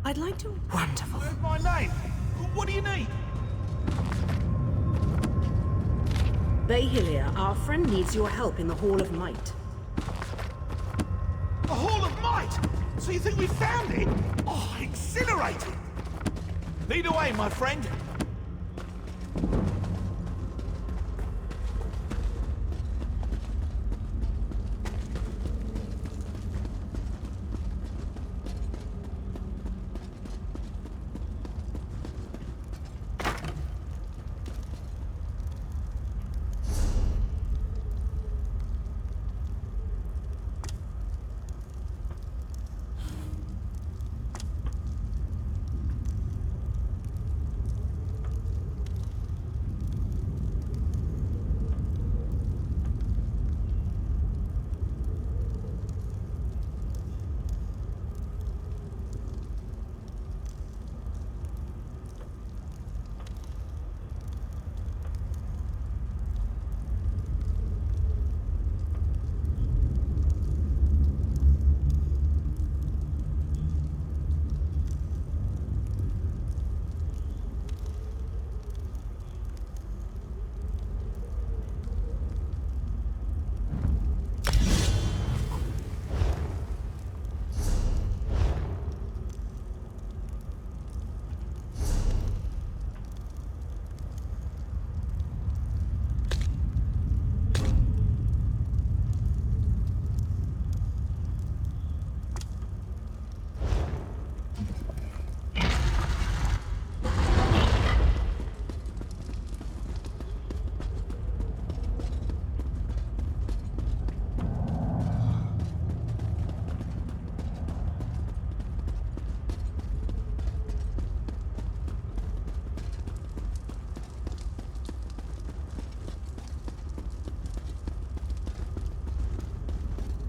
I'd like to... Wonderful. Where's my name? What do you need? Bahilia, our friend needs your help in the Hall of Might. The Hall of Might? So you think we found it? Oh, exhilarating! Lead away, my friend.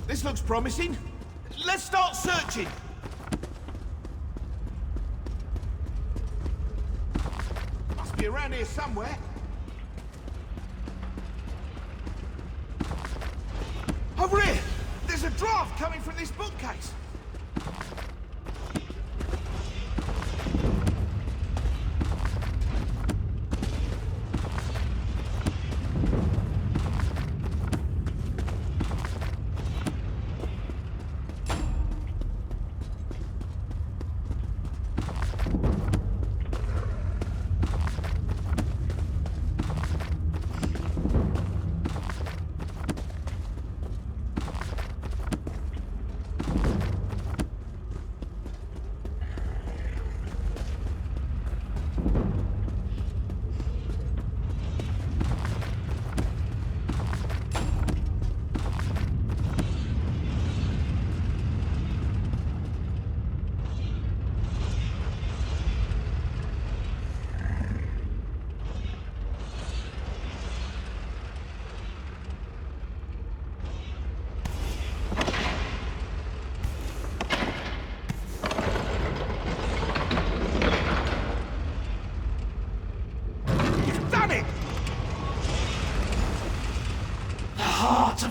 This looks promising. Let's start searching. Must be around here somewhere. Over here! There's a draft coming from this bookcase.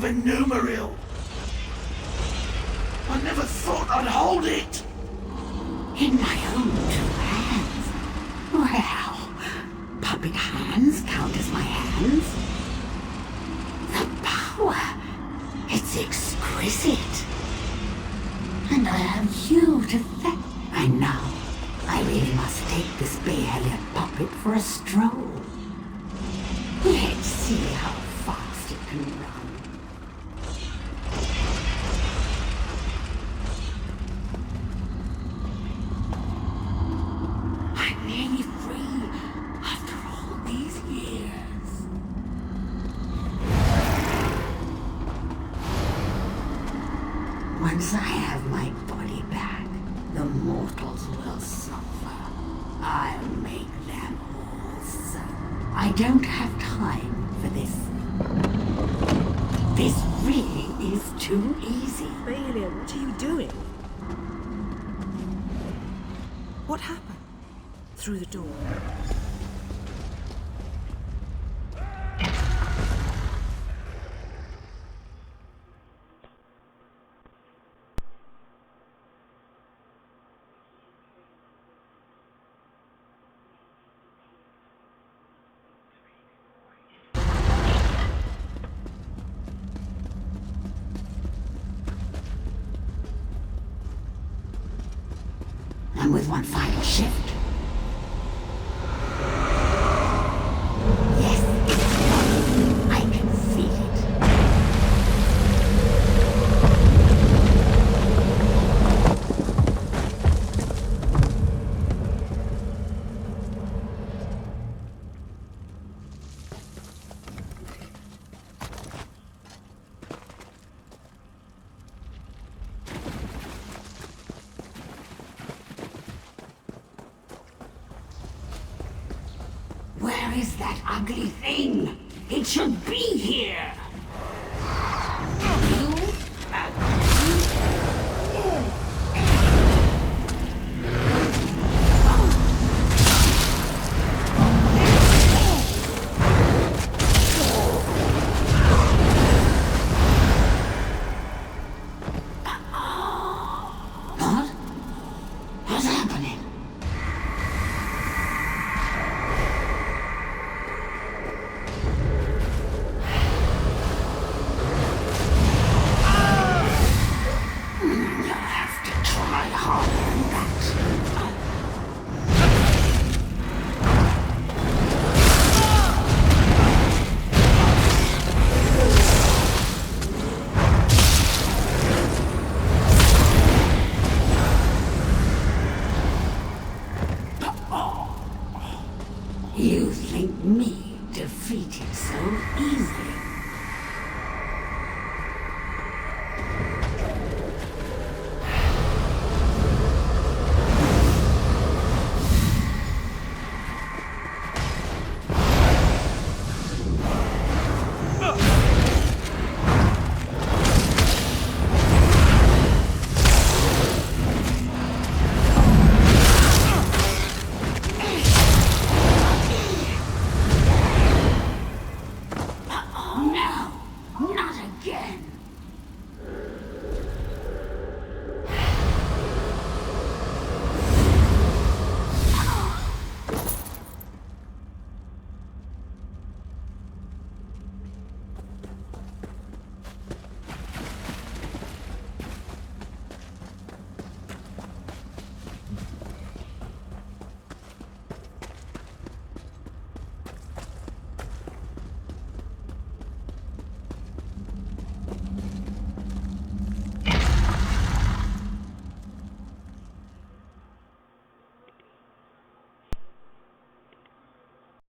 Enumeril. I never thought I'd hold it. In my own two hands. Well, puppet hands count as my hands. The power. It's exquisite. And I have you to thank. And now, I really must take this Bay-Elliot puppet for a stroll. Let's see how fast it can run. I'm nearly free after all these years. Once I have my body back, the mortals will suffer. I'll make them all suffer. I don't have time for this. This really is too easy. Bailey, what are you doing? What happened? Through the door. And with one final shift. Yes, I can feel it. Where is that ugly thing? It should be here. What? What's happening? You think me defeated so easily?